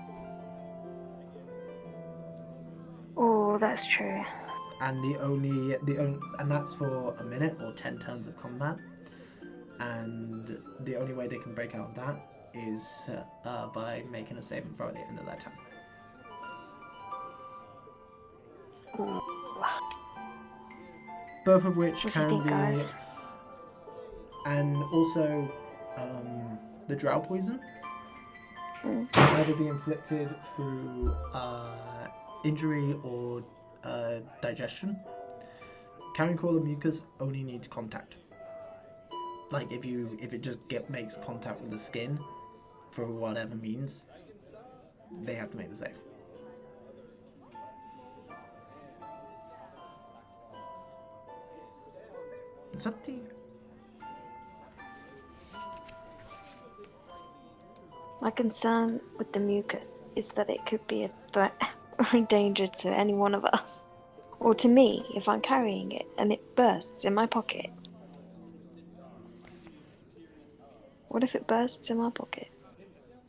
Oh, that's true. And and that's for a minute or 10 turns of combat. And the only way they can break out of that is by making a saving throw at the end of that time. Ooh. Both of which What do you can think, be, guys? and also the drow poison Mm. can either be inflicted through injury or digestion. Carrion Crawler Mucus only needs contact. Like if it just makes contact with the skin for whatever means, they have to make the save. It's up to you. My concern with the mucus is that it could be a threat or a danger to any one of us. Or to me, if I'm carrying it and it bursts in my pocket. What if it bursts in my pocket?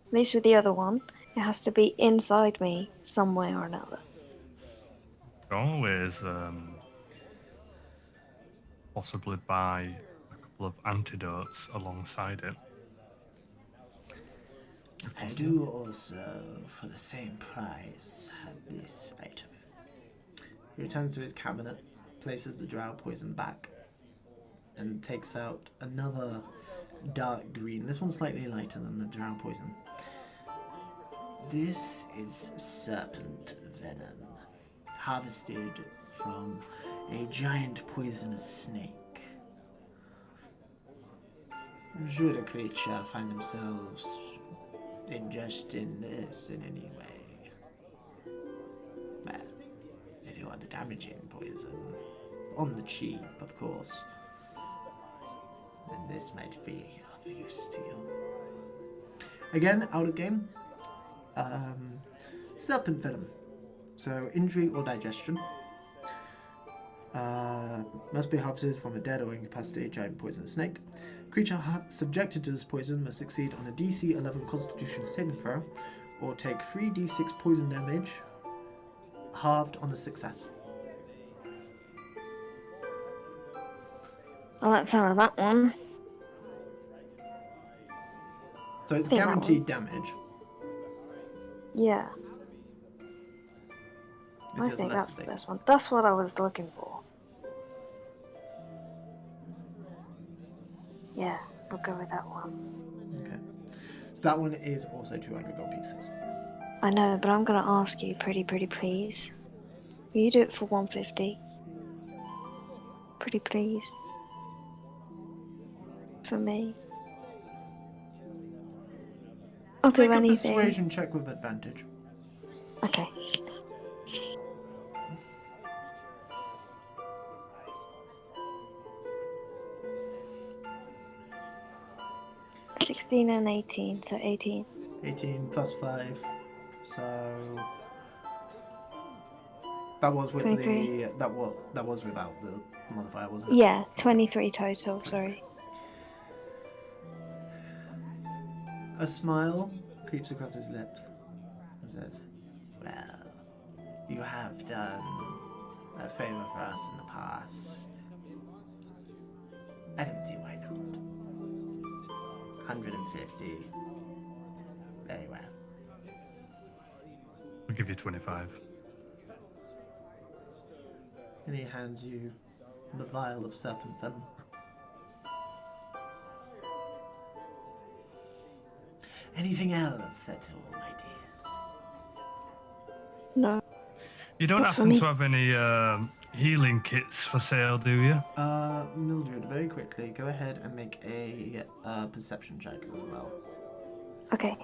At least with the other one, it has to be inside me some way or another. Always possibly buy a couple of antidotes alongside it. I do also, for the same price, have this item. He returns to his cabinet, places the drow poison back, and takes out another dark green. This one's slightly lighter than the drow poison. This is serpent venom, harvested from a giant poisonous snake. Should a creature find themselves ingesting this in any way, well, if you want the damaging poison, on the cheap, of course, then this might be of use to you. Again, out of game. Serpent venom. So, injury or digestion. Must be harvested from a dead or incapacitated giant poisonous snake. Creature subjected to this poison must succeed on a DC 11 Constitution saving throw, or take 3d6 poison damage, halved on a success. I like the sound of that one. So it's think that guaranteed damage. Yeah, It's I just think less that's the basic. best one. That's what I was looking for. Yeah, we'll go with that one. Okay. So that one is also 200 gold pieces. I know, but I'm gonna ask you, pretty please. Will you do it for 150? Pretty please. For me. I'll do Make a anything. persuasion check with advantage. Okay. 16 and 18, so 18. 18 plus 5. So that was with 23. that was without the modifier, wasn't it? Yeah, 23 total, sorry. A smile creeps across his lips and says, "Well, you have done a favor for us in the past. I don't see why not. 150. Very well. We'll give you 25. And he hands you the vial of serpent venom. Anything else at all, my dears? No. You don't Not for happen me. to have any healing kits for sale, do you? Mildred, very quickly, go ahead and make a perception check as well. Okay.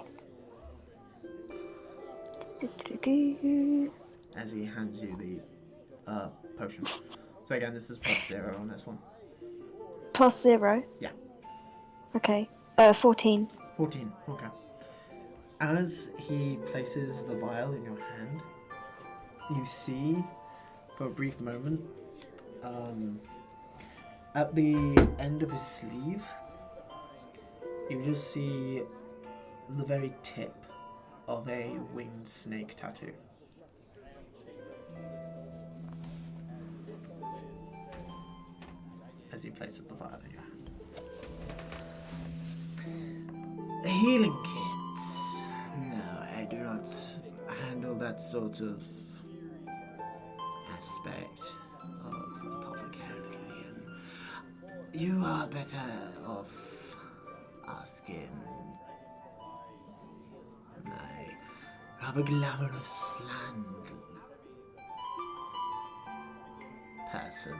Do-do-do. As he hands you the potion. So again, this is +0 on this one. Plus 0? Yeah. Okay. 14. 14, okay. As he places the vial in your hand, you see, for a brief moment, at the end of his sleeve, you just see the very tip of a winged snake tattoo. As he places the vial in your hand. A healing kit. No, I do not handle that sort of aspect of apothecarian. You are better off asking. I have a glamorous land person.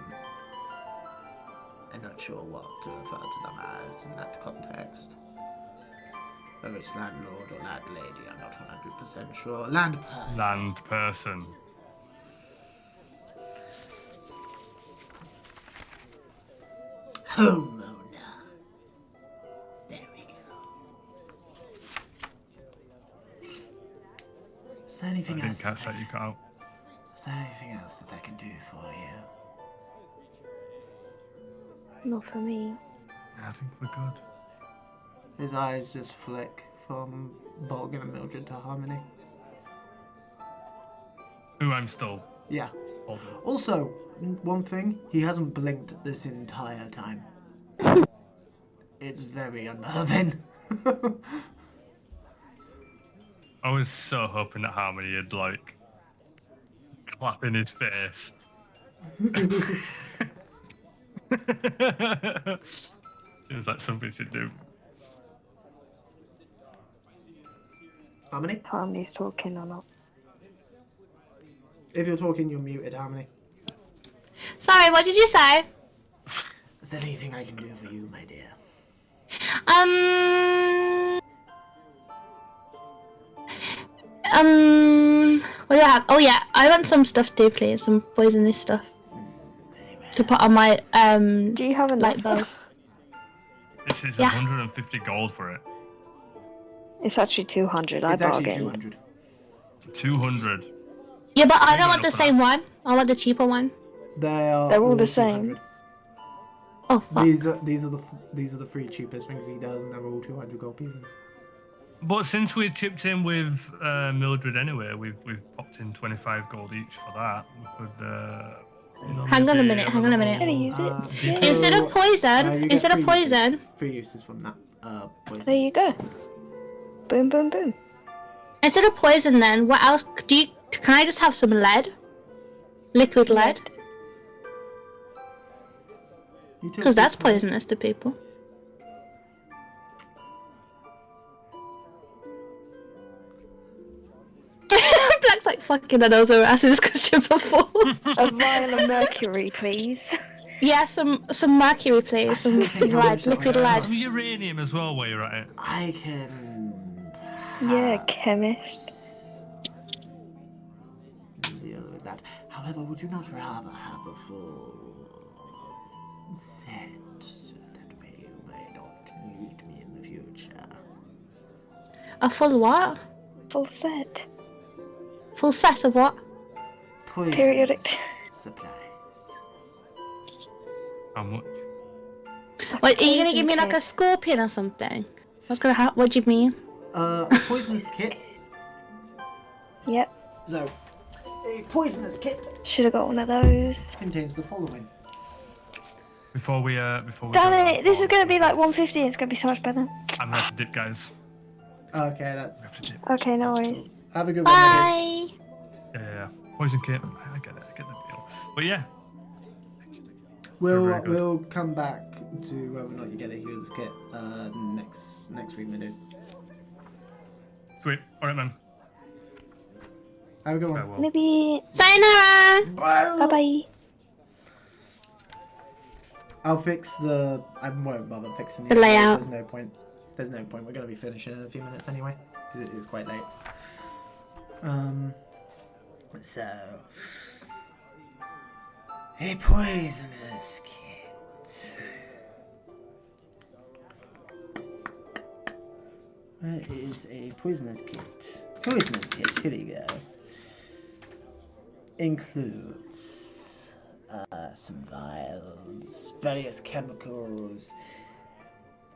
I'm not sure what to refer to them as in that context. Whether it's landlord or landlady, I'm not 100% sure. Land person. Land person. Homeowner. There we go. Is there I anything didn't else? catch that you cut out. Is there anything else that I can do for you? Not for me. I think we're good. His eyes just flick from Bolgan and Mildred to Harmony. Who I'm still Yeah. holding. Also, one thing, he hasn't blinked this entire time. It's very unnerving. I was so hoping that Harmony would like clap in his face. Seems like something should do. Harmony? Harmony's talking or not. If you're talking, you're muted, Harmony. Sorry, what did you say? Is there anything I can do for you, my dear? What do I have? Oh yeah, I want some stuff too, please. Some poisonous stuff Very well. to put on my Do you have a light bulb. This is Yeah. 150 gold for it. It's actually 200. I It's actually bargained. 200. 200. Yeah, but I You're don't want going the up for same one. I want the cheaper one. They're all the same. 200. Oh fuck. These are the three cheapest things he does, and they're all 200 gold pieces. But since we chipped in with Mildred anyway, we've popped in 25 gold each for that. We could, you know, Hang on a maybe minute, hang on a minute. Gonna use it. So, Instead of poison, you get instead of three poison, uses. 3 uses from that poison. There you go. Boom, boom, boom. instead of poison, then what else do you? Can I just have some lead? Liquid lead, You took because that's this one. poisonous to people. Black's like fucking. I know I asked this question before. A vial of mercury, please. Yeah, some mercury, please. Some lead, liquid lead. some uranium as well while you're at it. I can. Yeah, chemist. Deal with that. However, would you not rather have a full set so that way you may not need me in the future? A full what? Full set. Full set of what? Periodic. Poisonous supplies. How much? Wait, are you gonna poison give me like kit. a scorpion or something? What's gonna happen? What do you mean? A poisonous kit. Yep. So, a poisonous kit Should have got one of those. contains the following. Before we Damn go, it! This is gonna be like 150. It's gonna be so much better. I'm gonna have to dip, guys. Okay, We have that's. to dip. Okay, no worries. Have a good one. Megan. Bye. Yeah. Poison kit. I get it. I get the deal. But yeah. We'll Very good. we'll come back to whether or not you get a healer's kit next week, Minu. Sweet. All right, man. Have a good one. Farewell. Maybe. Sayonara. Bye bye. I'll fix the. I won't bother fixing The layout. There's no point. There's no point. We're gonna be finishing in a few minutes anyway, because it is quite late. So a poisonous kit. Where is a poisonous kit? Poisonous kit. Here we go. Includes some vials, various chemicals,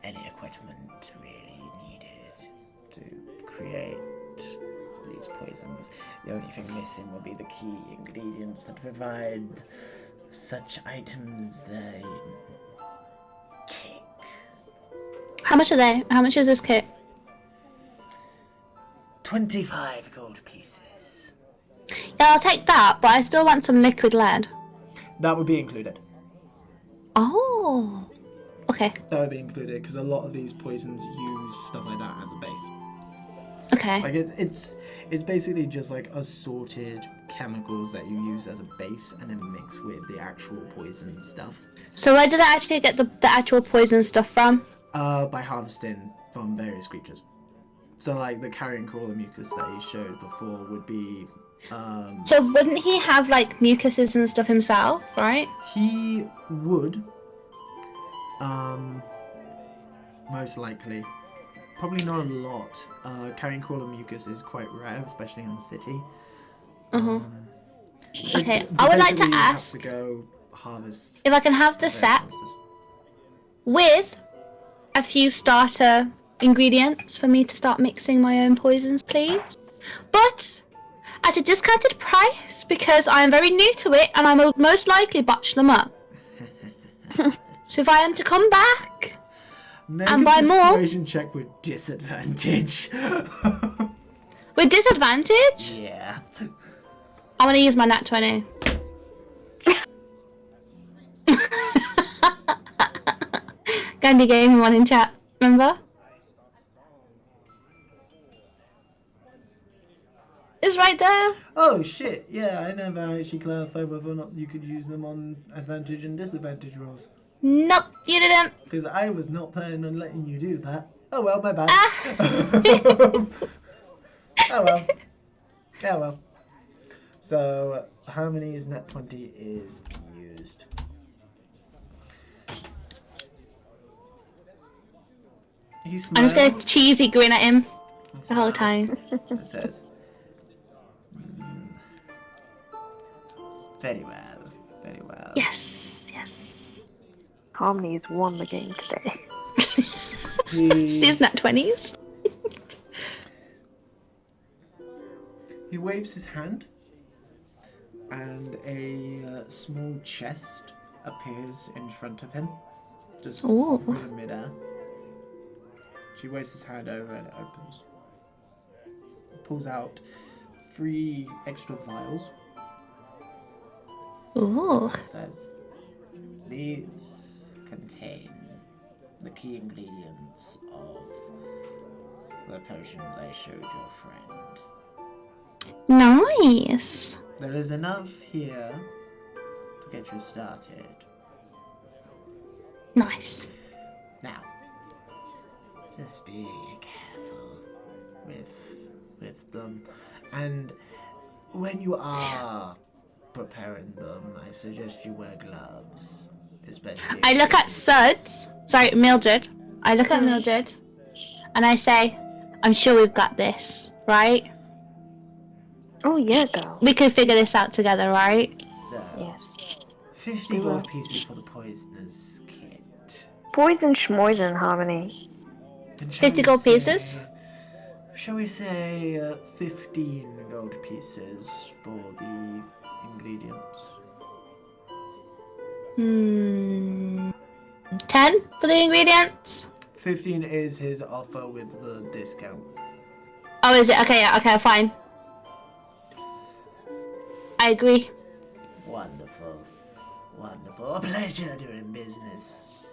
any equipment really needed to create these poisons. The only thing missing will be the key ingredients that provide such items that kick. How much are they? How much is this kit? 25 gold pieces. Yeah, I'll take that, but I still want some liquid lead. That would be included. Oh. Okay. That would be included because a lot of these poisons use stuff like that as a base. Okay. Like it's basically just like assorted chemicals that you use as a base and then mix with the actual poison stuff. So where did I actually get the actual poison stuff from? By harvesting from various creatures. So like the carrion crawler mucus that you showed before would be So wouldn't he have like mucuses and stuff himself, right? he would most likely. Probably not a lot. Carrion crawler mucus is quite rare, especially in the city. Okay, I would like to basically you have ask to go harvest if I can have the various set monsters. with a few starter ingredients for me to start mixing my own poisons, please. But at a discounted price because I am very new to it and I will most likely botch them up. So if I am to come back, Make and a buy more. persuasion check with disadvantage. with disadvantage, Yeah. I want to use my nat 20. Gandhi gave me one in chat, remember? It's right there. Oh shit, yeah, I never actually clarified whether or not you could use them on advantage and disadvantage rolls. Nope, you didn't. Because I was not planning on letting you do that. Oh well, my bad. Oh well. Yeah well. So, how many is net 20 is used? He smiles. I'm just going to cheesy grin at him the whole time. It says. Very well. Very well. Yes, yes. Harmony has won the game today. These nat 20s. He waves his hand, and a small chest appears in front of him, just Ooh. through the midair. She waves his hand over and it opens. Pulls out 3 extra vials. Ooh. It says, these contain the key ingredients of the potions I showed your friend. Nice. There is enough here to get you started. Nice. Now, just be careful with them. And when you are preparing them, I suggest you wear gloves. Especially I look at Suds. Sorry, Mildred. I look at Mildred and I say, I'm sure we've got this, right? Oh yeah, girl. We can figure this out together, right? So, Yes. 50 We will. gold pieces for the poisoner's kit. Poison, schmoison, harmony. And shall 50 we gold say- pieces? Shall we say 15 gold pieces for the ingredients? 10 for the ingredients? 15 is his offer with the discount. Oh, is it? Okay, yeah, okay, fine. I agree. Wonderful. Wonderful. A pleasure doing business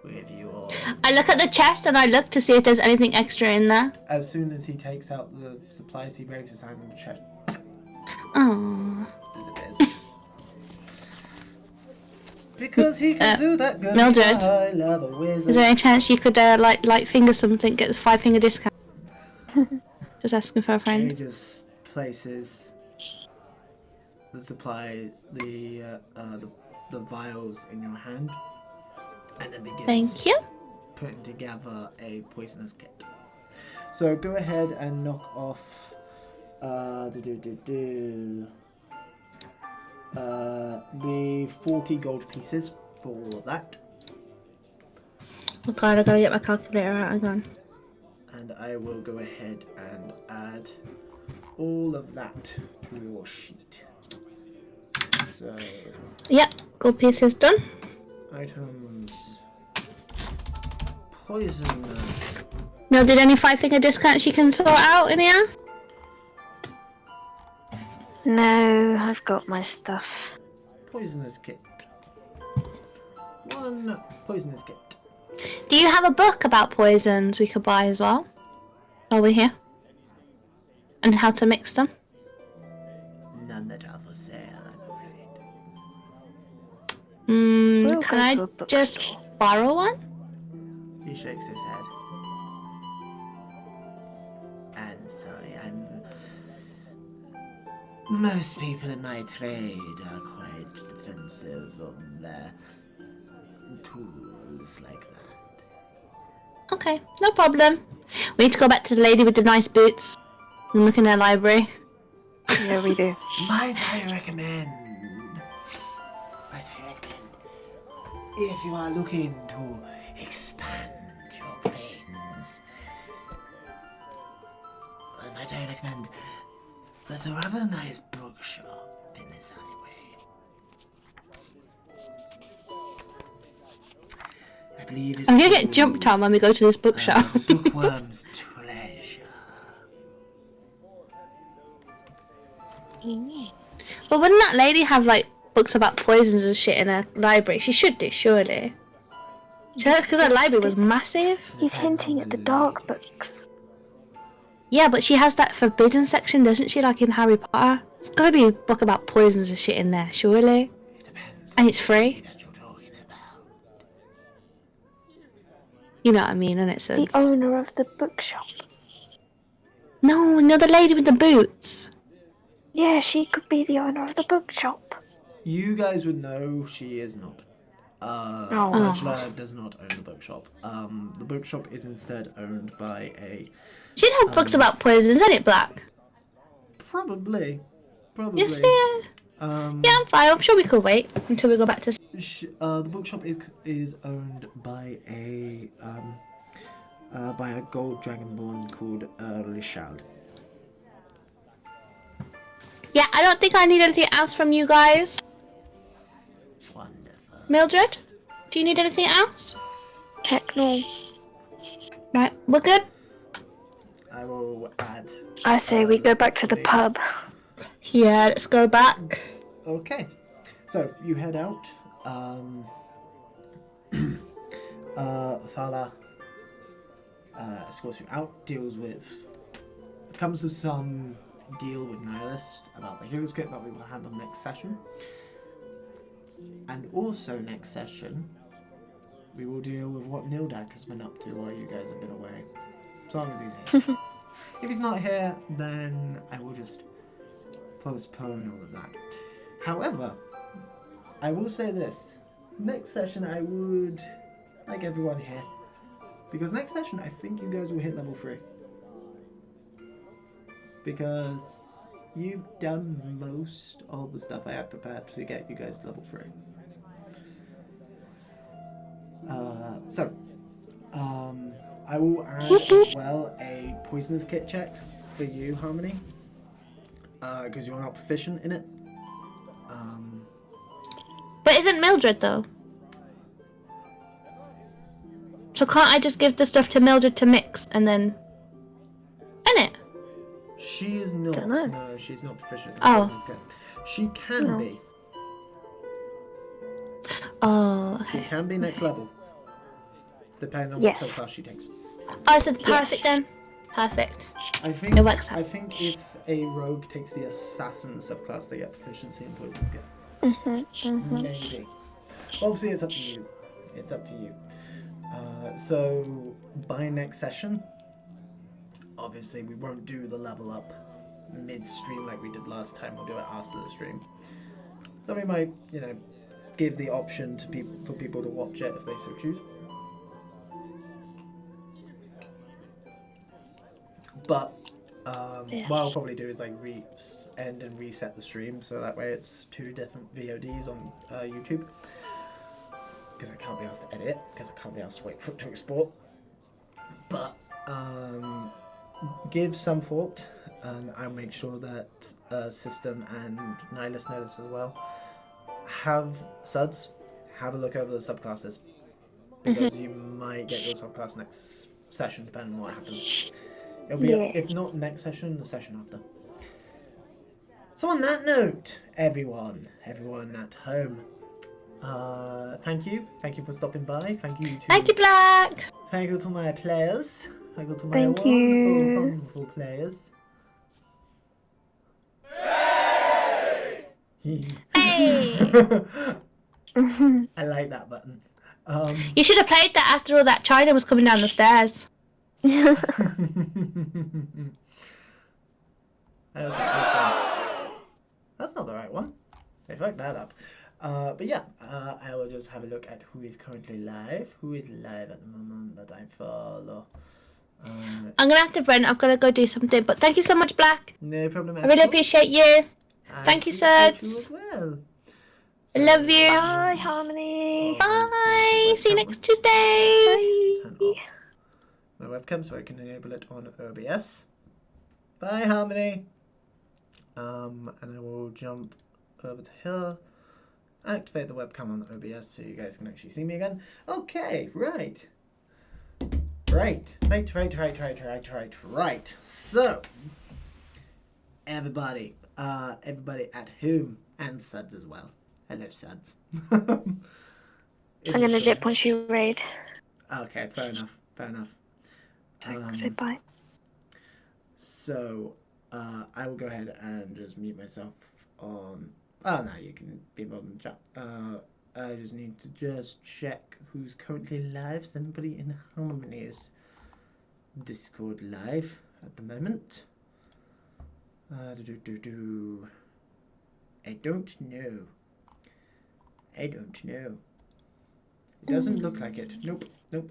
with you all. I look at the chest and I look to see if there's anything extra in there. As soon as he takes out the supplies, he waves his hand on the chest. Oh. Disappears. Because he can do that good. Mildred, I love a wizard. is there any chance you could light finger something, get the 5-finger discount? Just asking for a He friend. just places the supply, the vials in your hand, and then begins Thank you. putting together a poisonous kit. So go ahead and knock off the 40 gold pieces for that, Oh god, I gotta get my calculator out again. and I will go ahead and add all of that to your sheet. So Yep, gold pieces done. items, poison. Now, did any 5-finger discounts you can sort out in here? No, I've got my stuff. Poisoner's kit. One poisoner's kit. Do you have a book about poisons we could buy as well? While we're here? And how to mix them? None that are for sale, I'm afraid. We'll Can go I to a bookstore. just borrow one? He shakes his head. I'm sorry, most people in my trade are quite defensive of their tools like that. Okay, no problem. We need to go back to the lady with the nice boots and look in her library. Yeah, we do. Might I recommend, if you are looking to expand your brains, might I recommend, there's a rather nice bookshop in this alleyway. I believe it's I'm gonna get called, jumped on when we go to this bookshop. The Bookworm's Treasure. But wouldn't that lady have like books about poisons and shit in her library? She should do, surely. Because her library was massive. He's hinting at the dark books. Yeah, but she has that forbidden section, doesn't she? Like in Harry Potter. There's gotta be a book about poisons and shit in there, surely. It depends And it's free. that you're talking about. You know what I mean, and it says. The owner of the bookshop. No, the lady with the boots. Yeah, she could be the owner of the bookshop. You guys would know she is not. Oh. Angela does not own the bookshop. The bookshop is instead owned by a... She'd have books about poisons, isn't it, Black? Probably. Yes, yeah. Yeah, I'm fine. I'm sure we could wait until we go back to. The bookshop is owned by a gold dragonborn called Richard. Yeah, I don't think I need anything else from you guys. Wonderful. Mildred, do you need anything else? Heck no. Right, we're good. I will add... I say we go back to the pub. Yeah, let's go back. Okay. So, you head out. Thala escorts you out, comes to some deal with Nihilist about the hero's kit that we will handle next session. And also next session, we will deal with what Nildak has been up to while you guys have been away. As long as he's here. If he's not here, then I will just postpone all of that. However, I will say this. Next session I would like everyone here. Because next session I think you guys will hit level 3. because you've done most of the stuff I had prepared to get you guys to level 3. I will add as well a poisonous kit check for you, Harmony, because you're not proficient in it. But isn't Mildred though? So can't I just give the stuff to Mildred to mix and then... In it? She is not. Dunno. No, she's not proficient in Oh. poisonous kit. She can No. be. Oh, She okay. can be next level, depending on Yes. what subclass she takes. Oh, so perfect then. Perfect. I think. It works out. I think if a rogue takes the assassin subclass, they get proficiency in poisonous kit. Maybe. Obviously, it's up to you. It's up to you. So by next session, obviously we won't do the level up mid-stream like we did last time. We'll do it after the stream. Then we might, give the option to for people to watch it if they so choose. But what I'll probably do is like end and reset the stream, so that way it's 2 different VODs on YouTube. Because I can't be asked to edit, because I can't be asked to wait for it to export. But give some thought, and I'll make sure that System and Nihilus know this as well. Have suds, have a look over the subclasses, because you might get your subclass next session, depending on what happens. It'll be, if not next session, the session after. So on that note, everyone at home, thank you for stopping by. Thank you Black. Thank you to my players. Thank you to my Thank you. wonderful players. Hey. I like that button. You should have played that after all that China was coming down the stairs. That was the first one. That's not the right one. They fucked that up. But yeah, I will just have a look at who is currently live. Who is live at the moment that I follow? I'm gonna have to run. I've got to go do something. But thank you so much, Black. No problem. I really appreciate you. Thank you, appreciate you Suds. as well. I love you. Bye, Harmony. Bye. See you next Tuesday. Turn off my webcam so I can enable it on OBS. Bye, Harmony. And I will jump over to here. Activate the webcam on OBS so you guys can actually see me again. Okay, right. So, everybody at home, and Suds as well. Hello, Suds. I'm gonna dip once you raid. Okay, fair enough. Say bye. So, I will go ahead and just mute myself on... Oh, no, you can be involved in the chat. I just need to check who's currently live. Is anybody in Harmony's Discord live at the moment? I don't know. It doesn't look like it. Nope.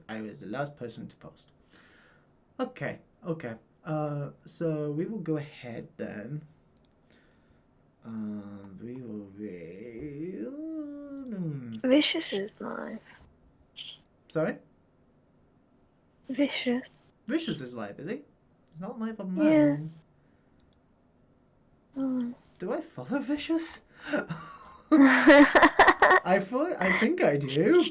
I was the last person to post. Okay. So we will go ahead then. We will be... Vicious is live. Sorry? Vicious. Vicious is live, is he? He's not live on Yeah. mine. Oh. Do I follow Vicious? I think I do.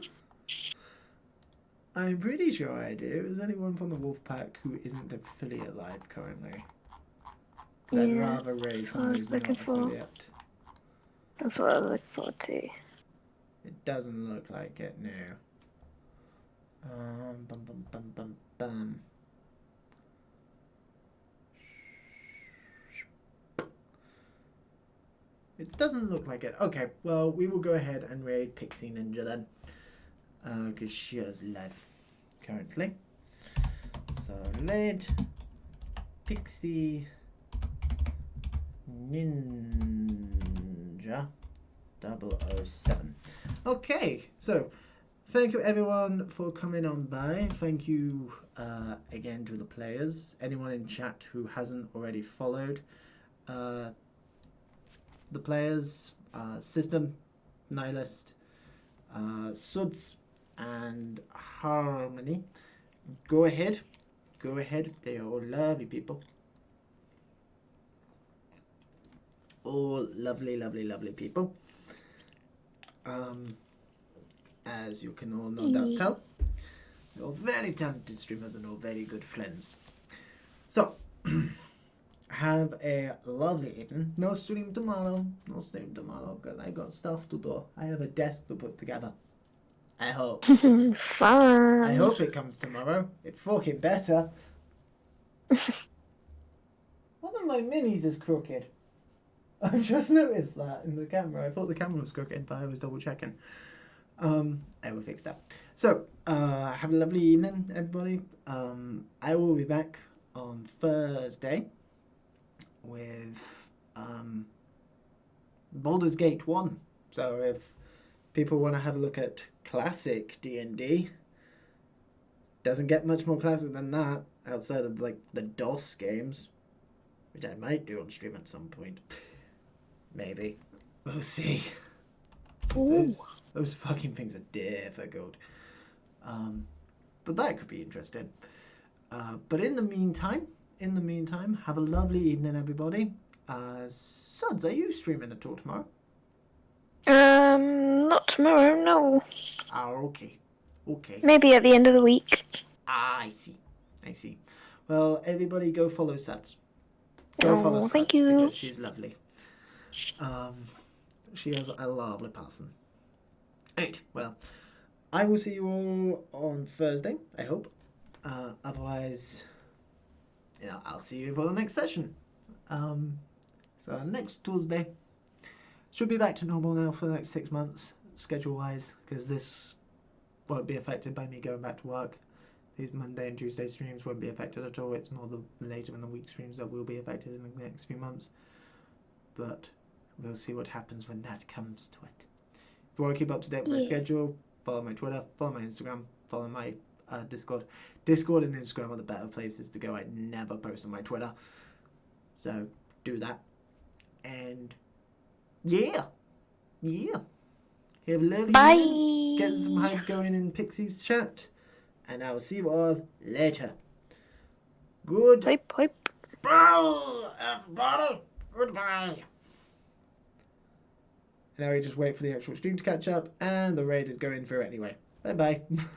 I'm pretty sure I do. Is anyone from the Wolfpack who isn't affiliate live currently? I'd Yeah, rather raise that's what I someone was who's not looking for. affiliate. That's what I was looking for too. It doesn't look like it, no. Bum. It doesn't look like it. Okay, well, we will go ahead and raid Pixie Ninja then. Because she is live currently. So, raid Pixie Ninja 007. Okay, so Thank you everyone for coming on by. Thank you again to the players. Anyone in chat who hasn't already followed the players, System, Nihilist, Suds, and Harmony. Go ahead. They are all lovely people. All lovely, lovely, lovely people. As you can all no doubt tell, they're all very talented streamers and all very good friends. So, have a lovely evening. No stream tomorrow because I got stuff to do. I have a desk to put together. I hope. Fun. I hope it comes tomorrow. It fucking better. One of my minis is crooked. I've just noticed that in the camera. I thought the camera was crooked, but I was double checking. I will fix that. So, have a lovely evening, everybody. I will be back on Thursday with Baldur's Gate 1. So if people want to have a look at classic D&D, doesn't get much more classic than that outside of like the DOS games, which I might do on stream at some point. Maybe. We'll see. Those fucking things are difficult. But that could be interesting. But in the meantime, have a lovely evening, everybody. Suds, are you streaming at all tomorrow? Not tomorrow, no. Okay. Maybe at the end of the week. I see. Well, everybody go follow Suds. Oh, thank you. Because she's lovely. She is a lovely person. Right, well, I will see you all on Thursday, I hope. Otherwise, I'll see you for the next session. So next Tuesday. Should be back to normal now for the next 6 months, schedule-wise, because this won't be affected by me going back to work. These Monday and Tuesday streams won't be affected at all. It's more the later in the week streams that will be affected in the next few months. But we'll see what happens when that comes to it. If you want to keep up to date with my schedule, follow my Twitter, follow my Instagram, follow my Discord. Discord and Instagram are the better places to go. I never post on my Twitter. So do that. And yeah. Have a lovely evening. Get some hype going in Pixie's chat. And I will see you all later. Good. Hype. Bye, everybody. Goodbye. Now we just wait for the actual stream to catch up, and the raid is going through anyway. Bye-bye.